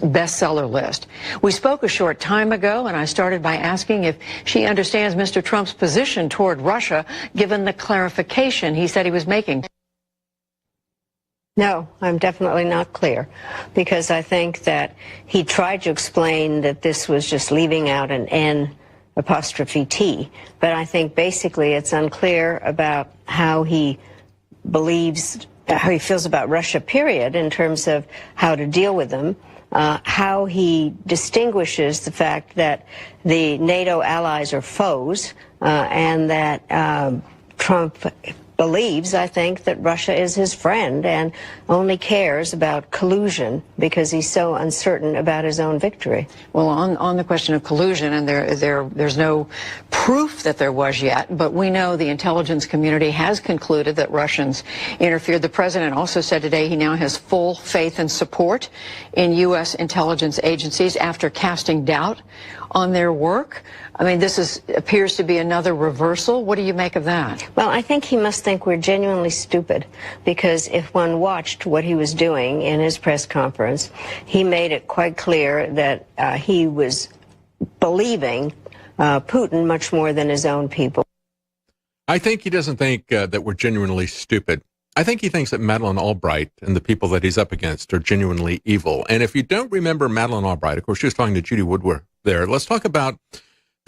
Bestseller list. We spoke a short time ago, and I started by asking if she understands Mr. Trump's position toward Russia, given the clarification he said he was making. No, I'm definitely not clear, because I think that he tried to explain that this was just leaving out an N apostrophe T, but I think basically it's unclear about how he believes, how he feels about Russia, period, in terms of how to deal with them, how he distinguishes the fact that the NATO allies are foes, and that Trump believes, I think, that Russia is his friend and only cares about collusion because he's so uncertain about his own victory. Well, on the question of collusion, and there's no proof that there was yet, but we know the intelligence community has concluded that Russians interfered. The president also said today he now has full faith and support in U.S. intelligence agencies after casting doubt on their work. I mean, this appears to be another reversal. What do you make of that? Well, I think he must think we're genuinely stupid, because if one watched what he was doing in his press conference, he made it quite clear that he was believing Putin much more than his own people. I think he doesn't think that we're genuinely stupid. I think he thinks that Madeleine Albright and the people that he's up against are genuinely evil. And if you don't remember Madeleine Albright, of course, she was talking to Judy Woodward there. Let's talk about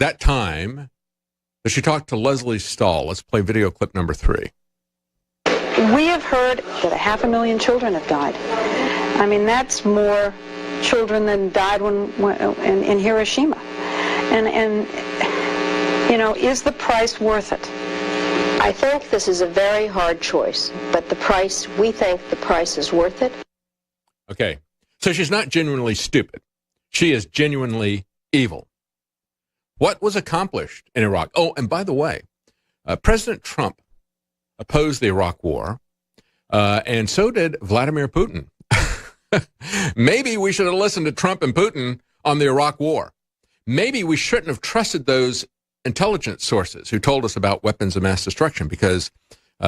that time that she talked to Leslie Stahl. Let's play video clip number 3. We have heard that 500,000 children have died. I mean, that's more children than died in Hiroshima. And is the price worth it? I think this is a very hard choice, but we think the price is worth it. Okay, so she's not genuinely stupid. She is genuinely evil. What was accomplished in Iraq? Oh, and by the way, President Trump opposed the Iraq War, and so did Vladimir Putin. Maybe we should have listened to Trump and Putin on the Iraq War. Maybe we shouldn't have trusted those intelligence sources who told us about weapons of mass destruction because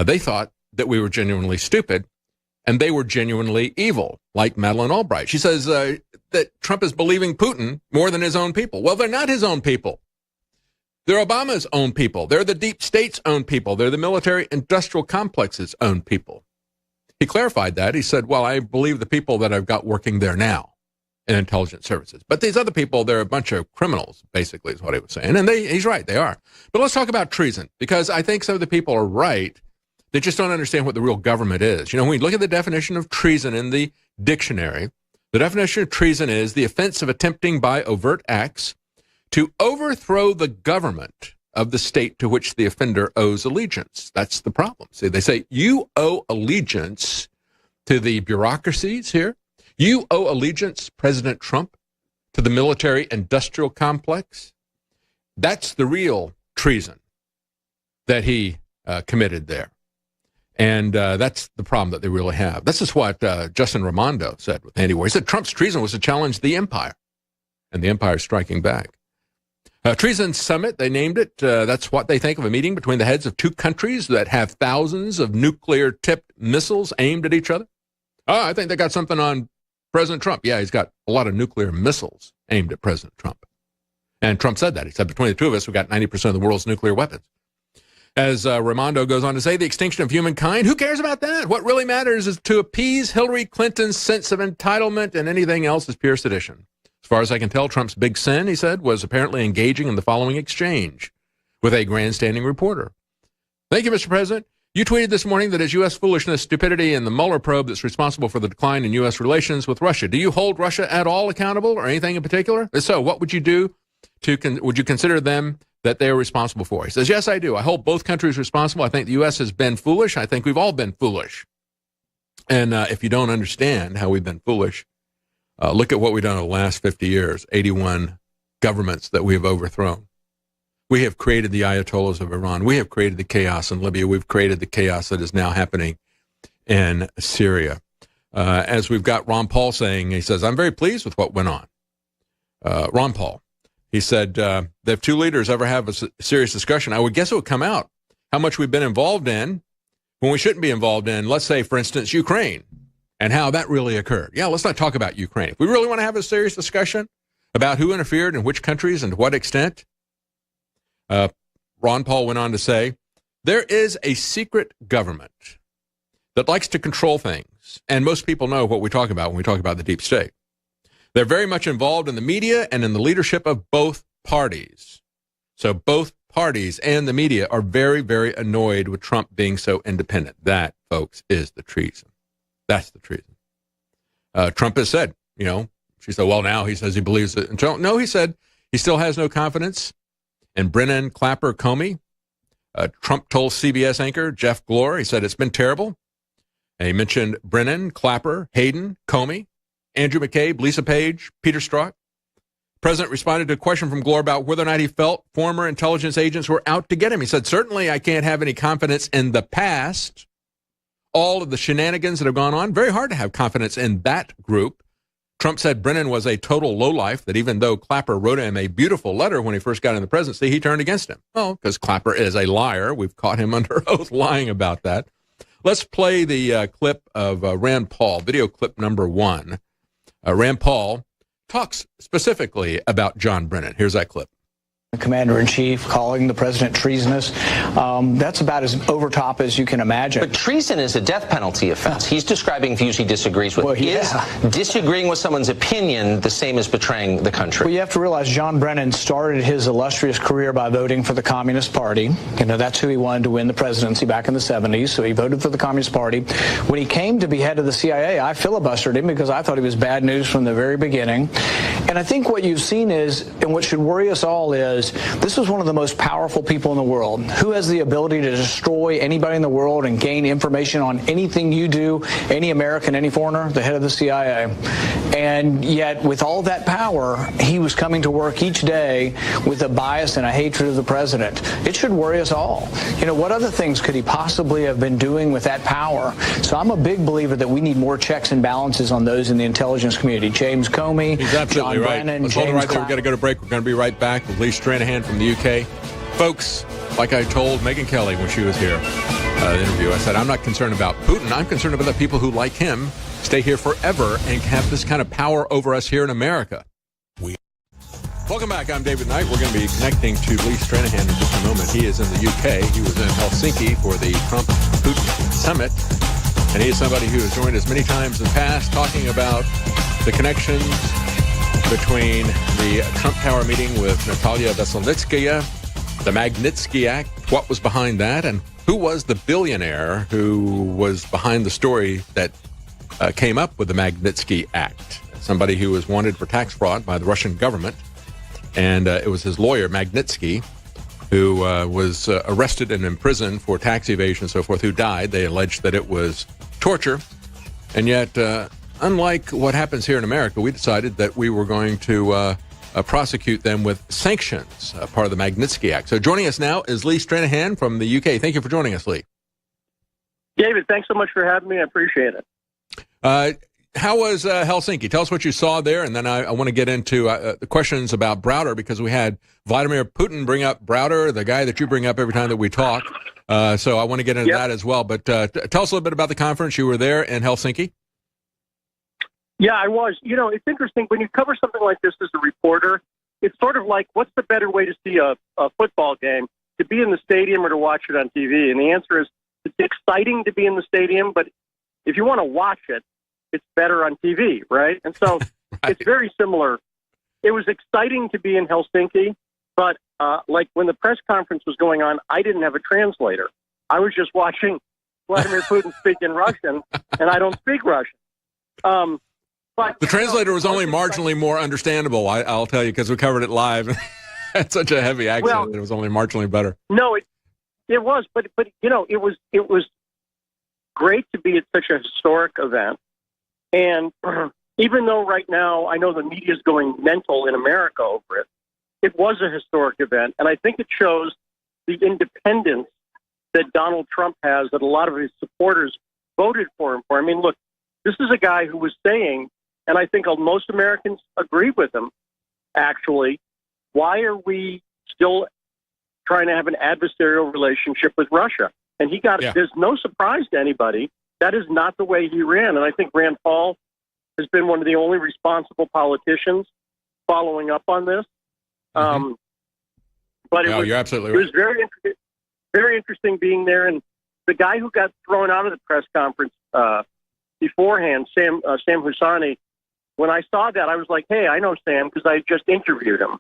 they thought that we were genuinely stupid and they were genuinely evil, like Madeleine Albright. She says that Trump is believing Putin more than his own people. Well, they're not his own people. They're Obama's own people. They're the deep state's own people. They're the military-industrial complex's own people. He clarified that. He said, well, I believe the people that I've got working there now in intelligence services. But these other people, they're a bunch of criminals, basically, is what he was saying. And he's right, they are. But let's talk about treason, because I think some of the people are right. They just don't understand what the real government is. You know, when we look at the definition of treason in the dictionary, the definition of treason is the offense of attempting by overt acts to overthrow the government of the state to which the offender owes allegiance. That's the problem. See, they say you owe allegiance to the bureaucracies here. You owe allegiance, President Trump, to the military-industrial complex. That's the real treason that he committed there. And that's the problem that they really have. This is what Justin Raimondo said with Andy War. He said Trump's treason was to challenge the empire, and the empire is striking back. Treason Summit, they named it. That's what they think of a meeting between the heads of two countries that have thousands of nuclear-tipped missiles aimed at each other. Oh, I think they got something on President Trump. Yeah, he's got a lot of nuclear missiles aimed at President Trump. And Trump said that. He said, between the two of us, we've got 90% of the world's nuclear weapons. As Raimondo goes on to say, the extinction of humankind, who cares about that? What really matters is to appease Hillary Clinton's sense of entitlement, and anything else is pure sedition. As far as I can tell, Trump's big sin, he said, was apparently engaging in the following exchange with a grandstanding reporter. Thank you, Mr. President. You tweeted this morning that it's U.S. foolishness, stupidity, and the Mueller probe that's responsible for the decline in U.S. relations with Russia. Do you hold Russia at all accountable or anything in particular? If so, what would you do would you consider them that they are responsible for? He says, yes, I do. I hold both countries responsible. I think the U.S. has been foolish. I think we've all been foolish. And if you don't understand how we've been foolish, look at what we've done in the last 50 years, 81 governments that we have overthrown. We have created the Ayatollahs of Iran. We have created the chaos in Libya. We've created the chaos that is now happening in Syria. As we've got Ron Paul saying, he says, I'm very pleased with what went on. Ron Paul, he said, if two leaders ever have a serious discussion, I would guess it would come out how much we've been involved in when we shouldn't be involved in, let's say, for instance, Ukraine, and how that really occurred. Yeah, let's not talk about Ukraine. If we really want to have a serious discussion about who interfered in which countries and to what extent, Ron Paul went on to say, there is a secret government that likes to control things, and most people know what we talk about when we talk about the deep state. They're very much involved in the media and in the leadership of both parties. So both parties and the media are very, very annoyed with Trump being so independent. That, folks, is the treason. That's the treason. Trump has said, she said, well, now he says he believes it. No, he said he still has no confidence in Brennan, Clapper, Comey. Trump told CBS anchor Jeff Glor, he said, it's been terrible. And he mentioned Brennan, Clapper, Hayden, Comey, Andrew McCabe, Lisa Page, Peter Strzok. The president responded to a question from Glor about whether or not he felt former intelligence agents were out to get him. He said, certainly I can't have any confidence in the past. All of the shenanigans that have gone on, very hard to have confidence in that group. Trump said Brennan was a total lowlife, that even though Clapper wrote him a beautiful letter when he first got in the presidency, he turned against him. Oh, because Clapper is a liar. We've caught him under oath lying about that. Let's play the clip of Rand Paul, video clip number 1. Rand Paul talks specifically about John Brennan. Here's that clip. Commander-in-Chief calling the president treasonous. That's about as overtop as you can imagine. But treason is a death penalty offense. He's describing views he disagrees with. Well, yeah. Is disagreeing with someone's opinion the same as betraying the country? Well, you have to realize John Brennan started his illustrious career by voting for the Communist Party. That's who he wanted to win the presidency back in the 70s, so he voted for the Communist Party. When he came to be head of the CIA, I filibustered him because I thought he was bad news from the very beginning. And I think what you've seen is, and what should worry us all is, this was one of the most powerful people in the world. Who has the ability to destroy anybody in the world and gain information on anything you do, any American, any foreigner? The head of the CIA. And yet, with all that power, he was coming to work each day with a bias and a hatred of the president. It should worry us all. What other things could he possibly have been doing with that power? So I'm a big believer that we need more checks and balances on those in the intelligence community. James Comey, He's absolutely John right. Brennan, Let's hold it right there. Clapper. We've got to go to break. We're going to be right back with Lee Stranahan from the UK. Folks, like I told Megyn Kelly when she was here, the interview, I said, I'm not concerned about Putin. I'm concerned about the people who, like him, stay here forever and have this kind of power over us here in America. Welcome back. I'm David Knight. We're going to be connecting to Lee Stranahan in just a moment. He is in the UK. He was in Helsinki for the Trump-Putin summit. And he is somebody who has joined us many times in the past talking about the connections between the Trump Tower meeting with Natalia Veselnitskaya, the Magnitsky Act, what was behind that, and who was the billionaire who was behind the story that came up with the Magnitsky Act. Somebody who was wanted for tax fraud by the Russian government. And it was his lawyer, Magnitsky, who was arrested and imprisoned for tax evasion and so forth, who died. They alleged that it was torture. And yet, unlike what happens here in America, we decided that we were going to prosecute them with sanctions, part of the Magnitsky Act. So joining us now is Lee Stranahan from the UK. Thank you for joining us, Lee. David, thanks so much for having me. I appreciate it. How was Helsinki? Tell us what you saw there, and then I want to get into the questions about Browder, because we had Vladimir Putin bring up Browder, the guy that you bring up every time that we talk. So I want to get into that as well. But tell us a little bit about the conference. You were there in Helsinki? Yeah, I was. You know, it's interesting. When you cover something like this as a reporter, it's sort of like, what's the better way to see a football game? To be in the stadium or to watch it on TV? And the answer is, it's exciting to be in the stadium, but if you want to watch it, it's better on TV, right? And so It's very similar. It was exciting to be in Helsinki, but like when the press conference was going on, I didn't have a translator. I was just watching Vladimir Putin speak in Russian, and I don't speak Russian. But the translator was only marginally more understandable, I'll tell you, because we covered it live. It's such a heavy accent that it was only marginally better. No, it was, but you know, it was great to be at such a historic event. And even though right now I know the media is going mental in America over it, it was a historic event. And I think it shows the independence that Donald Trump has, that a lot of his supporters voted for him for. I mean, look, this is a guy who was saying, and I think most Americans agree with him, actually, why are we still trying to have an adversarial relationship with Russia? And there's no surprise to anybody. That is not the way he ran. And I think Rand Paul has been one of the only responsible politicians following up on this. Mm-hmm. But you're absolutely right. It was very interesting being there. And the guy who got thrown out of the press conference beforehand, Sam Husani, when I saw that, I was like, hey, I know Sam because I just interviewed him.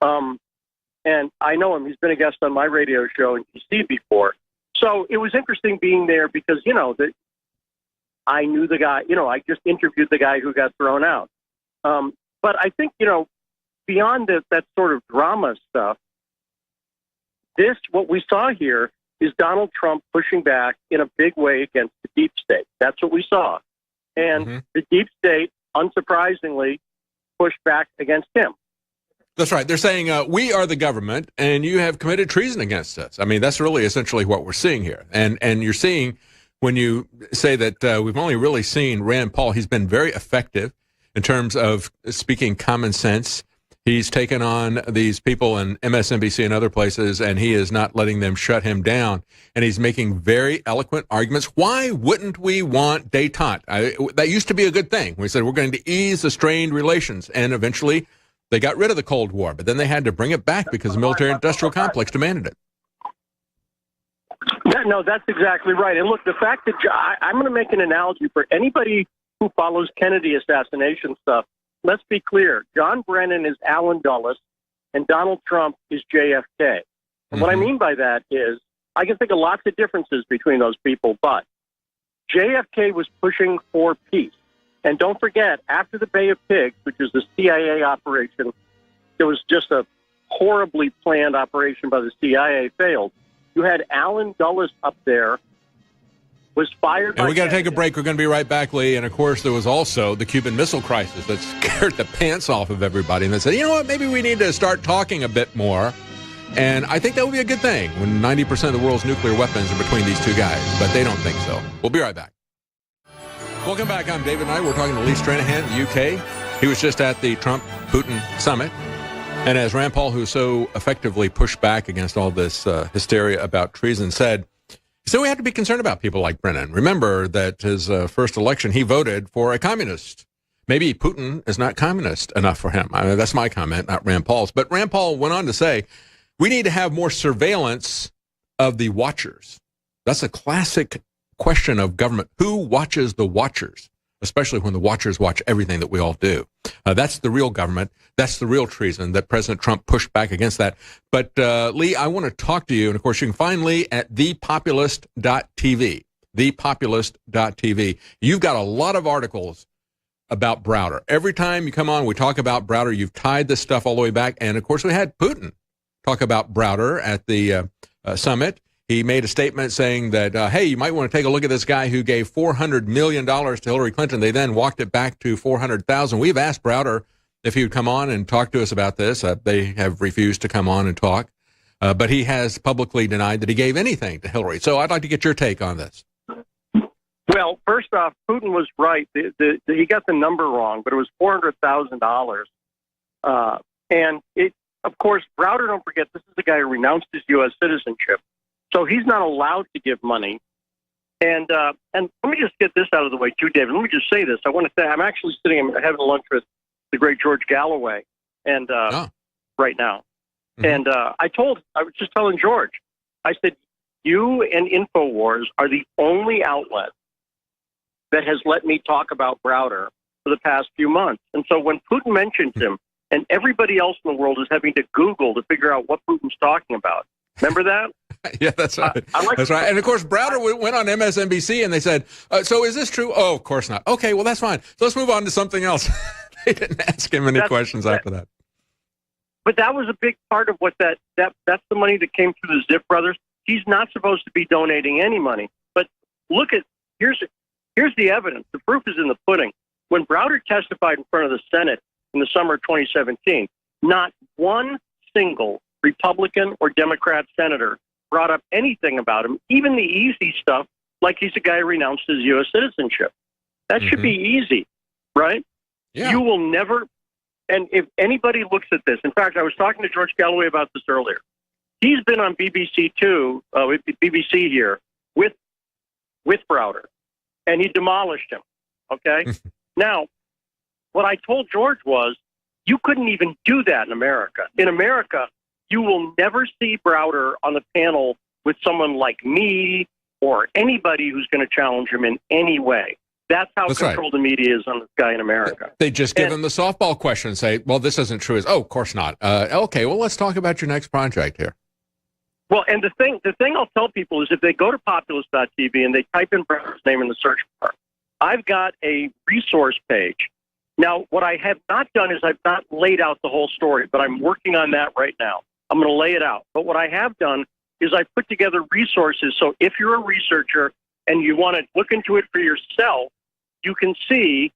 And I know him. He's been a guest on my radio show in D.C. before. So it was interesting being there because, you know, I knew the guy, you know, I just interviewed the guy who got thrown out. But I think, you know, beyond that sort of drama stuff, what we saw here is Donald Trump pushing back in a big way against the deep state. That's what we saw. And the deep state, unsurprisingly, pushed back against him. That's right. They're saying, we are the government, and you have committed treason against us. I mean, that's really essentially what we're seeing here. And you're seeing, when you say that we've only really seen Rand Paul, he's been very effective in terms of speaking common sense. He's taken on these people in MSNBC and other places, and he is not letting them shut him down. And he's making very eloquent arguments. Why wouldn't we want détente? That used to be a good thing. We said we're going to ease the strained relations, and eventually they got rid of the Cold War, but then they had to bring it back because the military-industrial complex demanded it. No, that's exactly right. And look, the fact that I'm going to make an analogy for anybody who follows Kennedy assassination stuff. Let's be clear. John Brennan is Allen Dulles, and Donald Trump is JFK. And what I mean by that is I can think of lots of differences between those people, but JFK was pushing for peace. And don't forget, after the Bay of Pigs, which is the CIA operation, it was just a horribly planned operation by the CIA, failed. You had Allen Dulles up there, was fired. And we got to take a break. We're going to be right back, Lee. And, of course, there was also the Cuban Missile Crisis that scared the pants off of everybody. And they said, you know what, maybe we need to start talking a bit more. And I think that would be a good thing when 90% of the world's nuclear weapons are between these two guys. But they don't think so. We'll be right back. Welcome back. I'm David Knight. We're talking to Lee Stranahan, the UK. He was just at the Trump-Putin summit. And as Rand Paul, who so effectively pushed back against all this hysteria about treason, said, so we have to be concerned about people like Brennan. Remember that his first election, he voted for a communist. Maybe Putin is not communist enough for him. I mean, that's my comment, not Rand Paul's. But Rand Paul went on to say, we need to have more surveillance of the watchers. That's a classic question of government. Who watches the watchers? Especially when the watchers watch everything that we all do. That's the real government. That's the real treason that President Trump pushed back against that. But, Lee, I want to talk to you. And, of course, you can find Lee at thepopulist.tv, thepopulist.tv. You've got a lot of articles about Browder. Every time you come on, we talk about Browder. You've tied this stuff all the way back. And, of course, we had Putin talk about Browder at the summit. He made a statement saying that, hey, you might want to take a look at this guy who gave $400 million to Hillary Clinton. They then walked it back to $400,000. We've asked Browder if he would come on and talk to us about this. They have refused to come on and talk. But he has publicly denied that he gave anything to Hillary. So I'd like to get your take on this. Well, first off, Putin was right. He got the number wrong, but it was $400,000. And it, of course, Browder, don't forget, this is the guy who renounced his U.S. citizenship. So he's not allowed to give money. And let me just get this out of the way, too, David. Let me just say this. I want to say I'm actually having lunch with the great George Galloway and right now. Mm-hmm. And I was just telling George, I said, you and InfoWars are the only outlet that has let me talk about Browder for the past few months. And so when Putin mentions him, and everybody else in the world is having to Google to figure out what Putin's talking about. Remember that? Yeah, that's right. That's right. And, of course, Browder went on MSNBC, and they said, so is this true? Oh, of course not. Okay, well, that's fine. So let's move on to something else. They didn't ask him any questions after that. But that was a big part of what that's the money that came through the Zip brothers. He's not supposed to be donating any money. But look at, here's the evidence. The proof is in the pudding. When Browder testified in front of the Senate in the summer of 2017, not one single Republican or Democrat senator brought up anything about him, even the easy stuff, like he's a guy who renounced his U.S. citizenship. That should be easy, right? Yeah. You will never, and if anybody looks at this, in fact, I was talking to George Galloway about this earlier. He's been on BBC too, with BBC here, with Browder, and he demolished him, okay? Now, what I told George was, you couldn't even do that in America. In America, you will never see Browder on the panel with someone like me or anybody who's going to challenge him in any way. That's how controlled the media is on this guy in America. They just give him the softball question and say, well, this isn't true. Oh, of course not. Okay, well, let's talk about your next project here. Well, and the thing I'll tell people is if they go to populist.tv and they type in Browder's name in the search bar, I've got a resource page. Now, what I have not done is I've not laid out the whole story, but I'm working on that right now. I'm going to lay it out. But what I have done is I've put together resources. So if you're a researcher and you want to look into it for yourself, you can see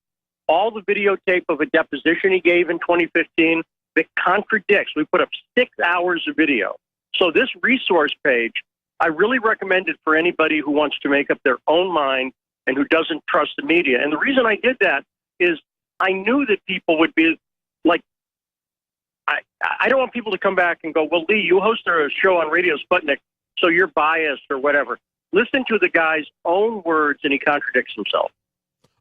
all the videotape of a deposition he gave in 2015 that contradicts. We put up 6 hours of video. So this resource page, I really recommend it for anybody who wants to make up their own mind and who doesn't trust the media. And the reason I did that is I knew that people would be like, I don't want people to come back and go, well, Lee, you host a show on Radio Sputnik, so you're biased or whatever. Listen to the guy's own words, and he contradicts himself.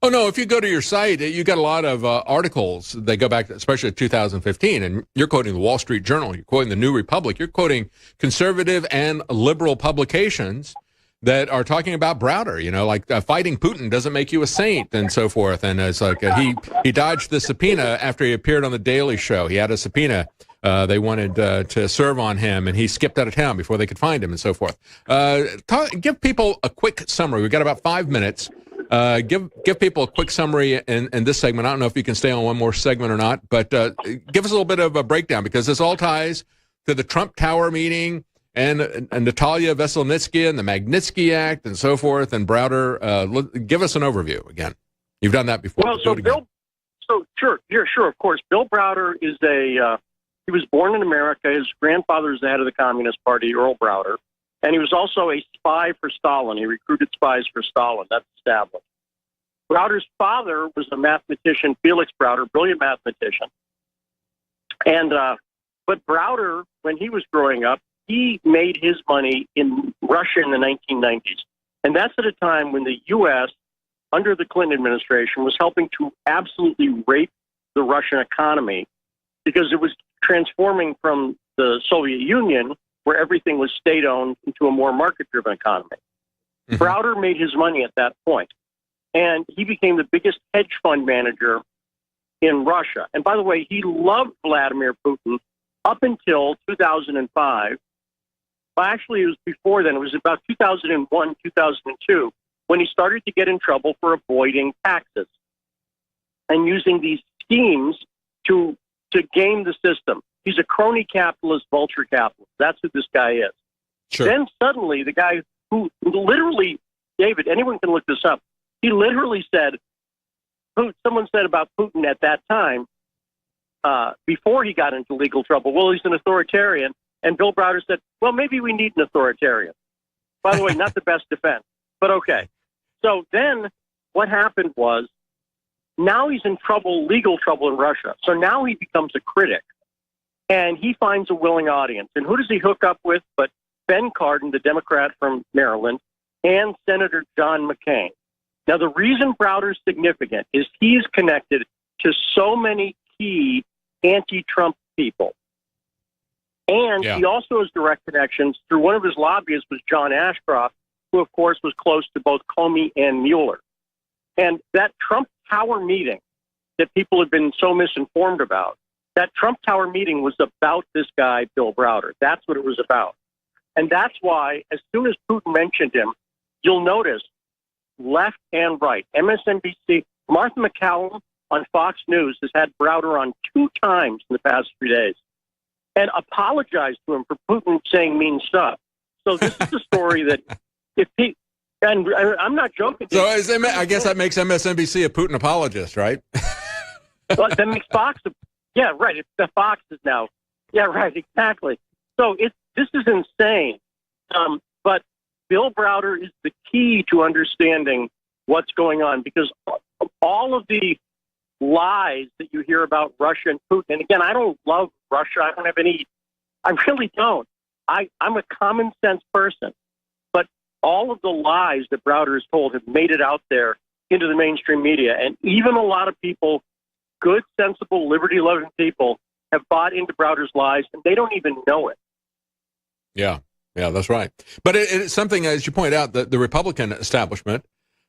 Oh, no, if you go to your site, you got a lot of articles. They go back, especially to 2015, and you're quoting the Wall Street Journal, you're quoting the New Republic, you're quoting conservative and liberal publications that are talking about Browder, you know, like fighting Putin doesn't make you a saint and so forth. And it's like he dodged the subpoena after he appeared on The Daily Show. He had a subpoena. They wanted to serve on him, and he skipped out of town before they could find him and so forth. Give people a quick summary. We've got about 5 minutes. Give people a quick summary in this segment. I don't know if you can stay on one more segment or not, but give us a little bit of a breakdown, because this all ties to the Trump Tower meeting and Natalia Veselnitsky and the Magnitsky Act and so forth, and Browder. Give us an overview again. You've done that before. Well, sure, of course. Bill Browder is he was born in America. His grandfather is the head of the Communist Party, Earl Browder, and he was also a spy for Stalin. He recruited spies for Stalin. That's established. Browder's father was a mathematician, Felix Browder, brilliant mathematician, and But Browder, when he was growing up, he made his money in Russia in the 1990s. And that's at a time when the U.S., under the Clinton administration, was helping to absolutely rape the Russian economy because it was transforming from the Soviet Union, where everything was state-owned, into a more market-driven economy. Mm-hmm. Browder made his money at that point, and he became the biggest hedge fund manager in Russia. And by the way, he loved Vladimir Putin up until 2005. Well, actually, it was before then. It was about 2001, 2002, when he started to get in trouble for avoiding taxes and using these schemes to game the system. He's a crony capitalist, vulture capitalist. That's who this guy is. Sure. Then suddenly, the guy who literally, David, anyone can look this up, he literally said, someone said about Putin at that time, before he got into legal trouble, well, he's an authoritarian. And Bill Browder said, well, maybe we need an authoritarian. By the way, not the best defense, but okay. So then what happened was, now he's in trouble, legal trouble in Russia. So now he becomes a critic, and he finds a willing audience. And who does he hook up with but Ben Cardin, the Democrat from Maryland, and Senator John McCain. Now, the reason Browder's significant is he's connected to so many key anti-Trump people. And he also has direct connections through one of his lobbyists was John Ashcroft, who, of course, was close to both Comey and Mueller. And that Trump Tower meeting that people have been so misinformed about, that Trump Tower meeting was about this guy, Bill Browder. That's what it was about. And that's why, as soon as Putin mentioned him, you'll notice left and right, MSNBC, Martha McCallum on Fox News has had Browder on 2 times in the past 3 days and apologized to him for Putin saying mean stuff. So this is a story that if he, and I'm not joking. So I guess that makes MSNBC a Putin apologist, right? Well, that makes Fox, yeah, right. It's the Fox is now, yeah, right, exactly. So this is insane. But Bill Browder is the key to understanding what's going on, because all of the lies that you hear about Russia and Putin, and again, I don't love Russia. I don't have any, I really don't. I'm a common sense person. But all of the lies that Browder has told have made it out there into the mainstream media. And even a lot of people, good, sensible, liberty-loving people, have bought into Browder's lies, and they don't even know it. Yeah, that's right. But it's something, as you point out, that the Republican establishment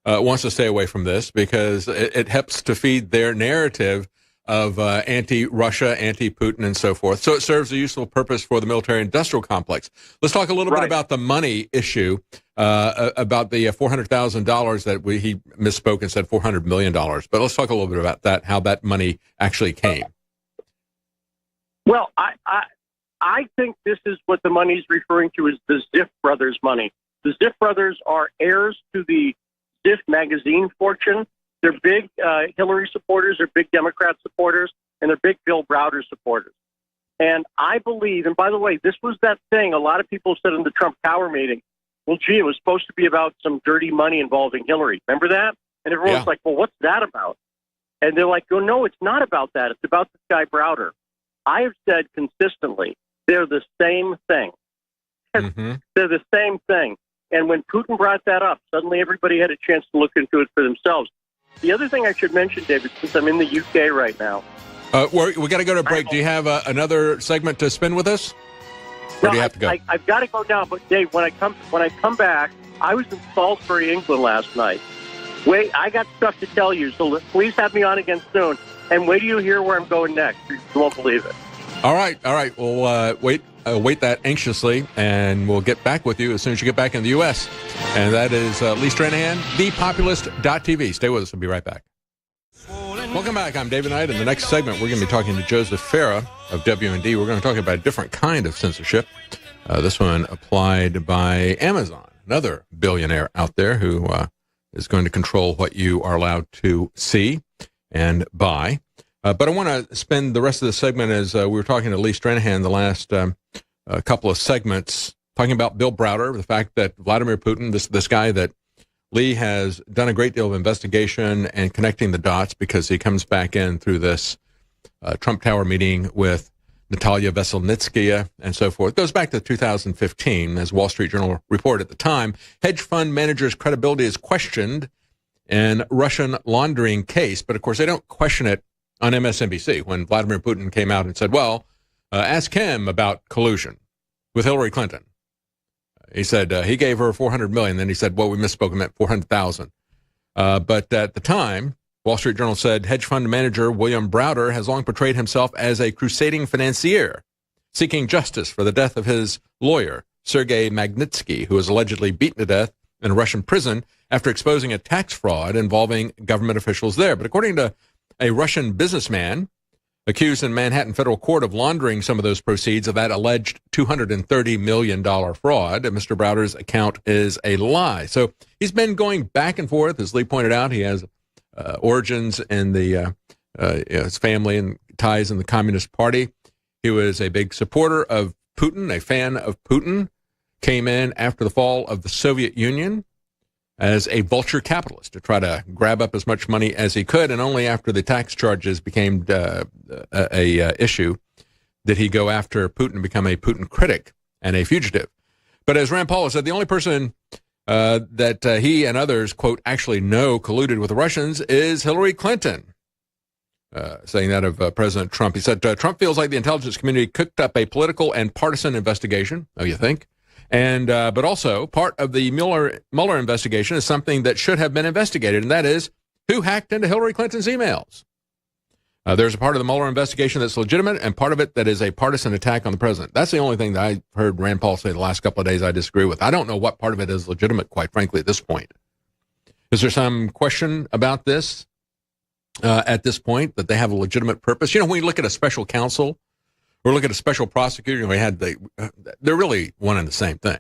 wants to stay away from this because it helps to feed their narrative of anti-Russia, anti-Putin, and so forth. So it serves a useful purpose for the military-industrial complex. Let's talk a little bit about the money issue, about the $400,000 that he misspoke and said $400 million. But let's talk a little bit about that, how that money actually came. Well, I think this is what the money's referring to as the Ziff brothers money. The Ziff brothers are heirs to the Ziff magazine fortune. They're big Hillary supporters, they're big Democrat supporters, and they're big Bill Browder supporters. And I believe, and by the way, this was that thing a lot of people said in the Trump Tower meeting, well, gee, it was supposed to be about some dirty money involving Hillary. Remember that? And everyone's like, well, what's that about? And they're like, oh, no, it's not about that. It's about this guy Browder. I have said consistently, they're the same thing. Mm-hmm. They're the same thing. And when Putin brought that up, suddenly everybody had a chance to look into it for themselves. The other thing I should mention, David, since I'm in the UK right now. We got to go to break. Do you have another segment to spin with us? Or do you have to go? I've got to go now. But Dave, when I come back, I was in Salisbury, England last night. Wait, I got stuff to tell you, so please have me on again soon. And wait till you hear where I'm going next. You won't believe it. All right. We'll wait that anxiously, and we'll get back with you as soon as you get back in the U.S. And that is Lee Stranahan, thepopulist.tv. Stay with us. We'll be right back. Welcome back. I'm David Knight. In the next segment, we're going to be talking to Joseph Farah of WND. We're going to talk about a different kind of censorship. This one applied by Amazon, another billionaire out there who is going to control what you are allowed to see and buy. But I want to spend the rest of the segment, as we were talking to Lee Stranahan the last couple of segments, talking about Bill Browder, the fact that Vladimir Putin, this guy that Lee has done a great deal of investigation and connecting the dots, because he comes back in through this Trump Tower meeting with Natalia Veselnitskaya, and so forth. It goes back to 2015, as Wall Street Journal reported at the time. Hedge fund managers' credibility is questioned in Russian laundering case, but of course they don't question it on MSNBC when Vladimir Putin came out and said, well, ask him about collusion with Hillary Clinton. He said he gave her $400 million. Then he said, well, we misspoke, meant $400,000. But at the time, Wall Street Journal said hedge fund manager William Browder has long portrayed himself as a crusading financier, seeking justice for the death of his lawyer, Sergei Magnitsky, who was allegedly beaten to death in a Russian prison after exposing a tax fraud involving government officials there. But according to a Russian businessman accused in Manhattan federal court of laundering some of those proceeds of that alleged $230 million fraud, Mr. Browder's account is a lie. So he's been going back and forth. As Lee pointed out, he has origins in his family and ties in the Communist Party. He was a big supporter of Putin, a fan of Putin, came in after the fall of the Soviet Union as a vulture capitalist to try to grab up as much money as he could, and only after the tax charges became a issue did he go after Putin and become a Putin critic and a fugitive. But as Rand Paul said, the only person that he and others, quote, actually know colluded with the Russians is Hillary Clinton. Saying that of President Trump. He said, Trump feels like the intelligence community cooked up a political and partisan investigation. Oh, you think? And but also part of the Mueller investigation is something that should have been investigated, and that is who hacked into Hillary Clinton's emails. There's a part of the Mueller investigation that's legitimate and part of it that is a partisan attack on the president. That's the only thing that I heard Rand Paul say the last couple of days I disagree with. I don't know what part of it is legitimate, quite frankly, at this point. Is there some question about this at this point, that they have a legitimate purpose? You know, when you look at a special counsel or look at a special prosecutor, they're really one and the same thing.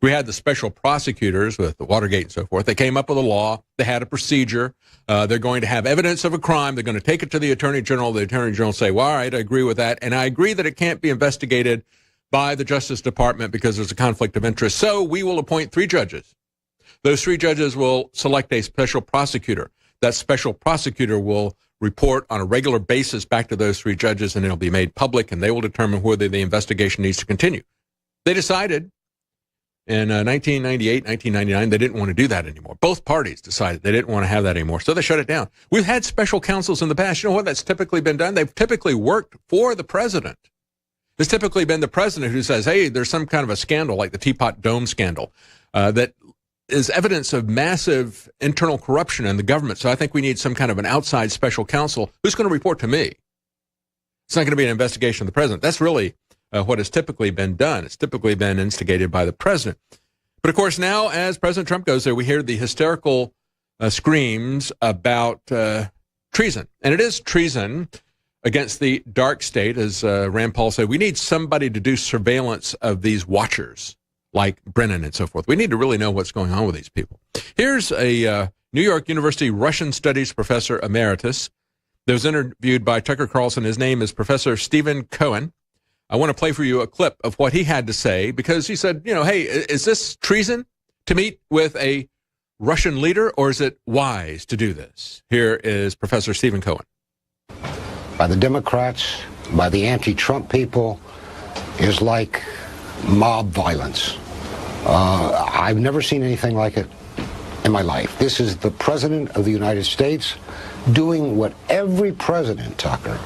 We had the special prosecutors with the Watergate and so forth. They came up with a law. They had a procedure. They're going to have evidence of a crime. They're going to take it to the Attorney General. The Attorney General say, well, all right, I agree with that. And I agree that it can't be investigated by the Justice Department because there's a conflict of interest. So we will appoint 3 judges. Those 3 judges will select a special prosecutor. That special prosecutor will report on a regular basis back to those 3 judges, and it'll be made public, and they will determine whether the investigation needs to continue. They decided in 1998, 1999, they didn't want to do that anymore. Both parties decided they didn't want to have that anymore, so they shut it down. We've had special counsels in the past. You know what? That's typically been done. They've typically worked for the president. It's typically been the president who says, hey, there's some kind of a scandal, like the Teapot Dome scandal, that is evidence of massive internal corruption in the government. So I think we need some kind of an outside special counsel who's going to report to me. It's not going to be an investigation of the president. That's really what has typically been done. It's typically been instigated by the president. But of course, now as President Trump goes there, we hear the hysterical screams about treason. And it is treason against the dark state, as Rand Paul said. We need somebody to do surveillance of these watchers like Brennan and so forth. We need to really know what's going on with these people. Here's a New York University Russian Studies professor emeritus that was interviewed by Tucker Carlson. His name is Professor Stephen Cohen. I want to play for you a clip of what he had to say, because he said, hey, is this treason to meet with a Russian leader, or is it wise to do this? Here is Professor Stephen Cohen. By the Democrats, by the anti-Trump people, is like mob violence. I've never seen anything like it in my life. This is the President of the United States doing what every president, Tucker,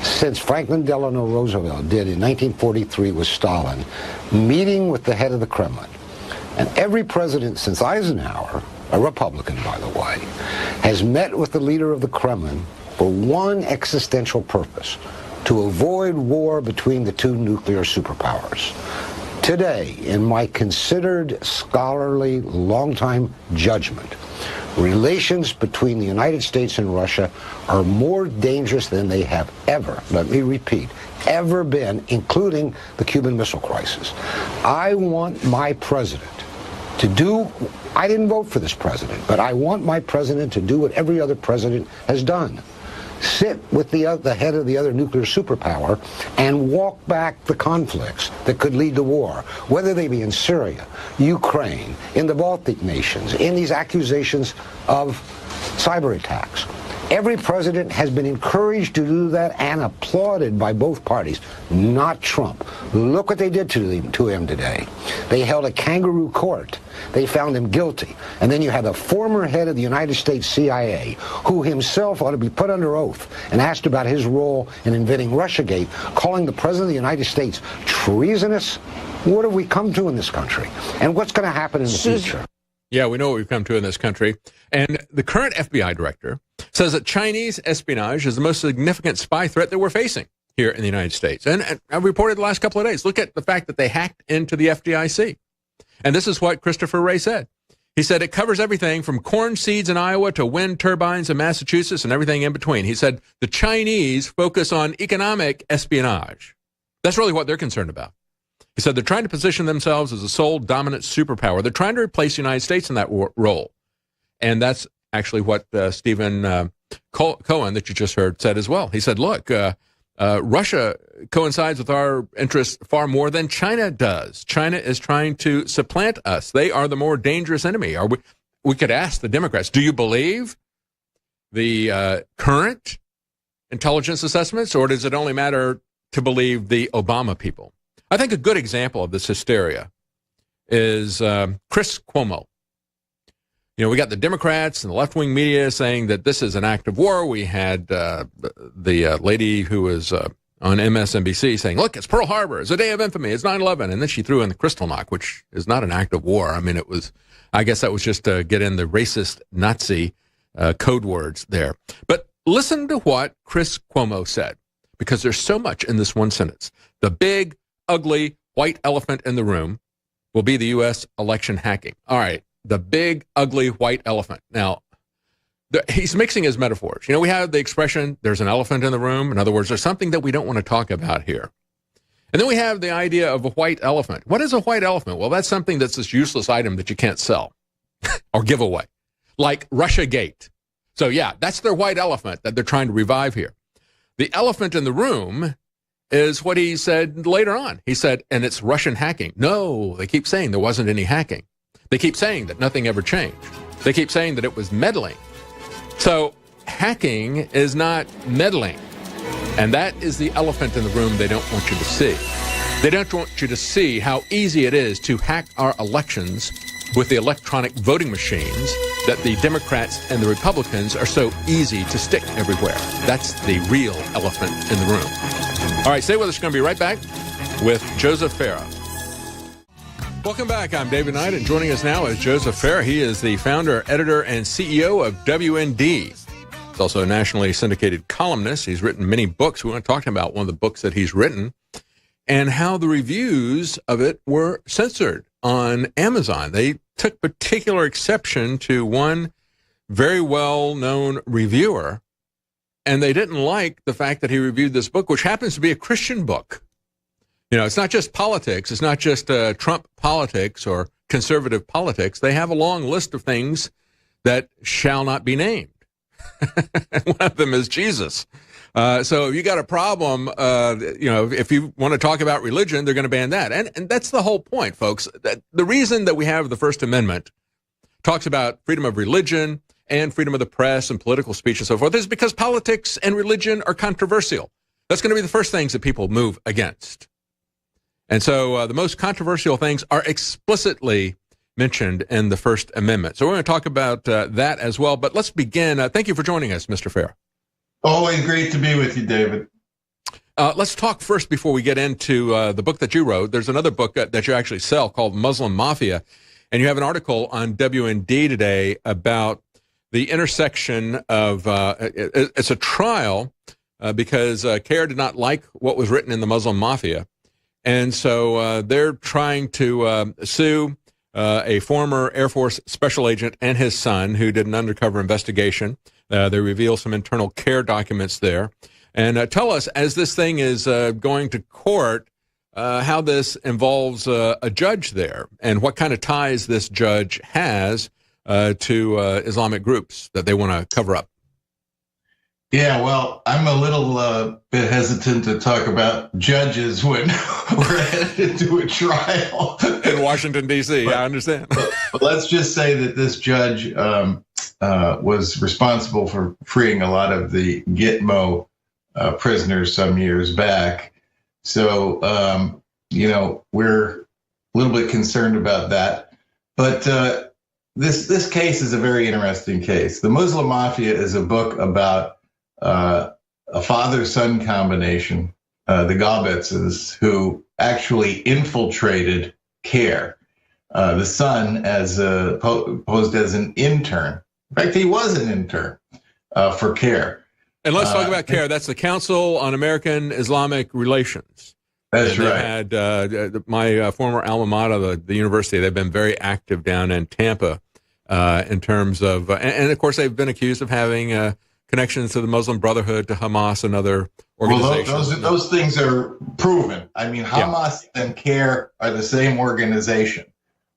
since Franklin Delano Roosevelt did in 1943 with Stalin, meeting with the head of the Kremlin. And every president since Eisenhower, a Republican by the way, has met with the leader of the Kremlin for one existential purpose: to avoid war between the 2 nuclear superpowers. Today, in my considered scholarly long-time judgment, relations between the United States and Russia are more dangerous than they have ever, let me repeat, ever been, including the Cuban Missile Crisis. I want my president to do, I didn't vote for this president, but I want my president to do what every other president has done. Sit with the head of the other nuclear superpower and walk back the conflicts that could lead to war, whether they be in Syria, Ukraine, in the Baltic nations, in these accusations of cyber attacks. Every president has been encouraged to do that and applauded by both parties, not Trump. Look what they did to him today. They held a kangaroo court. They found him guilty. And then you have the former head of the United States CIA, who himself ought to be put under oath and asked about his role in inventing Russiagate, calling the President of the United States treasonous. What have we come to in this country? And what's going to happen in the future? Yeah, we know what we've come to in this country. And the current FBI director says that Chinese espionage is the most significant spy threat that we're facing here in the United States. And I've reported the last couple of days. Look at the fact that they hacked into the FDIC. And this is what Christopher Wray said. He said it covers everything from corn seeds in Iowa to wind turbines in Massachusetts and everything in between. He said the Chinese focus on economic espionage. That's really what they're concerned about. He said they're trying to position themselves as a sole dominant superpower. They're trying to replace the United States in that role. And that's actually what Stephen Cohen, that you just heard, said as well. He said, look, Russia coincides with our interests far more than China does. China is trying to supplant us. They are the more dangerous enemy. We could ask the Democrats, do you believe the current intelligence assessments, or does it only matter to believe the Obama people? I think a good example of this hysteria is Chris Cuomo. You know, we got the Democrats and the left-wing media saying that this is an act of war. We had the lady who was on MSNBC saying, look, it's Pearl Harbor. It's a day of infamy. It's 9/11. And then she threw in the Kristallnacht, which is not an act of war. I mean, it was, I guess that was just to get in the racist Nazi code words there. But listen to what Chris Cuomo said, because there's so much in this one sentence. The big, ugly, white elephant in the room will be the U.S. election hacking. All right. The big, ugly, white elephant. Now, he's mixing his metaphors. You know, we have the expression, there's an elephant in the room. In other words, there's something that we don't want to talk about here. And then we have the idea of a white elephant. What is a white elephant? Well, that's something that's this useless item that you can't sell or give away, like Russiagate. So, yeah, that's their white elephant that they're trying to revive here. The elephant in the room is what he said later on. He said, and it's Russian hacking. No, they keep saying there wasn't any hacking. They keep saying that nothing ever changed. They keep saying that it was meddling. So hacking is not meddling. And that is the elephant in the room they don't want you to see. They don't want you to see how easy it is to hack our elections with the electronic voting machines that the Democrats and the Republicans are so easy to stick everywhere. That's the real elephant in the room. All right, stay with us. We're going to be right back with Joseph Farah. Welcome back. I'm David Knight, and joining us now is Joseph Farah. He is the founder, editor, and CEO of WND. He's also a nationally syndicated columnist. He's written many books. We want to talk to him about one of the books that he's written and how the reviews of it were censored on Amazon. They took particular exception to one very well-known reviewer, and they didn't like the fact that he reviewed this book, which happens to be a Christian book. You know, it's not just politics. It's not just Trump politics or conservative politics. They have a long list of things that shall not be named. One of them is Jesus. So if you got a problem, you know, if you want to talk about religion, they're going to ban that. And that's the whole point, folks. The reason that we have the First Amendment talks about freedom of religion and freedom of the press and political speech and so forth is because politics and religion are controversial. That's going to be the first things that people move against. And so the most controversial things are explicitly mentioned in the First Amendment. So we're going to talk about that as well. But let's begin. Thank you for joining us, Mr. Farah. Always great to be with you, David. Let's talk first before we get into the book that you wrote. There's another book that you actually sell called Muslim Mafia. And you have an article on WND today about the intersection of, it's a trial because CAIR did not like what was written in the Muslim Mafia. And so they're trying to sue a former Air Force special agent and his son who did an undercover investigation. They reveal some internal CAIR documents there. And tell us, as this thing is going to court, how this involves a judge there and what kind of ties this judge has to Islamic groups that they want to cover up. Yeah, well, I'm a little bit hesitant to talk about judges when we're headed into a trial. In Washington, D.C., I understand. But let's just say that this judge was responsible for freeing a lot of the Gitmo prisoners some years back. So, we're a little bit concerned about that. But this case is a very interesting case. The Muslim Mafia is a book about a father-son combination, the Gobbetzes, who actually infiltrated CARE. The son posed as an intern. In fact, he was an intern for CARE. And let's talk about CARE. That's the Council on American Islamic Relations. That's and right. Had my former alma mater, the university. They've been very active down in Tampa in terms of, and of course, they've been accused of having connections to the Muslim Brotherhood, to Hamas, and other organizations. Well, those things are proven. I mean, Hamas and CARE are the same organization.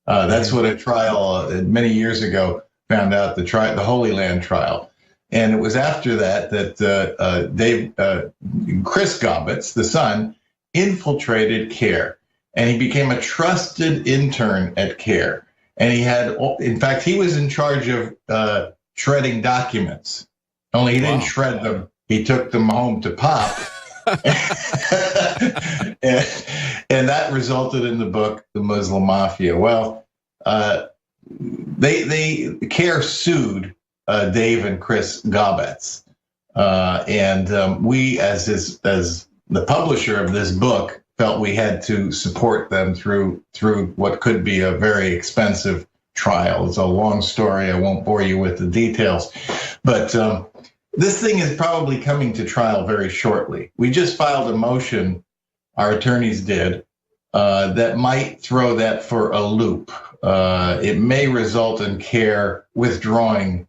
That's what a trial many years ago found out, the Holy Land trial. And it was after that Chris Gobbetz, the son, infiltrated CARE, and he became a trusted intern at CARE. And in fact, he was in charge of shredding documents. Only he didn't shred them; he took them home to Pop, and that resulted in the book, The Muslim Mafia. Well, CARE sued Dave and Chris Gobbetz, and we, as the publisher of this book, felt we had to support them through what could be a very expensive trial. It's a long story. I won't bore you with the details, but this thing is probably coming to trial very shortly. We just filed a motion, our attorneys did, that might throw that for a loop. It may result in CARE withdrawing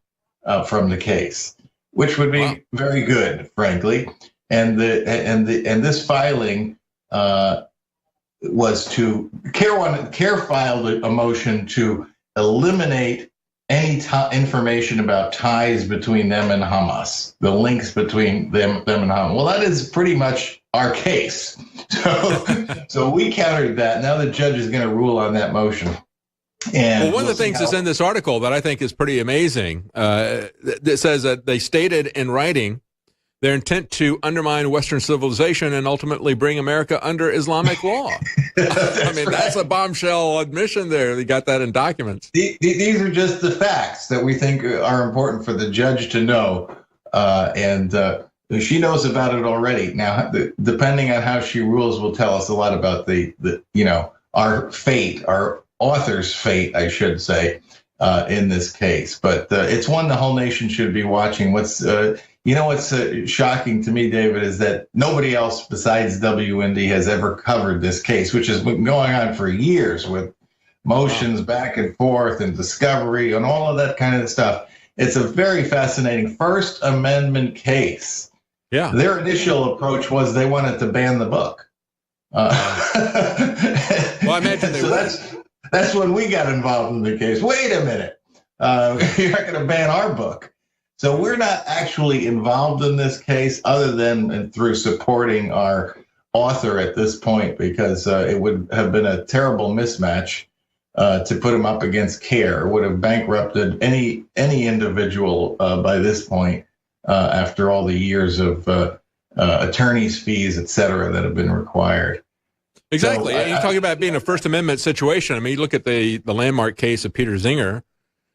from the case, which would be very good, frankly. And this filing was to CARE filed a motion to eliminate any information about ties between them and Hamas, the links between them and Hamas. Well, that is pretty much our case. So we countered that. Now the judge is going to rule on that motion. And one of the things that's in this article that I think is pretty amazing, it says that they stated in writing their intent to undermine Western civilization and ultimately bring America under Islamic law. That's a bombshell admission there. They got that in documents. These are just the facts that we think are important for the judge to know. And she knows about it already. Now, depending on how she rules, will tell us a lot about our fate, our author's fate, I should say, in this case. But it's one the whole nation should be watching. What's shocking to me, David, is that nobody else besides WND has ever covered this case, which has been going on for years with motions back and forth and discovery and all of that kind of stuff. It's a very fascinating First Amendment case. Yeah. Their initial approach was they wanted to ban the book. Well, I imagine they would. That's when we got involved in the case. Wait a minute. You're not going to ban our book. So we're not actually involved in this case other than through supporting our author at this point, because it would have been a terrible mismatch to put him up against CARE. It would have bankrupted any individual by this point after all the years of attorney's fees, et cetera, that have been required. Exactly. So, you're talking about being a First Amendment situation. I mean, you look at the landmark case of Peter Zinger,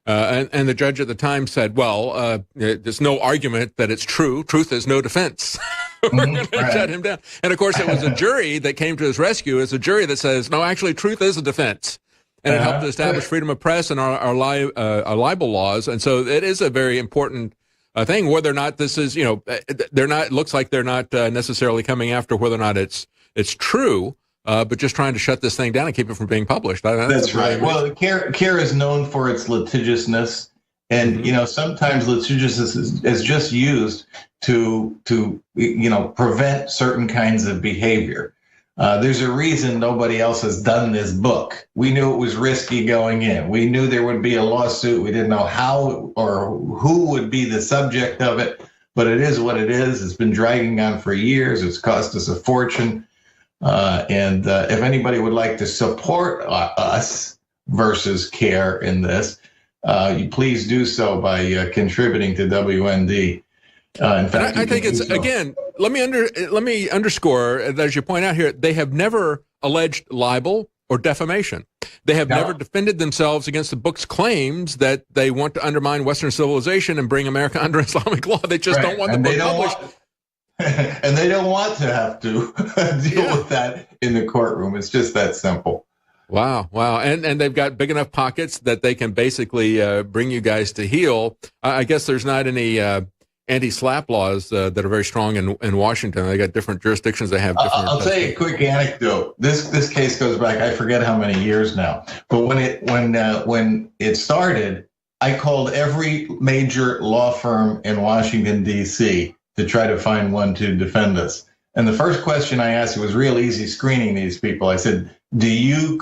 and the judge at the time said, well, there's no argument that it's true. Truth is no defense. We're going to shut him down. And, of course, it was a jury that came to his rescue. It's a jury that says, no, actually, truth is a defense. And it helped to establish freedom of press and our libel laws. And so it is a very important thing, whether or not this is, it looks like they're not necessarily coming after whether or not it's true. But just trying to shut this thing down and keep it from being published. That's right. Well, CARE is known for its litigiousness, and sometimes litigiousness is just used to prevent certain kinds of behavior. There's a reason nobody else has done this book. We knew it was risky going in. We knew there would be a lawsuit. We didn't know how or who would be the subject of it, but it is what it is. It's been dragging on for years. It's cost us a fortune. And if anybody would like to support us versus CARE in this, you please do so by contributing to WND. In fact, I think it's, again, let me underscore, as you point out here, they have never alleged libel or defamation. They have never defended themselves against the book's claims that they want to undermine Western civilization and bring America under Islamic law. They just don't want the book published. And they don't want to have to deal with that in the courtroom. It's just that simple. Wow. And they've got big enough pockets that they can basically bring you guys to heel. I guess there's not any anti-SLAPP laws that are very strong in Washington. They got different jurisdictions that have different. I'll tell you a quick anecdote. This case goes back, I forget how many years now. But when it started, I called every major law firm in Washington, D.C. to try to find one to defend us. And the first question I asked, it was real easy screening these people. I said, do you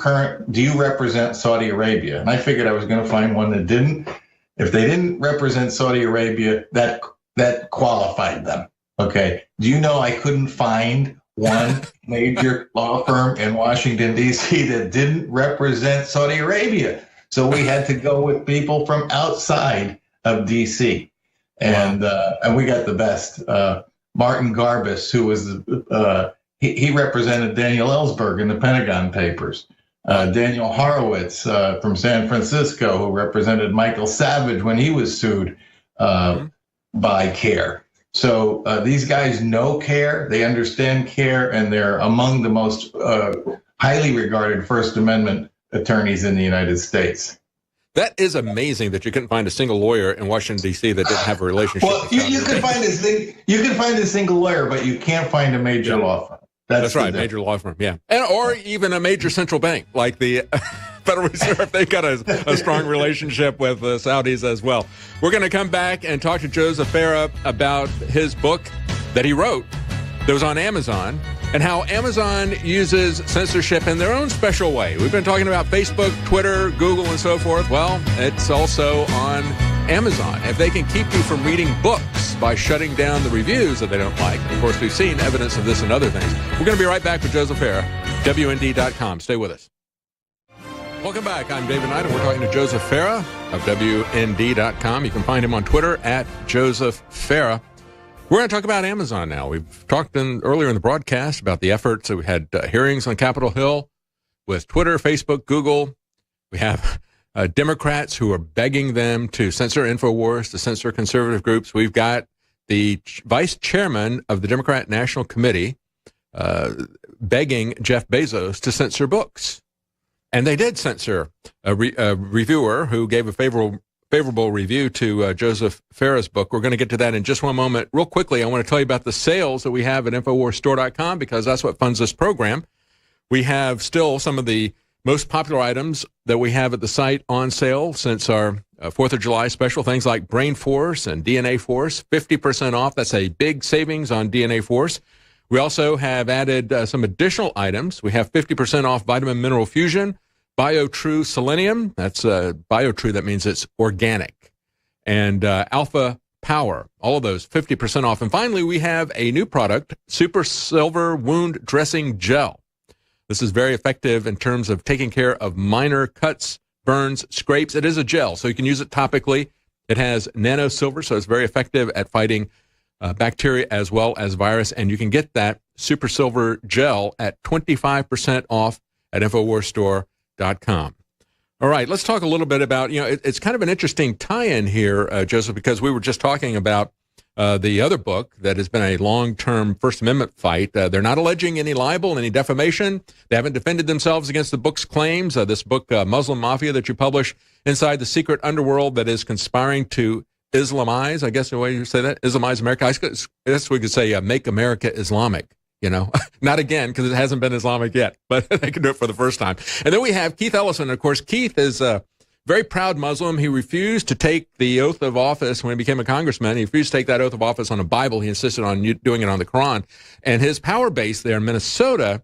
represent Saudi Arabia? And I figured I was going to find one that didn't. If they didn't represent Saudi Arabia, that qualified them. Okay. Do you know I couldn't find one major law firm in Washington, D.C. that didn't represent Saudi Arabia? So we had to go with people from outside of D.C. And we got the best. Martin Garbus, who was he represented Daniel Ellsberg in the Pentagon Papers. Daniel Horowitz from San Francisco, who represented Michael Savage when he was sued by CARE. So these guys know CARE, they understand CARE, and they're among the most highly regarded First Amendment attorneys in the United States. That is amazing that you couldn't find a single lawyer in Washington, D.C. that didn't have a relationship. Well, you can find a single lawyer, but you can't find a major law firm. That's right, major law firm, yeah. Or even a major central bank like the Federal Reserve. They've got a strong relationship with the Saudis as well. We're going to come back and talk to Joseph Farah about his book that he wrote that was on Amazon and how Amazon uses censorship in their own special way. We've been talking about Facebook, Twitter, Google, and so forth. Well, it's also on Amazon. If they can keep you from reading books by shutting down the reviews that they don't like. Of course, we've seen evidence of this and other things. We're going to be right back with Joseph Farah, WND.com. Stay with us. Welcome back. I'm David Knight, and we're talking to Joseph Farah of WND.com. You can find him on Twitter at Joseph Farah. We're going to talk about Amazon now. We've talked earlier in the broadcast about the efforts. So we had hearings on Capitol Hill with Twitter, Facebook, Google. We have Democrats who are begging them to censor InfoWars, to censor conservative groups. We've got the vice chairman of the Democrat National Committee begging Jeff Bezos to censor books. And they did censor a reviewer who gave a favorable review to Joseph Farah's book. We're going to get to that in just one moment. Real quickly, I want to tell you about the sales that we have at InfoWarsStore.com because that's what funds this program. We have still some of the most popular items that we have at the site on sale since our 4th of July special, things like Brain Force and DNA Force, 50% off. That's a big savings on DNA Force. We also have added some additional items. We have 50% off Vitamin Mineral Fusion, BioTrue Selenium. That's BioTrue. That means it's organic. And Alpha Power. All of those 50% off. And finally, we have a new product, Super Silver Wound Dressing Gel. This is very effective in terms of taking care of minor cuts, burns, scrapes. It is a gel, so you can use it topically. It has nano silver, so it's very effective at fighting bacteria as well as virus. And you can get that Super Silver Gel at 25% off at InfoWarsStore.com. All right, let's talk a little bit about, it's kind of an interesting tie-in here, Joseph, because we were just talking about the other book that has been a long-term First Amendment fight. They're not alleging any libel, any defamation. They haven't defended themselves against the book's claims. This book, Muslim Mafia, that you publish inside the secret underworld that is conspiring to Islamize, I guess the way you say that, Islamize America. I guess we could say make America Islamic. Not again, because it hasn't been Islamic yet, but they can do it for the first time. And then we have Keith Ellison. Of course, Keith is a very proud Muslim. He refused to take the oath of office when he became a congressman. He refused to take that oath of office on a Bible. He insisted on doing it on the Quran. And his power base there in Minnesota,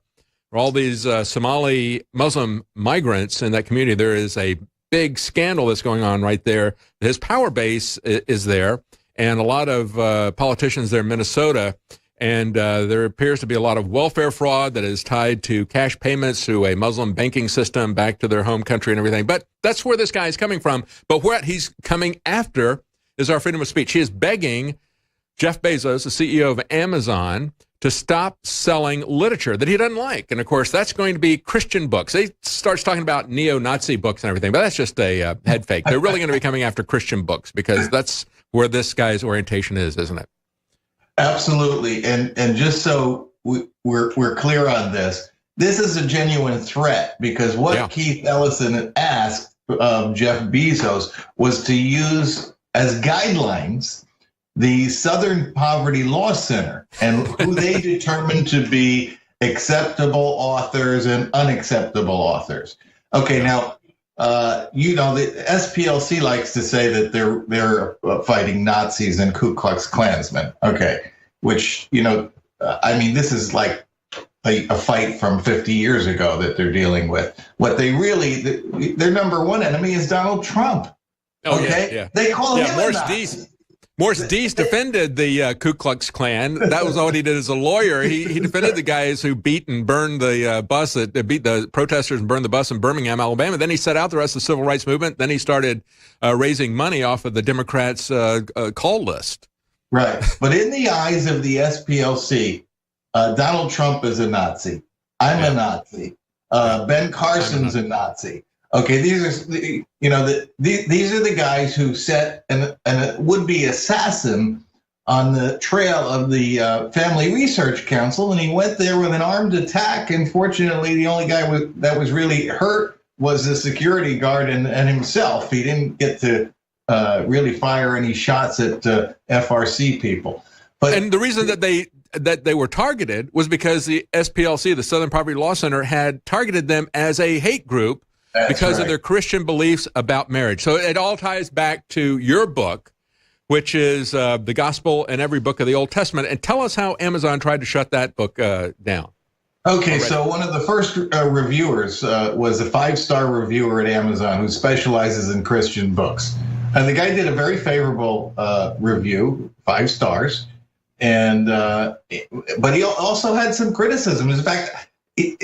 where all these Somali Muslim migrants in that community, there is a big scandal that's going on right there. His power base is there, and a lot of politicians there in Minnesota. And there appears to be a lot of welfare fraud that is tied to cash payments through a Muslim banking system back to their home country and everything. But that's where this guy is coming from. But what he's coming after is our freedom of speech. He is begging Jeff Bezos, the CEO of Amazon, to stop selling literature that he doesn't like. And, of course, that's going to be Christian books. He starts talking about neo-Nazi books and everything, but that's just a head fake. They're really going to be coming after Christian books because that's where this guy's orientation is, isn't it? Absolutely. And just so we're clear on this is a genuine threat because what Keith Ellison asked Jeff Bezos was to use as guidelines the Southern Poverty Law Center and who they determined to be acceptable authors and unacceptable authors. Okay, now, the SPLC likes to say that they're fighting Nazis and Ku Klux Klansmen. Okay, which, this is like a fight from 50 years ago that they're dealing with. What they really, their number one enemy is Donald Trump. Okay, yeah. They call him a Nazi. Morris Deese defended the Ku Klux Klan. That was what he did as a lawyer. He defended the guys who beat and burned the bus, beat the protesters and burned the bus in Birmingham, Alabama. Then he set out the rest of the civil rights movement. Then he started raising money off of the Democrats' call list. Right. But in the eyes of the SPLC, Donald Trump is a Nazi. I'm a Nazi. Ben Carson's a Nazi. Okay, these are these are the guys who set a would-be assassin on the trail of the Family Research Council, and he went there with an armed attack. And fortunately, the only guy that was really hurt was the security guard and himself. He didn't get to really fire any shots at FRC people. And the reason that they were targeted was because the SPLC, the Southern Poverty Law Center, had targeted them as a hate group. Because of their Christian beliefs about marriage. So it all ties back to your book, which is the gospel in every book of the Old Testament. And tell us how Amazon tried to shut that book down. Okay, so one of the first reviewers was a 5-star reviewer at Amazon who specializes in Christian books. And the guy did a very favorable review, 5 stars. And but he also had some criticism. In fact,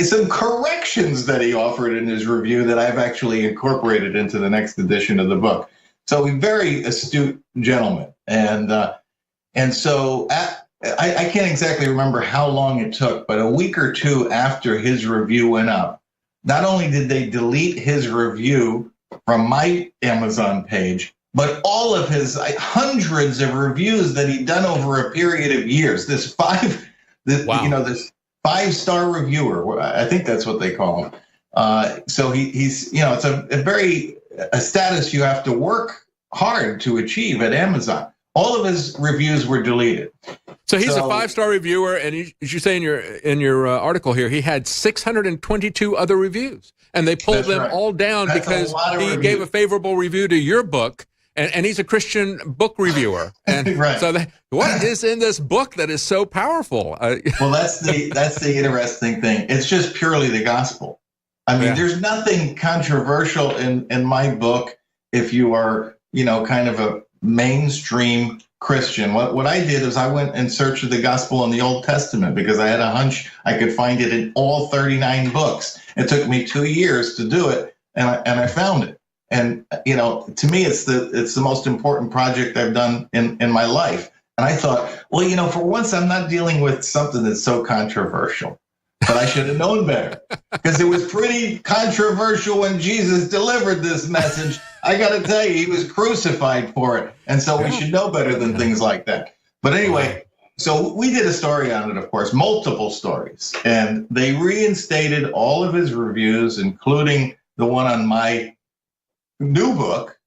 some corrections that he offered in his review that I've actually incorporated into the next edition of the book. So a very astute gentleman. And so I can't exactly remember how long it took, but a week or two after his review went up, not only did they delete his review from my Amazon page, but all of his hundreds of reviews that he'd done over a period of years. This 5-star reviewer, I think that's what they call him. So he's, it's a status you have to work hard to achieve at Amazon. All of his reviews were deleted. So he's a 5-star reviewer, and as you say in your article here, he had 622 other reviews, and they pulled them all down because he gave a favorable review to your book. And he's a Christian book reviewer. And so what is in this book that is so powerful? Well, that's the interesting thing. It's just purely the gospel. I mean, there's nothing controversial in my book if you are, kind of a mainstream Christian. What I did is I went in search of the gospel in the Old Testament because I had a hunch I could find it in all 39 books. It took me 2 years to do it, and I found it. And, to me, it's the most important project I've done in my life. And I thought, well, for once, I'm not dealing with something that's so controversial. But I should have known better because it was pretty controversial when Jesus delivered this message. I got to tell you, he was crucified for it. And so we should know better than things like that. But anyway, so we did a story on it, of course, multiple stories. And they reinstated all of his reviews, including the one on my new book,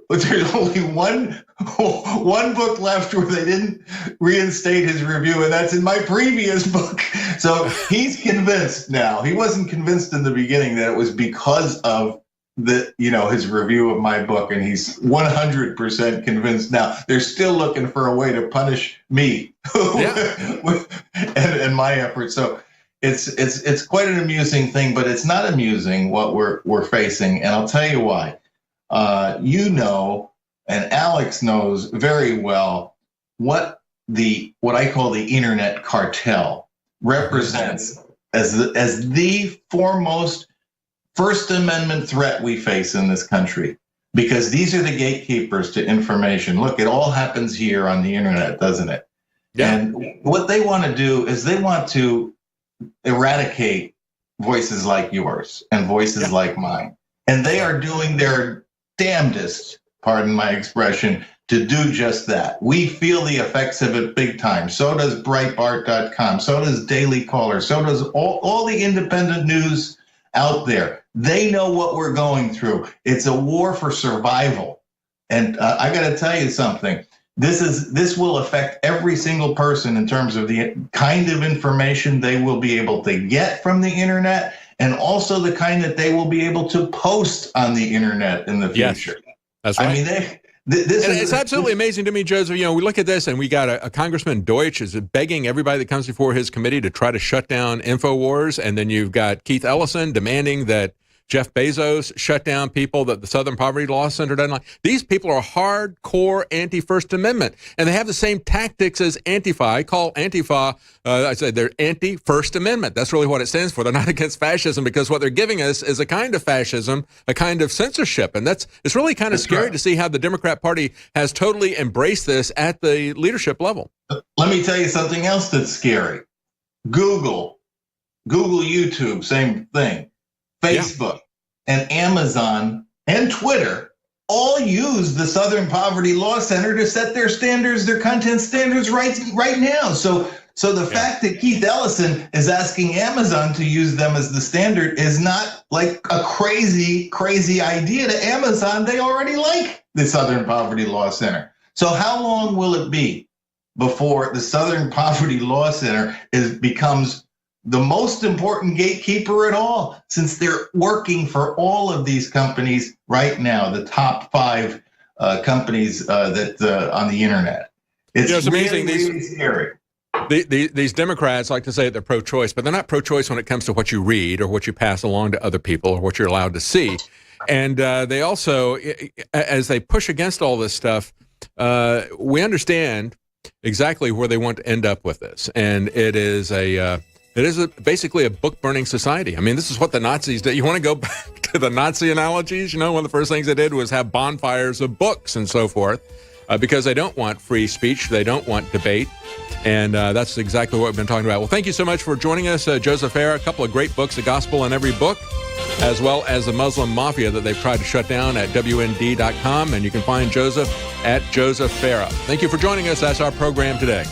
but there's only one book left where they didn't reinstate his review, and that's in my previous book. So he's convinced now. He wasn't convinced in the beginning that it was because of his review of my book, and he's 100% convinced now. They're still looking for a way to punish me and my efforts. So it's quite an amusing thing, but it's not amusing what we're facing, and I'll tell you why. And Alex knows very well what what I call the internet cartel represents as the foremost First Amendment threat we face in this country, because these are the gatekeepers to information. Look, it all happens here on the internet, doesn't it? Yeah. And what they want to do is they want to eradicate voices like yours and voices like mine. And they are doing their damnedest, pardon my expression, to do just that. We feel the effects of it big time. So does Breitbart.com. So does Daily Caller. So does all the independent news out there. They know what we're going through. It's a war for survival. And I got to tell you something. This will affect every single person in terms of the kind of information they will be able to get from the internet, and also the kind that they will be able to post on the internet in the future. Yes, that's right. I mean, it's absolutely amazing to me, Joseph. You know, we look at this and we got a Congressman Deutsch is begging everybody that comes before his committee to try to shut down InfoWars. And then you've got Keith Ellison demanding that Jeff Bezos shut down people that the Southern Poverty Law Center doesn't like. These people are hardcore anti-First Amendment, and they have the same tactics as Antifa. I call Antifa, I say they're anti-First Amendment. That's really what it stands for. They're not against fascism, because what they're giving us is a kind of fascism, a kind of censorship. And it's really kind of scary to see how the Democrat Party has totally embraced this at the leadership level. Let me tell you something else that's scary. Google, YouTube, same thing. Facebook and Amazon and Twitter all use the Southern Poverty Law Center to set their standards, their content standards right now. So the fact that Keith Ellison is asking Amazon to use them as the standard is not like a crazy idea to Amazon. They already like the Southern Poverty Law Center. So how long will it be before the Southern Poverty Law Center becomes the most important gatekeeper at all, since they're working for all of these companies right now, the top 5 companies that on the internet? It's amazing. Really scary. These Democrats like to say they're pro-choice, but they're not pro-choice when it comes to what you read or what you pass along to other people or what you're allowed to see. And they also, as they push against all this stuff, we understand exactly where they want to end up with this. And it is basically a book-burning society. I mean, this is what the Nazis did. You want to go back to the Nazi analogies? You know, one of the first things they did was have bonfires of books and so forth, because they don't want free speech. They don't want debate. And that's exactly what we've been talking about. Well, thank you so much for joining us, Joseph Farah. A couple of great books, The Gospel in Every Book, as well as the Muslim Mafia that they've tried to shut down at WND.com. And you can find Joseph at Joseph Farah. Thank you for joining us. That's our program today.